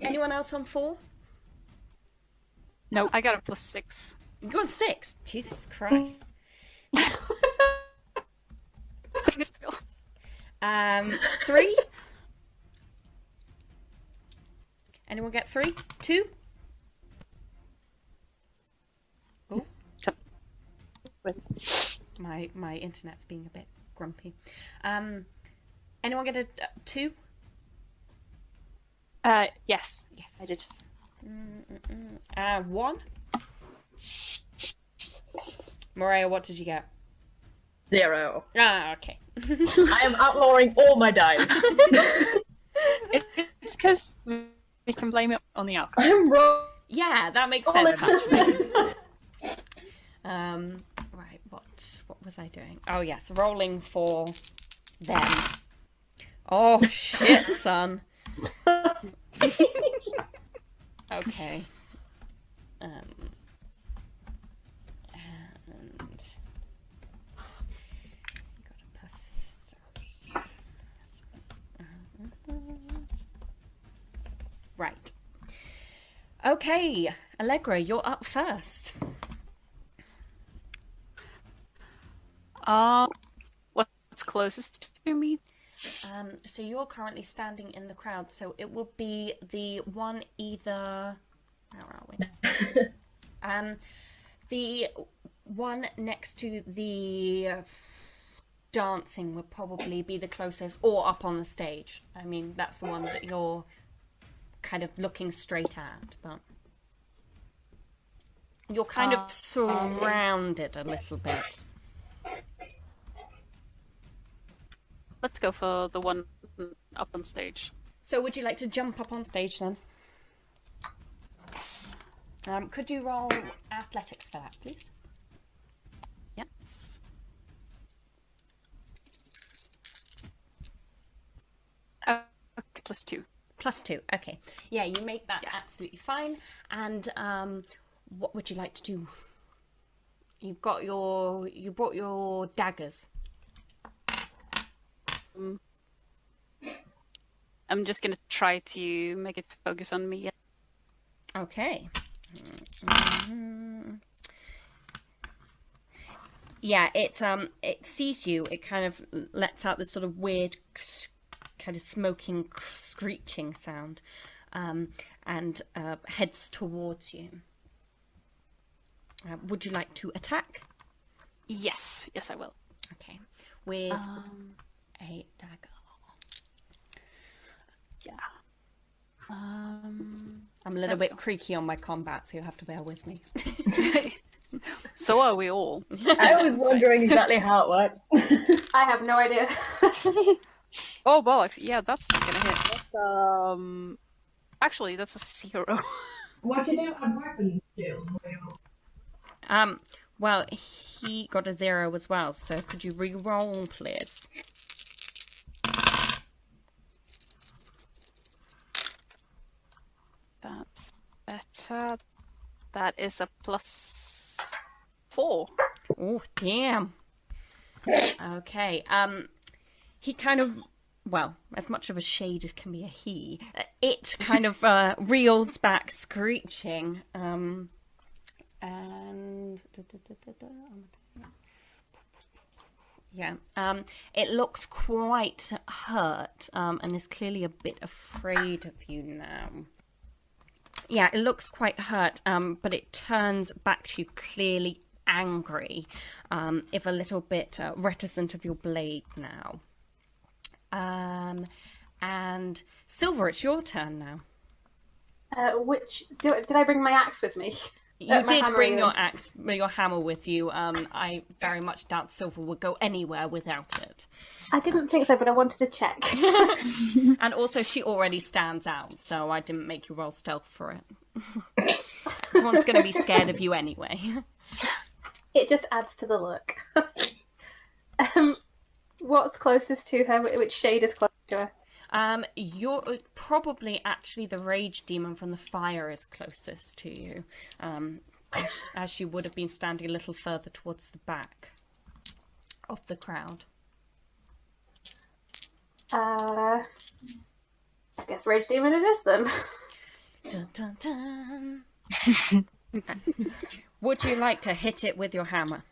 Anyone else on 4? Nope. I got a plus 6. You got 6. Jesus Christ. 3. Anyone get 3? 2? Oh, my internet's being a bit grumpy. Anyone get a 2? Yes. Yes. I did. 1. Mariah, what did you get? 0. Ah, okay. I am outlawing all my dice. It's because we can blame it on the alcohol. I'm wrong. Yeah, that makes all sense. the Actually. time. Right. What was I doing? Oh yes, rolling for them. Oh shit, son. Okay. And got a +3. Right. Okay, Allegra, you're up first. What's closest to me? So you're currently standing in the crowd, so it will be the one either... Where are we? The one next to the dancing would probably be the closest, or up on the stage. I mean, that's the one that you're kind of looking straight at, but... You're kind of surrounded a little bit. Let's go for the one up on stage. So would you like to jump up on stage then? Yes. Could you roll athletics for that, please? Yes. Okay, +2. +2, okay. Yeah, you make that absolutely fine. And what would you like to do? You brought your daggers. I'm just gonna try to make it focus on me. Okay. Mhm. Yeah, it sees you. It kind of lets out this sort of weird, kind of smoking, screeching sound, and heads towards you. Would you like to attack? Yes, I will. Okay, with a dagger. Yeah. I'm a little bit creaky on my combat, so you'll have to bear with me. So are we all. I was wondering exactly how it works. I have no idea. Oh bollocks! Yeah, that's not gonna hit. That's actually that's a 0. What do you do on weapons skill? Well, he got a 0 as well, so could you re-roll, please? That's better. That is a +4. Oh, damn. Okay, he kind of, well, as much of a shade as can be a he, it kind of reels back screeching, and yeah, it looks quite hurt, and is clearly a bit afraid of you now. Yeah, it looks quite hurt, but it turns back to you clearly angry, if a little bit reticent of your blade now. And Silver, it's your turn now. Did I bring my axe with me? You My did hammer bring even. your axe, your hammer with you. I very much doubt Silver would go anywhere without it. I didn't think so, but I wanted to check. And also, she already stands out, so I didn't make you roll stealth for it. Everyone's going to be scared of you anyway. It just adds to the look. What's closest to her? Which shade is closest to her? You're probably actually the rage demon from the fire is closest to you, as you would have been standing a little further towards the back of the crowd. I guess rage demon it is then. Dun, dun, dun. Would you like to hit it with your hammer?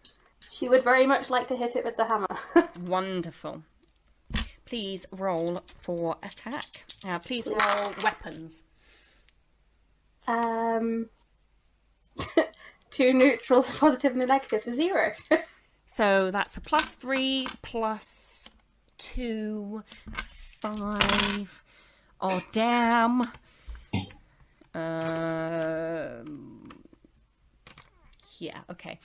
She would very much like to hit it with the hammer. Wonderful. Please roll for attack. Please roll weapons. 2 neutrals, positive and a negative, so 0. So that's a +3 +2, 5. Oh, damn. Yeah, okay.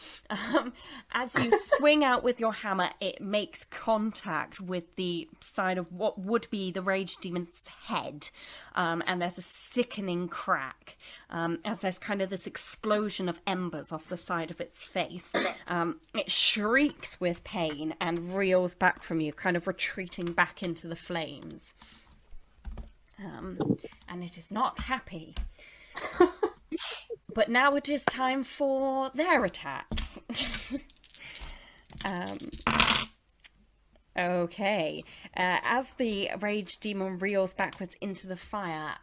As you swing out with your hammer, it makes contact with the side of what would be the rage demon's head. And there's a sickening crack, as there's kind of this explosion of embers off the side of its face. It shrieks with pain and reels back from you, kind of retreating back into the flames. And it is not happy. But now it is time for their attacks. Okay. As the rage demon reels backwards into the fire,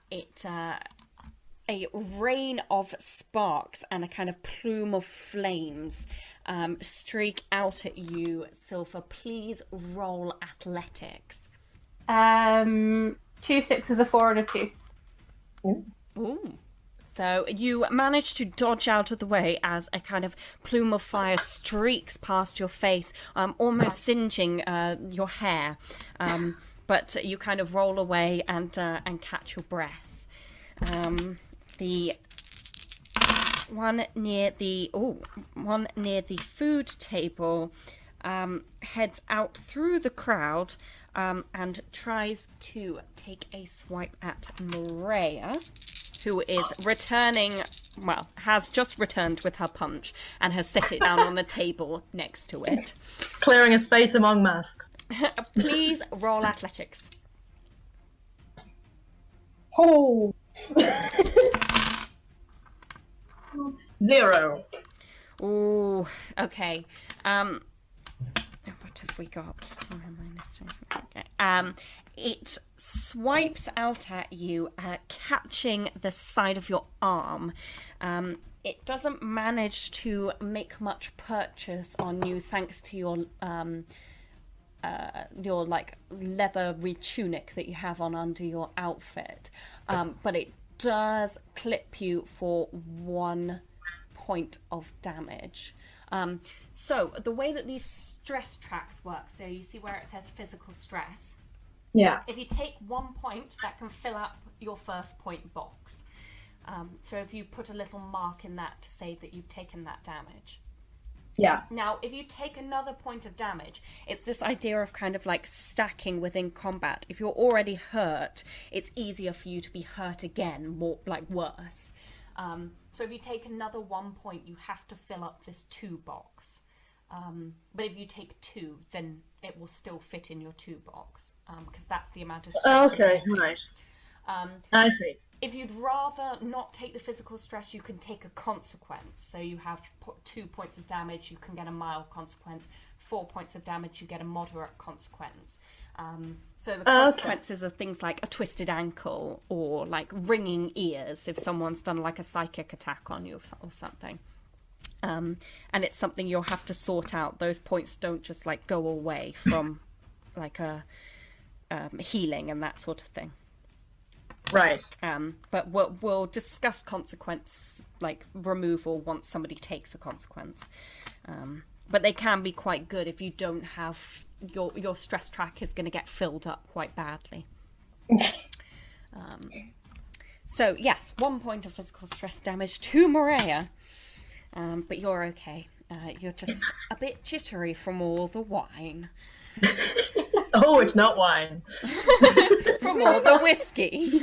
a rain of sparks and a kind of plume of flames streak out at you, Silver. Please roll athletics. 2 6s, a 4, and a 2. Ooh. So you manage to dodge out of the way as a kind of plume of fire streaks past your face, almost singeing your hair. But you kind of roll away and catch your breath. The one near the food table heads out through the crowd and tries to take a swipe at Maria, who is has just returned with her punch and has set it down on the table next to it. Clearing a space among masks. Please roll athletics. Oh! 0. Ooh, okay. What have we got? Where am I missing? Okay. It swipes out at you, catching the side of your arm. It doesn't manage to make much purchase on you thanks to your like leathery tunic that you have on under your outfit, but it does clip you for 1 point of damage. So the way that these stress tracks work, so you see where it says physical stress. Yeah. If you take 1 point, that can fill up your first point box. So if you put a little mark in that to say that you've taken that damage. Yeah. Now, if you take another point of damage, it's this idea of kind of like stacking within combat. If you're already hurt, it's easier for you to be hurt again, more like worse. So if you take another 1 point, you have to fill up this 2 box. But if you take 2, then it will still fit in your 2 box, because that's the amount of stress. Okay, right. I see. If you'd rather not take the physical stress, you can take a consequence. So you have 2 points of damage, you can get a mild consequence. 4 points of damage, you get a moderate consequence. So the consequences are things like a twisted ankle or like ringing ears if someone's done like a psychic attack on you or something. And it's something you'll have to sort out. Those points don't just like go away from like a healing and that sort of thing. Right. But we'll discuss consequence, like removal, once somebody takes a consequence. But they can be quite good if you don't have your stress track is going to get filled up quite badly. So yes, 1 point of physical stress damage to Maria, but you're okay. You're just a bit jittery from all the wine. Oh, it's not wine. From all the whiskey.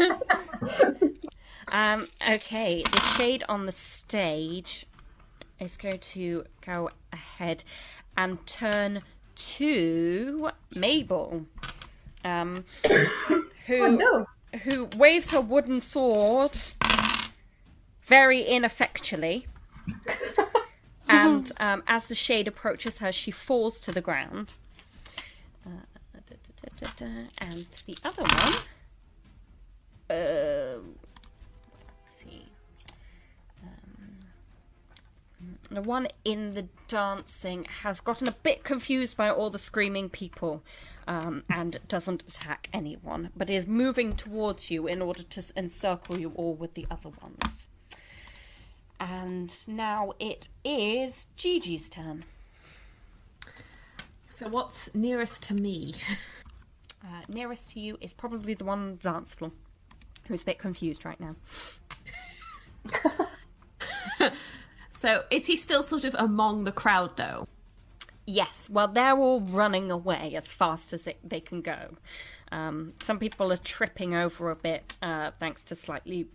Okay, the shade on the stage is going to go ahead and turn to Mabel, who waves her wooden sword very ineffectually. And as the shade approaches her, she falls to the ground. And the other one, let's see, the one in the dancing has gotten a bit confused by all the screaming people, and doesn't attack anyone, but is moving towards you in order to encircle you all with the other ones. And now it is Gigi's turn. So what's nearest to me? Nearest to you is probably the one on the dance floor, who's a bit confused right now. So is he still sort of among the crowd, though? Yes, well, they're all running away as fast as they can go. Some people are tripping over a bit, thanks to slightly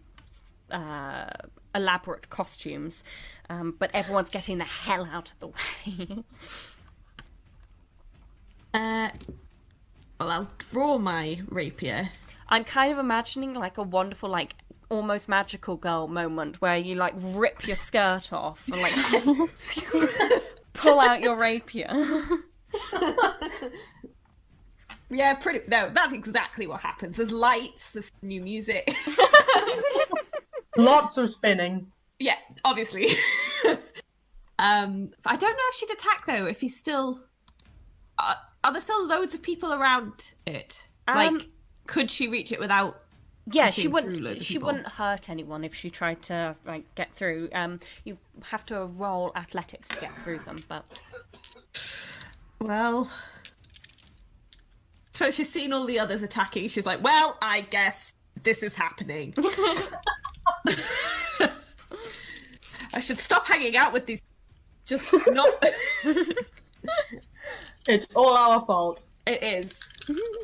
elaborate costumes, but everyone's getting the hell out of the way. Well, I'll draw my rapier. I'm kind of imagining like a wonderful, like almost magical girl moment where you like rip your skirt off and like pull out your rapier. Yeah, no, that's exactly what happens. There's lights, there's new music. Lots of spinning. Yeah, obviously. I don't know if she'd attack though, if he's still... are there still loads of people around it? Like, could she reach it without... Yeah, she wouldn't hurt anyone if she tried to like get through. You have to roll athletics to get through them, but... Well... So she's seen all the others attacking, she's like, well, I guess this is happening. I should stop hanging out with these... Just not... It's all our fault. It is.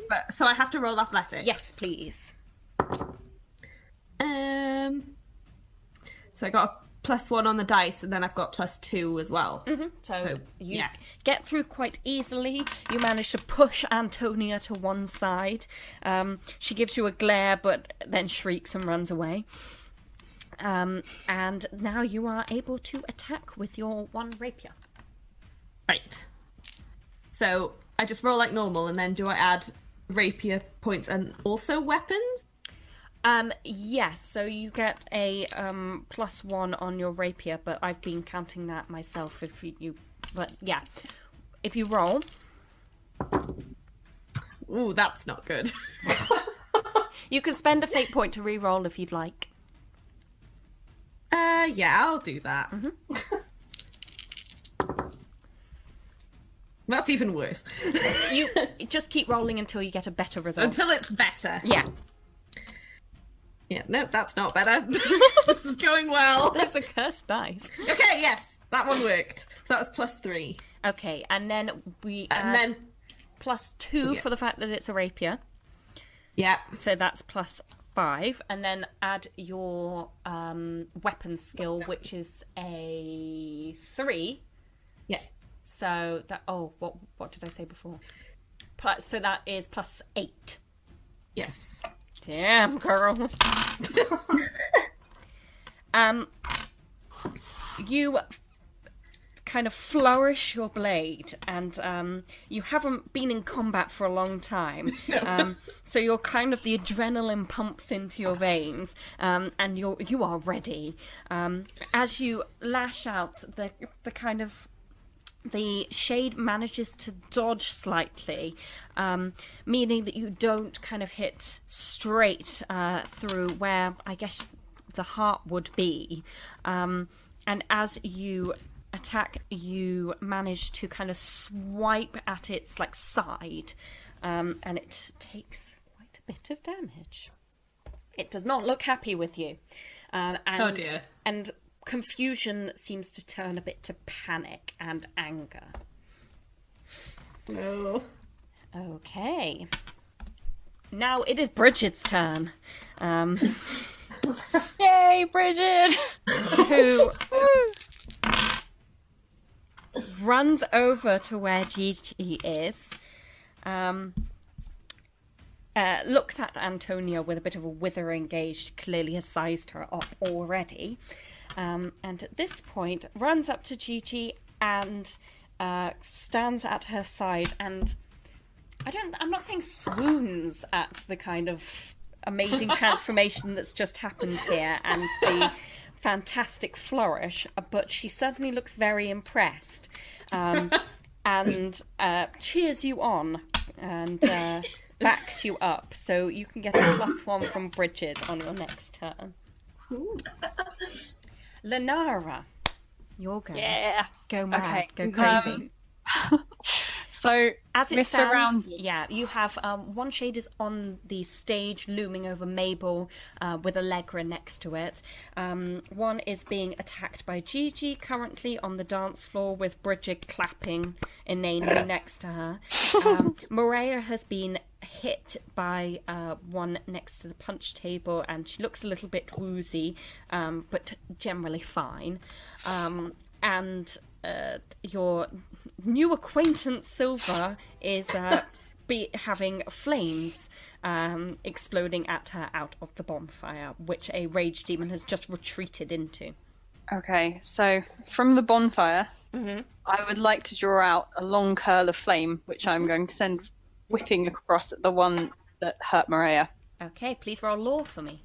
But, so I have to roll athletics? Yes, please. So I got a +1 on the dice, and then I've got +2 as well. Mm-hmm. So you get through quite easily. You manage to push Antonia to one side. She gives you a glare, but then shrieks and runs away. And now you are able to attack with your one rapier. Right. So I just roll like normal, and then do I add rapier points and also weapons? Yes, so you get a +1 on your rapier, but I've been counting that myself but yeah. If you roll. Ooh, that's not good. You can spend a fate point to re-roll if you'd like. Yeah, I'll do that. That's even worse. You just keep rolling until you get a better result. Until it's better. Yeah. Yeah, no, that's not better. This is going well. That's a cursed dice. Okay, yes, that one worked. So that was +3. Okay, and then we And add then... +2 for the fact that it's a rapier. Yeah. So that's +5, and then add your weapon skill, which is a 3. Yeah. So that what did I say before? So that is +8. Yes. Damn, girl. You kind of flourish your blade, and you haven't been in combat for a long time. So you're kind of the adrenaline pumps into your veins, and you are ready. As you lash out, the kind of the shade manages to dodge slightly, meaning that you don't kind of hit straight through where I guess the heart would be. And as you attack, you manage to kind of swipe at its side, and it takes quite a bit of damage. It does not look happy with you. Oh dear. And confusion seems to turn a bit to panic and anger. No. Okay. Now it is Bridget's turn. Yay, Bridget! Who runs over to where Gigi is, looks at Antonia with a bit of a withering gaze, clearly has sized her up already. And at this point, runs up to Gigi and stands at her side, and I'm not saying swoons at the kind of amazing transformation that's just happened here and the fantastic flourish, but she certainly looks very impressed, and cheers you on and backs you up, so you can get a +1 from Bridget on your next turn. Lenara, your go. Yeah. Go mad. Okay. Go crazy. So, As it mist stands, around you. yeah, you have one shade is on the stage looming over Mabel with Allegra next to it. One is being attacked by Gigi currently on the dance floor with Bridget clapping inanely next to her. Morea has been hit by one next to the punch table, and she looks a little bit woozy, but generally fine. And your new acquaintance Silver is having flames exploding at her out of the bonfire, which a rage demon has just retreated into. Okay, so from the bonfire, I would like to draw out a long curl of flame, which I'm going to send whipping across at the one that hurt Maria. Okay, please roll law for me.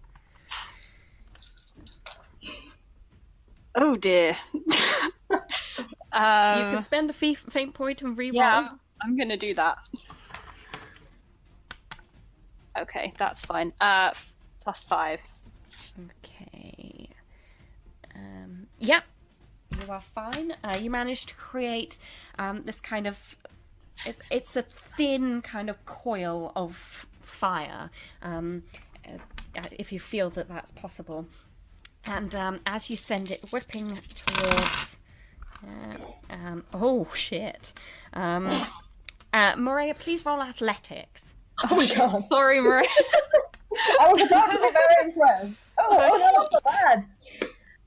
Oh dear. You can spend a fate point and re-roll. Yeah, I'm going to do that. Okay, that's fine. +5. Okay. Yeah, you are fine. You managed to create this kind of... It's a thin kind of coil of fire, if you feel that that's possible. And as you send it whipping towards... oh, shit. Maria, please roll athletics. Oh my god. Sorry, Maria. I was about to be very impressed. Oh no, that's not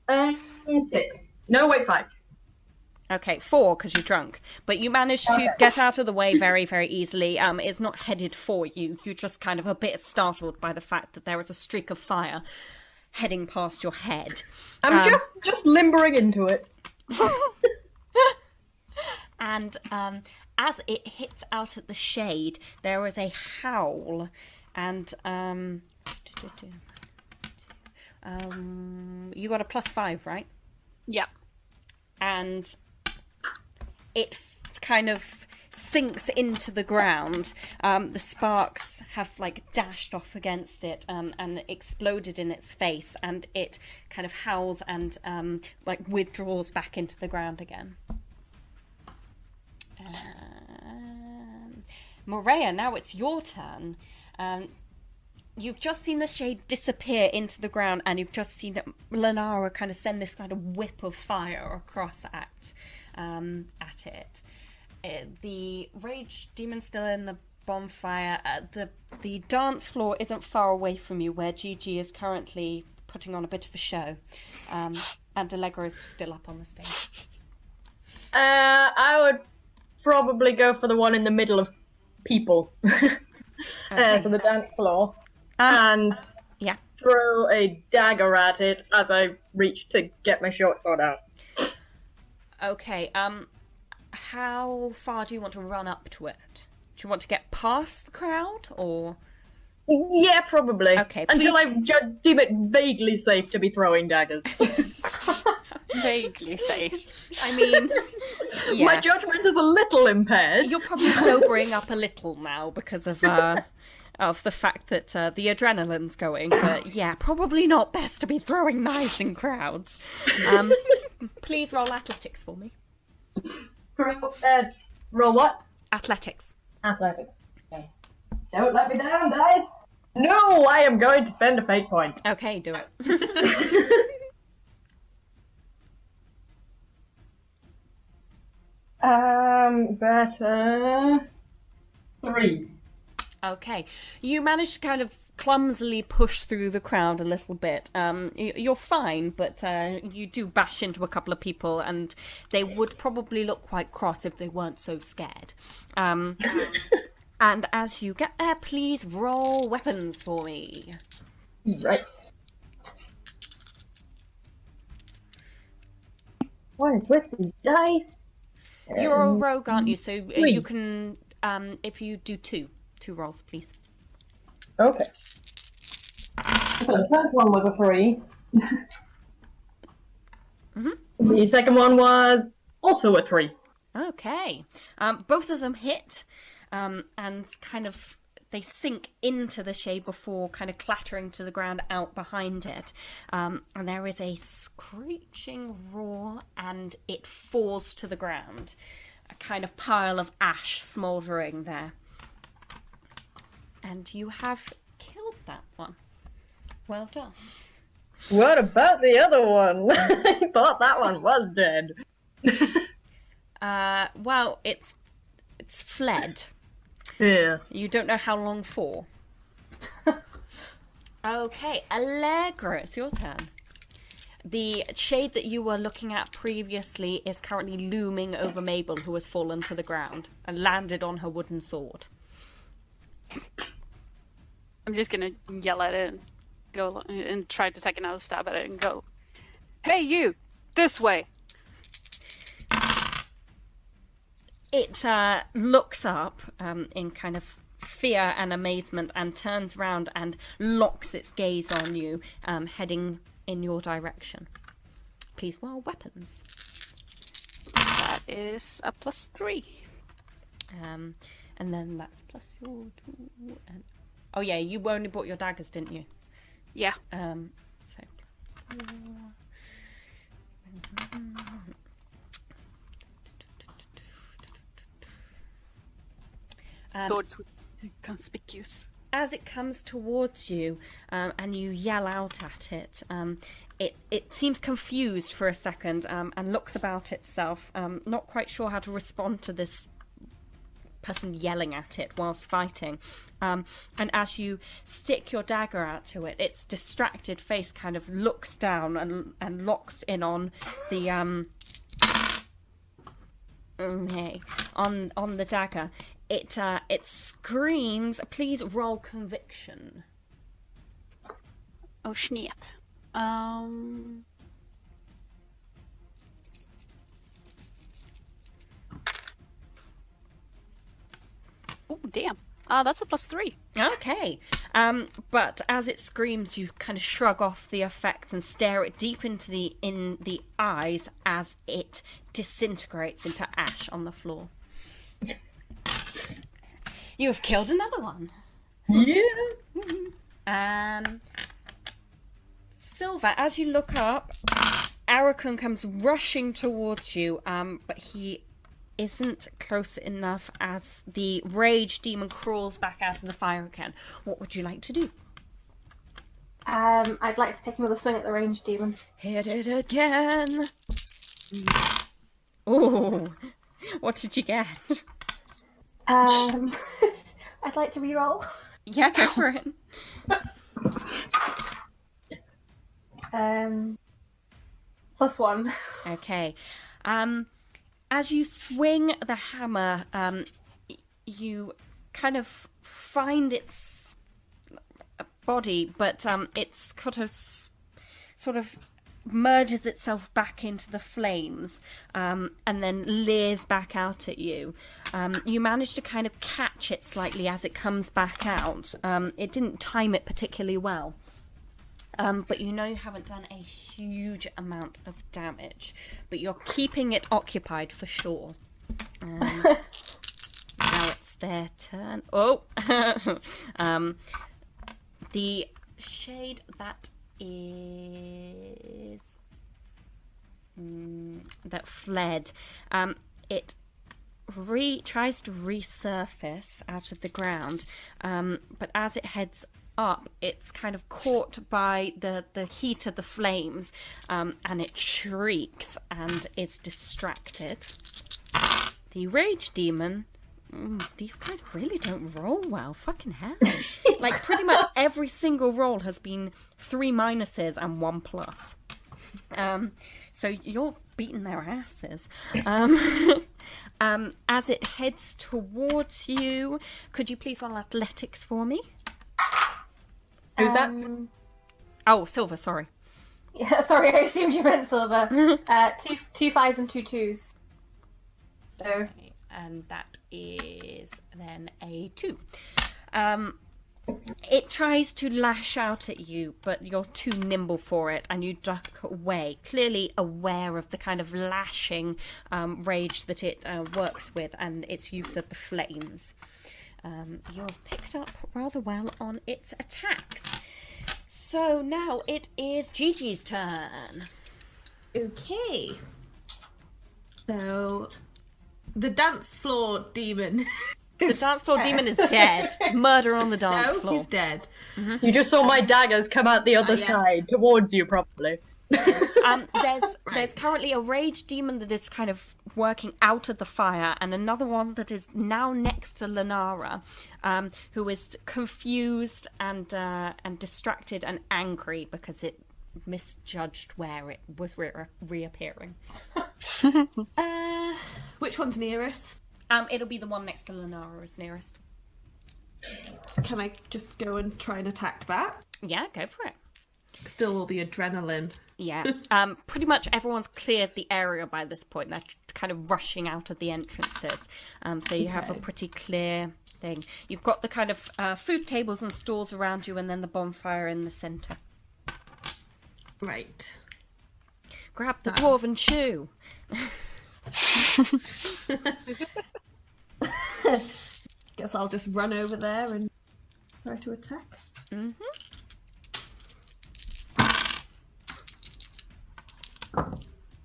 bad. 6. No, wait, 5. Okay, 4 because you're drunk. But you managed to get out of the way very, very easily. It's not headed for you. You're just kind of a bit startled by the fact that there is a streak of fire heading past your head. I'm just limbering into it. And as it hits out at the shade, there is a howl, and you got a +5, right? Yeah. And it kind of sinks into the ground. The sparks have like dashed off against it and exploded in its face, and it kind of howls and like withdraws back into the ground again. Morea, now it's your turn. You've just seen the shade disappear into the ground, and you've just seen Lenara kind of send this kind of whip of fire across at it. The rage demon's still in the bonfire. The dance floor isn't far away from you, where Gigi is currently putting on a bit of a show, and Allegra is still up on the stage. I would probably go for the one in the middle of people. Okay. So the dance floor. Yeah. Throw a dagger at it as I reach to get my short sword out. Okay. How far do you want to run up to it? Do you want to get past the crowd, or? Yeah, probably. Okay, Until I deem it vaguely safe to be throwing daggers. Vaguely safe. I mean, yeah. My judgment is a little impaired. You're probably sobering up a little now because of the fact that the adrenaline's going. But yeah, probably not best to be throwing knives in crowds. Please roll athletics for me. Roll what? Athletics. Athletics. Okay. Don't let me down, guys. No, I am going to spend a fate point. Okay, do it. Better 3. Okay. You managed to kind of clumsily push through the crowd a little bit. You're fine, but you do bash into a couple of people, and they would probably look quite cross if they weren't so scared. And as you get there, please roll weapons for me. Right. What is with these dice? You're a rogue, aren't you? So 3. you can, if you do two rolls, please. Okay. So the first one was a 3. Mm-hmm. The second one was also a 3. Okay. Both of them hit, and kind of they sink into the shade before kind of clattering to the ground out behind it. And there is a screeching roar, and it falls to the ground. A kind of pile of ash smouldering there. And you have killed that one. Well done. What about the other one? I thought that one was dead. Well, it's fled. Yeah. You don't know how long for. Okay, Allegra, it's your turn. The shade that you were looking at previously is currently looming over Mabel, who has fallen to the ground and landed on her wooden sword. I'm just gonna yell at it and go and try to take another stab at it and go, "Hey, you! This way!" It looks up in kind of fear and amazement and turns round and locks its gaze on you, heading in your direction. Please roll weapons. That is a +3. And then that's plus your 2. And... Oh yeah, you only bought your daggers, didn't you? Yeah. So. Swords would be conspicuous. As it comes towards you, and you yell out at it, it seems confused for a second, and looks about itself, not quite sure how to respond to this person yelling at it whilst fighting. And as you stick your dagger out to it, its distracted face kind of looks down and locks in on the on the dagger. It screams. Please roll conviction. Oh, snap. Oh, damn. That's a +3. Okay. But as it screams, you kind of shrug off the effects and stare it deep into the eyes as it disintegrates into ash on the floor. You have killed another one. Yeah. Silver, as you look up, Arakun comes rushing towards you, but he isn't close enough as the rage demon crawls back out of the fire again. What would you like to do? I'd like to take another swing at the ranged demon. Hit it again. Oh, what did you get? I'd like to re-roll. Yeah, go for it. +1. Okay. As you swing the hammer, you kind of find its body, but it's sort of merges itself back into the flames, and then leers back out at you. You manage to kind of catch it slightly as it comes back out. It didn't time it particularly well. But you know you haven't done a huge amount of damage, but you're keeping it occupied for sure. Now it's their turn. Oh! The shade that is... that fled, it tries to resurface out of the ground, but as it heads up, it's kind of caught by the heat of the flames, and it shrieks and is distracted. The rage demon, these guys really don't roll well. Fucking hell. Like, pretty much every single roll has been 3 minuses and 1 plus. So you're beating their asses. As it heads towards you, could you please roll athletics for me? Who's that? Oh, Silver, sorry. Yeah, sorry, I assumed you meant Silver. 2 5s and 2 2s. So. Okay, and that is then a 2. It tries to lash out at you, but you're too nimble for it, and you duck away, clearly aware of the kind of lashing rage that it works with and its use of the flames. You're picked up rather well on its attacks. So now it is Gigi's turn. Okay. So, the dance floor demon. The dance floor demon is dead. Murder on the dance floor. He's dead. You just saw my daggers come out the other yes. side towards you, probably. There's currently a rage demon that is kind of working out of the fire, and another one that is now next to Lenara, who is confused and distracted and angry because it misjudged where it was reappearing. Which one's nearest? It'll be the one next to Lenara is nearest. Can I just go and try and attack that? Yeah, go for it. Still all the adrenaline. Yeah. Pretty much everyone's cleared the area by this point. They're kind of rushing out of the entrances. So you have a pretty clear thing. You've got the kind of food tables and stalls around you, and then the bonfire in the centre. Right. Grab the dwarven shoe. Guess I'll just run over there and try to attack. Mm-hmm.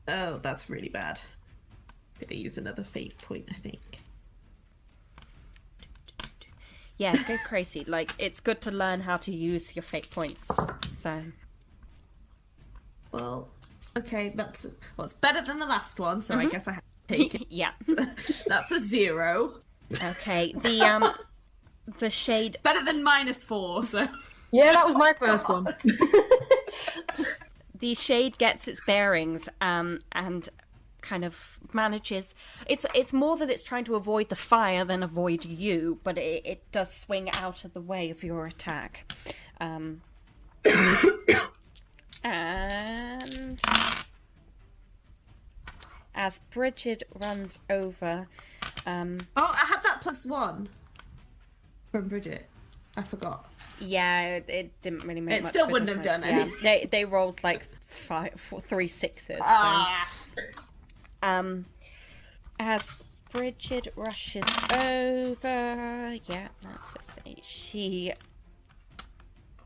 Oh, that's really bad. Gonna use another fate point, I think. Yeah, go crazy. Like, it's good to learn how to use your fate points. So. Well, okay, it's better than the last one, so I guess I have to take it. Yeah. That's a 0. Okay. The shade. It's better than -4, so. Yeah, that was my first one. The shade gets its bearings and kind of manages. It's more that it's trying to avoid the fire than avoid you, but it does swing out of the way of your attack. And as Bridget runs over, Oh, I had that +1. from Bridget? I forgot. Yeah, it didn't really make It much still of a wouldn't have difference. done any. Yeah, they rolled like 3 sixes. So. As Bridget rushes over, yeah, let's just say she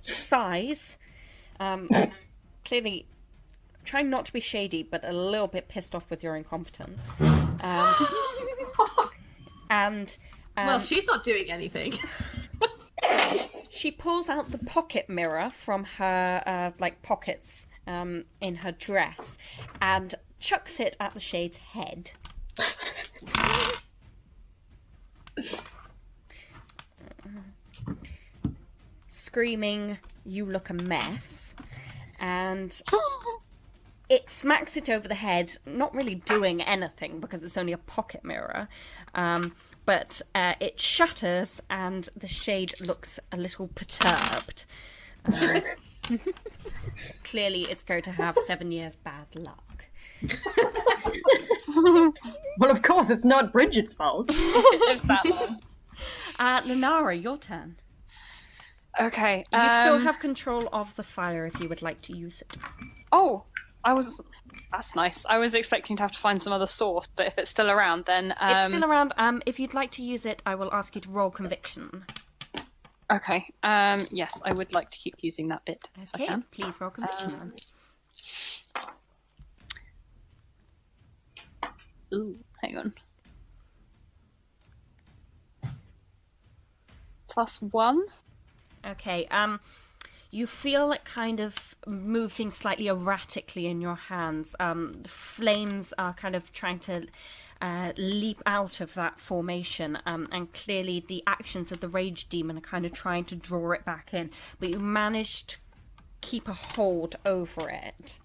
sighs, clearly trying not to be shady, but a little bit pissed off with your incompetence. And Well, she's not doing anything. she pulls out the pocket mirror from her pockets in her dress and chucks it at the shade's head. Screaming, "You look a mess," and it smacks it over the head, not really doing anything because it's only a pocket mirror, but it shatters and the shade looks a little perturbed. Clearly it's going to have 7 years bad luck. Well, of course, it's not Bridget's fault. It lives that long. Lunara, your turn. Okay. You still have control of the fire if you would like to use it. Oh, that's nice. I was expecting to have to find some other source, but if it's still around, then... It's still around. If you'd like to use it, I will ask you to roll conviction. Okay. Yes, I would like to keep using that bit, if I Okay, can. please roll conviction then. Ooh, hang on. +1? Okay, you feel it kind of moving slightly erratically in your hands. The flames are kind of trying to leap out of that formation, and clearly the actions of the rage demon are kind of trying to draw it back in, but you managed to keep a hold over it.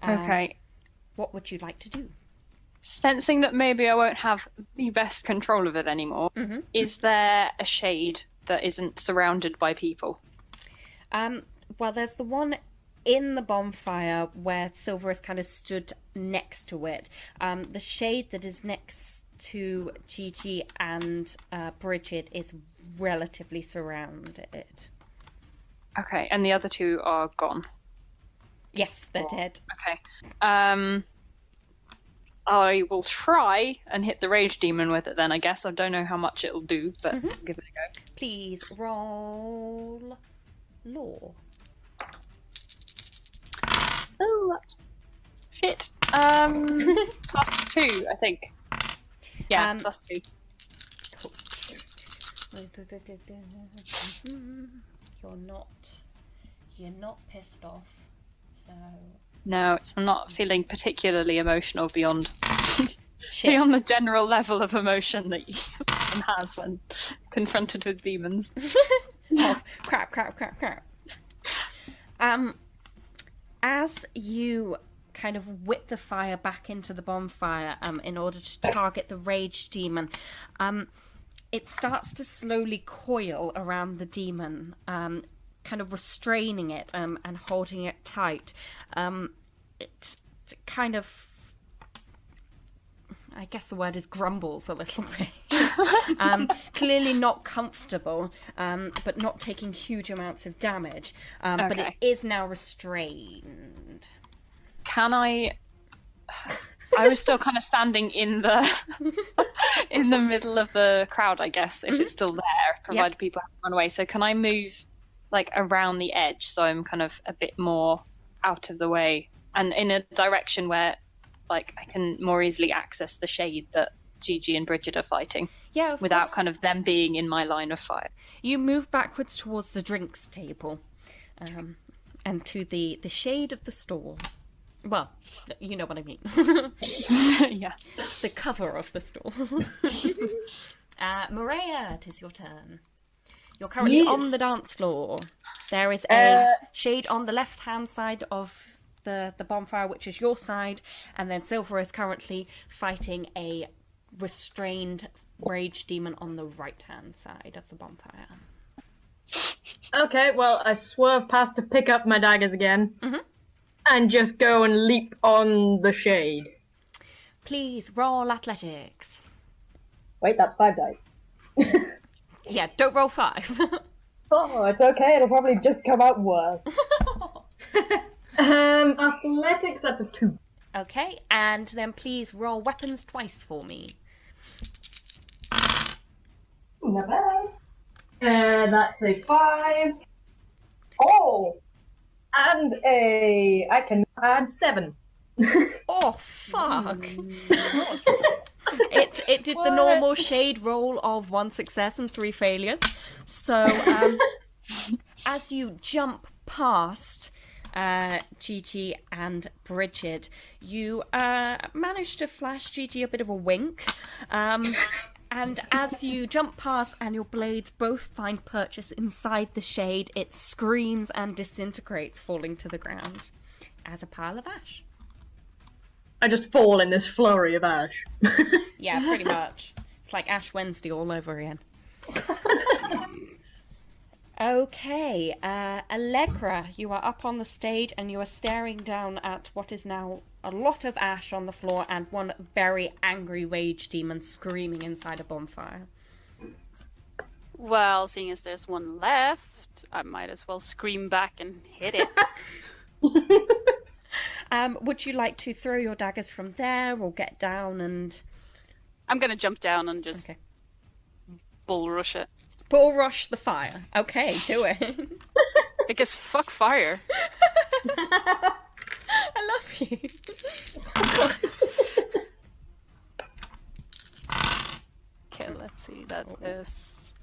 Okay. What would you like to do? Sensing that maybe I won't have the best control of it anymore, is there a shade that isn't surrounded by people? Well, there's the one in the bonfire where Silver is kind of stood next to it. The shade that is next to Gigi and Bridget is relatively surrounded. Okay, and the other two are gone. Yes, they're dead. Okay. I will try and hit the rage demon with it then, I guess. I don't know how much it'll do, but I'll give it a go. Please roll law. Oh, that's shit. +2, I think. Yeah, +2. Cool. You're not pissed off, so No, I'm not feeling particularly emotional beyond the general level of emotion that one has when confronted with demons. Oh, crap. As you kind of whip the fire back into the bonfire in order to target the rage demon, it starts to slowly coil around the demon, kind of restraining it and holding it tight. It kind of, I guess the word is grumbles a little bit. Clearly not comfortable, but not taking huge amounts of damage. But it is now restrained. Can I was still kind of standing in the in the middle of the crowd, I guess, if it's still there, provided people haven't run away. So can I move like around the edge so I'm kind of a bit more out of the way and in a direction where like I can more easily access the shade that Gigi and Bridget are fighting? Yeah, without course. kind of them being in my line of fire. You move backwards towards the drinks table, and to the shade of the store. Well, you know what I mean. Yeah. The cover of the store. Maria, it is your turn. You're currently on the dance floor. There is a shade on the left-hand side of the bonfire, which is your side, and then Silver is currently fighting a restrained rage demon on the right-hand side of the bonfire. Okay, well, I swerve past to pick up my daggers again. And just go and leap on the shade. Please roll athletics. Wait, that's 5 dice. Yeah, don't roll 5. Oh, it's okay. It'll probably just come out worse. Athletics, that's a 2. Okay, and then please roll weapons twice for me. Not bad. That's a 5. Oh! And I can add 7. Oh, fuck. It did the normal shade roll of 1 success and 3 failures. So, as you jump past Gigi and Bridget, you manage to flash Gigi a bit of a wink. And as you jump past and your blades both find purchase inside the shade, it screams and disintegrates, falling to the ground as a pile of ash. I just fall in this flurry of ash. Yeah, pretty much. It's like Ash Wednesday all over again. Okay, Allegra, you are up on the stage and you are staring down at what is now a lot of ash on the floor and one very angry rage demon screaming inside a bonfire. Well, seeing as there's one left, I might as well scream back and hit it. Would you like to throw your daggers from there or get down and... I'm gonna jump down and just bull rush it. Bull rush the fire. Okay, do it. Because fuck fire. I love you. Okay, let's see. That is...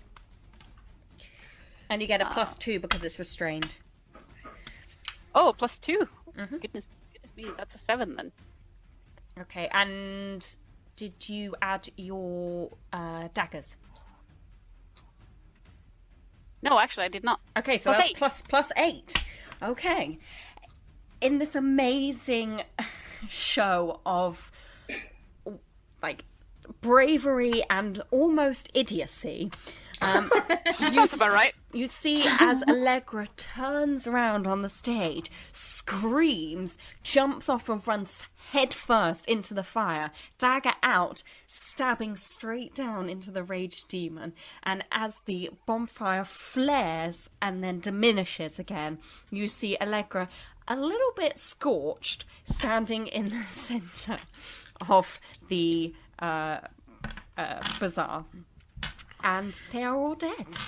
And you get a +2 because it's restrained. Oh, +2. Mm-hmm. Goodness me, that's a 7 then. Okay, and did you add your daggers? No, actually, I did not. Okay, so +8. that's +8. Okay. In this amazing show of, like, bravery and almost idiocy, That's about right. you see as Allegra turns around on the stage, screams, jumps off and runs headfirst into the fire, dagger out, stabbing straight down into the raged demon. And as the bonfire flares and then diminishes again, you see Allegra, a little bit scorched, standing in the centre of the bazaar. And they are all dead.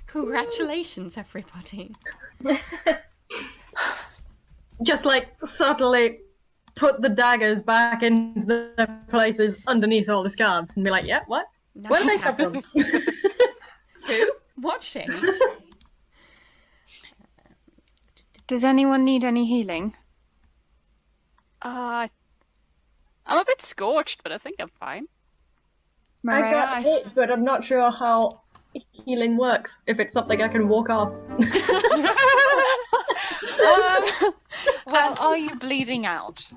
Congratulations, everybody. Just like subtly put the daggers back into their places underneath all the scarves and be like, yeah, what? No. Where did they come from? Who? What shade? Does anyone need any healing? I'm a bit scorched, but I think I'm fine. I Maria, got hit, but I'm not sure how healing works. If it's something I can walk off. well, are you bleeding out?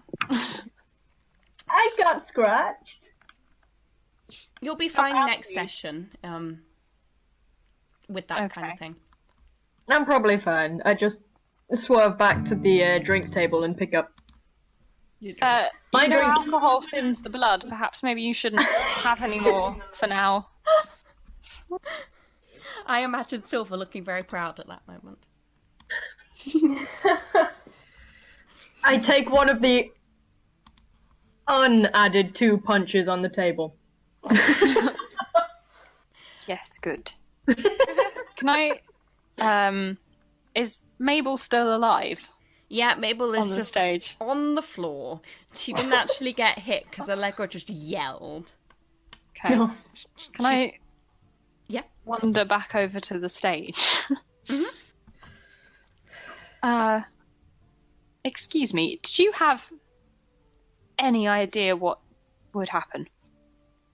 I got scratched. You'll be fine are next you? session. With that kind of Okay. thing. I'm probably fine. I just swerve back to the drinks table and pick up. My drink. alcohol thins the blood. Perhaps maybe you shouldn't have any more for now. I imagine Silver looking very proud at that moment. I take one of the unadded 2 punches on the table. Yes, good. Can I? Is Mabel still alive Yeah, Mabel is on the just stage? on the floor. She didn't actually get hit because Allegra just yelled. Okay. Can I? Yeah. Wander back over to the stage. Mhm. Excuse me. Did you have any idea what would happen?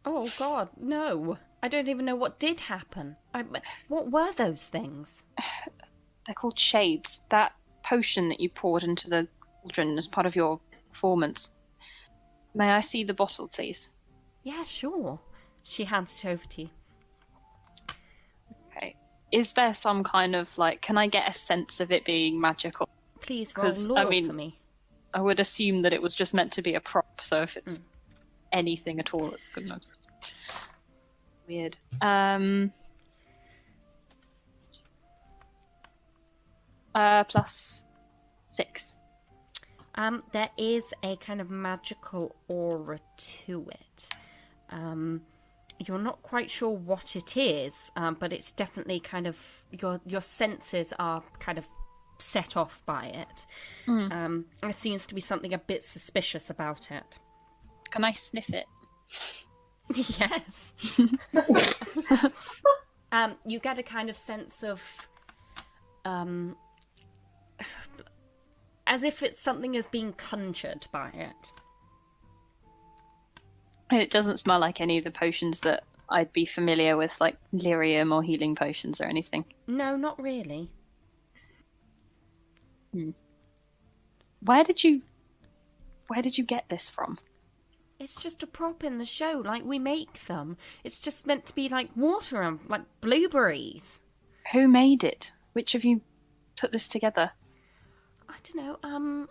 Oh, God, no. I don't even know what did happen. What were those things? They're called shades. That potion that you poured into the cauldron as part of your performance. May I see the bottle, please? Yeah, sure. She hands it over to you. Okay. Is there some kind of, like, can I get a sense of it being magical? Please roll 'Cause, lore I mean- for me. I would assume that it was just meant to be a prop, so if it's anything at all, it's good enough. Weird. plus 6. There is a kind of magical aura to it. You're not quite sure what it is, but it's definitely kind of your senses are kind of set off by it. There seems to be something a bit suspicious about it. Can I sniff it? Yes. You get a kind of sense of as if it's something is being conjured by it. It doesn't smell like any of the potions that I'd be familiar with, like lyrium or healing potions or anything. No, not really. Where did you get this from? It's just a prop in the show, like we make them. It's just meant to be like water and like blueberries. Who made it? Which of you put this together? I don't know,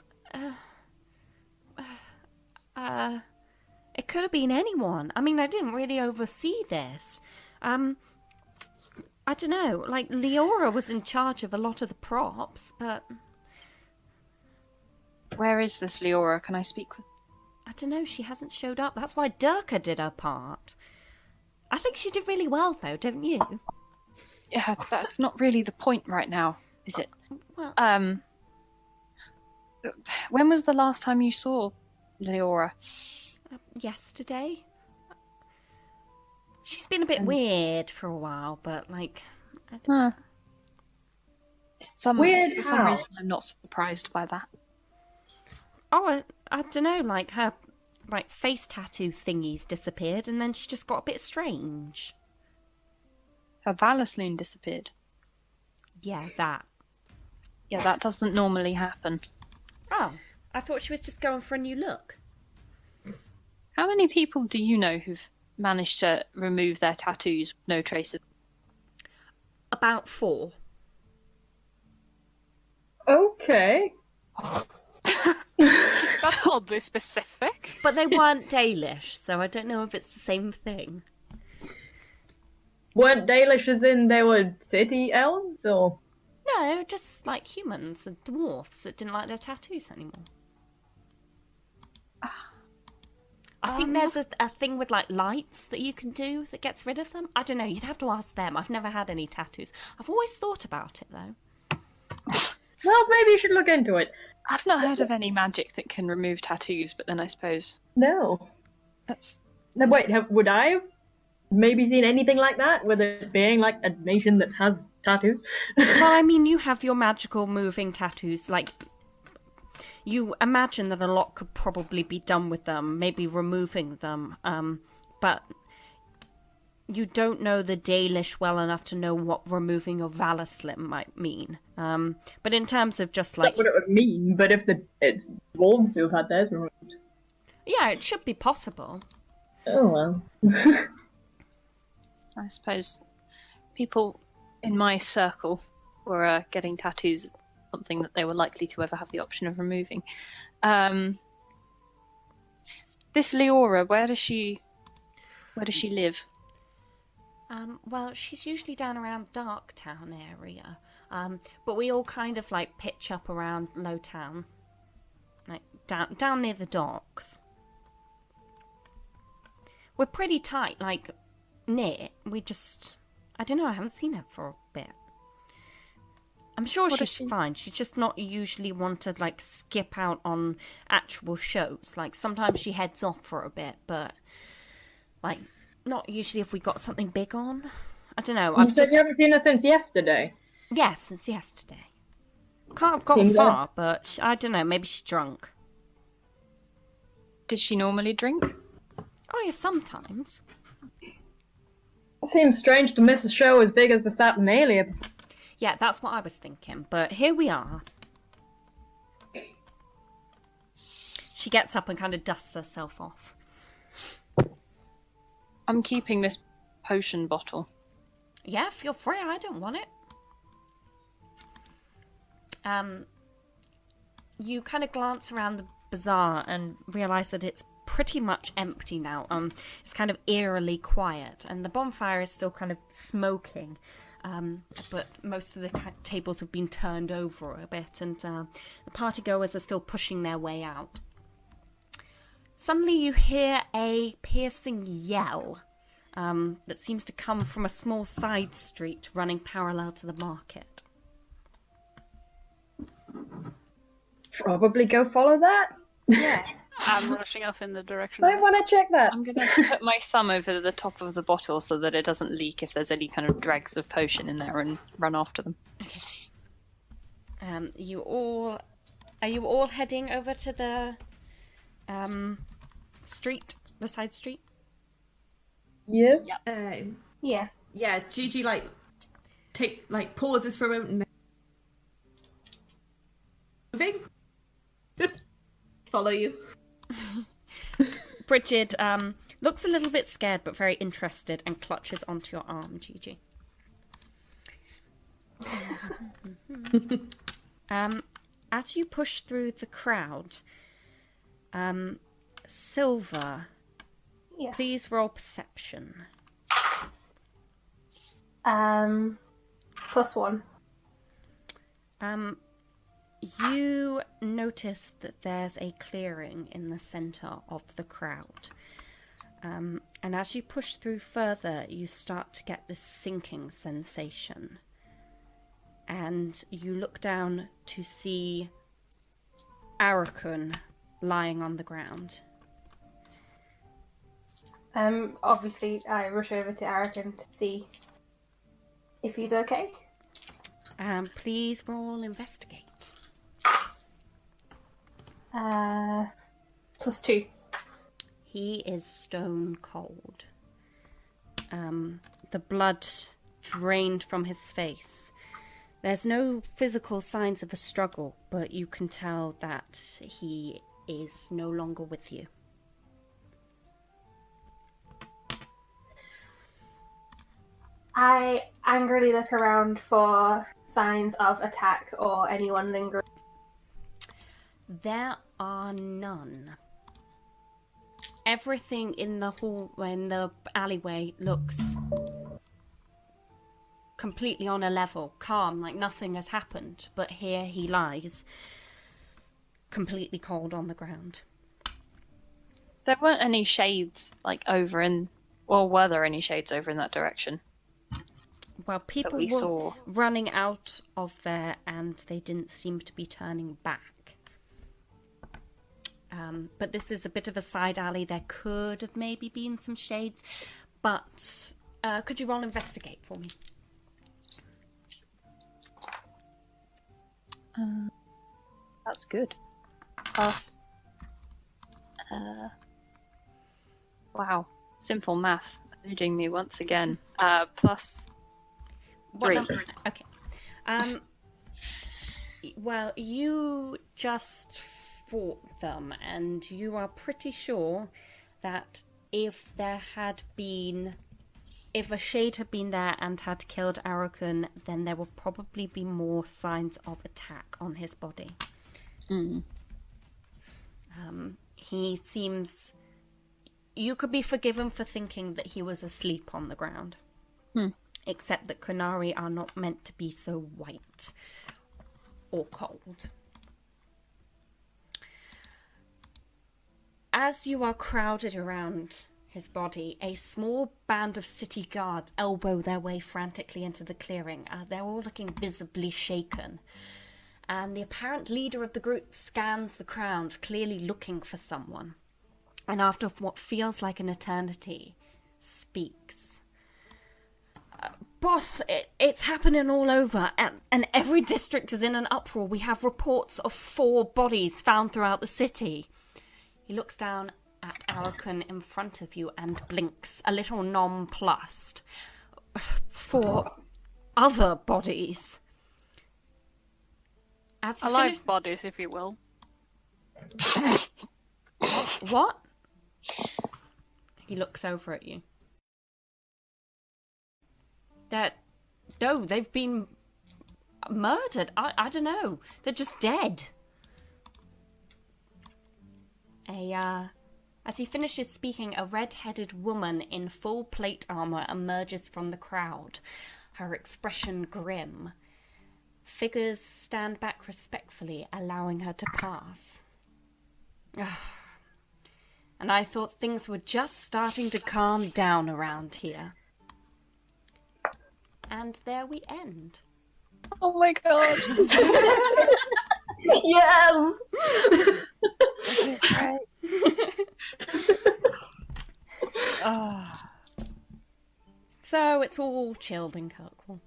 it could have been anyone. I mean, I didn't really oversee this. I don't know, like Leora was in charge of a lot of the props, but... Where is this Leora? Can I speak with... I don't know, she hasn't showed up. That's why Durka did her part. I think she did really well, though, don't you? Yeah, that's not really the point right now, is it? Well... When was the last time you saw Leora? Yesterday. She's been a bit weird for a while, but, like... Weird For some how? reason, I'm not surprised by that. Oh, I don't know, like her like face tattoo thingies disappeared and then she just got a bit strange. Her Valasloon disappeared. Yeah, that. Yeah, that doesn't normally happen. Oh, I thought she was just going for a new look. How many people do you know who've managed to remove their tattoos with no trace of... About 4. Okay. That's oddly specific. But they weren't Dalish, so I don't know if it's the same thing. Weren't Dalish as in they were city elves, or...? No, just like humans and dwarfs that didn't like their tattoos anymore. I think there's a thing with like lights that you can do that gets rid of them. I don't know, you'd have to ask them. I've never had any tattoos. I've always thought about it though. Well, maybe you should look into it. I've not heard of any magic that can remove tattoos, but then I suppose No. that's... Now, wait, would I have maybe seen anything like that? With it being like a nation that has tattoos? Well, I mean, you have your magical moving tattoos. Like, you imagine that a lot could probably be done with them, maybe removing them. But you don't know the Dalish well enough to know what removing your Valaslim might mean. But in terms of just like... That's what it would mean, but if it's dwarves who have had theirs removed. Yeah, it should be possible. Oh well. I suppose people in my circle were getting tattoos, something that they were likely to ever have the option of removing. This Leora, where does she live? Well, she's usually down around Darktown area. But we all kind of like pitch up around Lowtown. Like down near the docks. We're pretty tight, like knit. We just... I don't know, I haven't seen her for a bit. I'm sure she's fine. She's just not usually one to like skip out on actual shows. Like sometimes she heads off for a bit, but like not usually if we got something big on. I don't know. You said you haven't seen her since yesterday. Yes, since yesterday. Can't have got Seems far, but I don't know. Maybe she's drunk. Does she normally drink? Oh yeah, sometimes. It seems strange to miss a show as big as the Saturnalia. Yeah, that's what I was thinking. But here we are. She gets up and kind of dusts herself off. I'm keeping this potion bottle. Yeah, feel free. I don't want it. You kind of glance around the bazaar and realise that it's pretty much empty now. It's kind of eerily quiet, and the bonfire is still kind of smoking. but most of the tables have been turned over a bit, and the partygoers are still pushing their way out. Suddenly you hear a piercing yell that seems to come from a small side street running parallel to the market. Probably go follow that. Yeah. I'm rushing off in the direction. I want to check that. I'm going to put my thumb over the top of the bottle so that it doesn't leak if there's any kind of dregs of potion in there, and run after them. Okay. Are you all heading over to the street, the side street? Yes. Yeah. Yeah, Gigi pauses for a moment and then moving. Follow you. Bridget looks a little bit scared but very interested and clutches onto your arm, Gigi. As you push through the crowd, Silver, Yes. please roll perception. +1. You notice that there's a clearing in the center of the crowd. And as you push through further, you start to get this sinking sensation. And you look down to see Arakun lying on the ground. Obviously, I rush over to Arakan to see if he's okay. Please roll investigate. +2. He is stone cold. The blood drained from his face. There's no physical signs of a struggle, but you can tell that he is no longer with you. I angrily look around for signs of attack or anyone lingering. There are none. Everything in the hall, in the alleyway, looks completely on a level, calm, like nothing has happened. But here he lies, completely cold on the ground. There weren't any shades, over in... Or were there any shades over in that direction? Well, people we were saw. running out of there, and they didn't seem to be turning back. But this is a bit of a side alley. There could have maybe been some shades. But could you roll investigate for me? That's good. Pass. Wow. Simple math. Eluding me once again. +3. What number? Okay. Well, you just fought them, and you are pretty sure that if a shade had been there and had killed Arakun, then there would probably be more signs of attack on his body. He seems... You could be forgiven for thinking that he was asleep on the ground. Except that Kunari are not meant to be so white or cold. As you are crowded around his body, a small band of city guards elbow their way frantically into the clearing. They're all looking visibly shaken. And the apparent leader of the group scans the crowd, clearly looking for someone. And after what feels like an eternity, speaks. Boss, it's happening all over, and every district is in an uproar. We have reports of 4 bodies found throughout the city. He looks down at Arakun in front of you and blinks, a little nonplussed. 4 other bodies. Alive bodies, if you will. What? He looks over at you. No, they've been murdered. I don't know. They're just dead. As he finishes speaking, a red-headed woman in full plate armor emerges from the crowd. her expression grim. Figures stand back respectfully, allowing her to pass. And I thought things were just starting to calm down around here. And there we end. Oh my god. Yes! So it's all chilled in Kirkwall.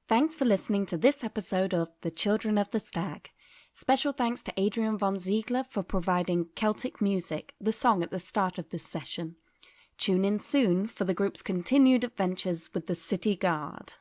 Thanks for listening to this episode of The Children of the Stag. Special thanks to Adrian von Ziegler for providing Celtic music, the song at the start of this session. Tune in soon for the group's continued adventures with the City Guard.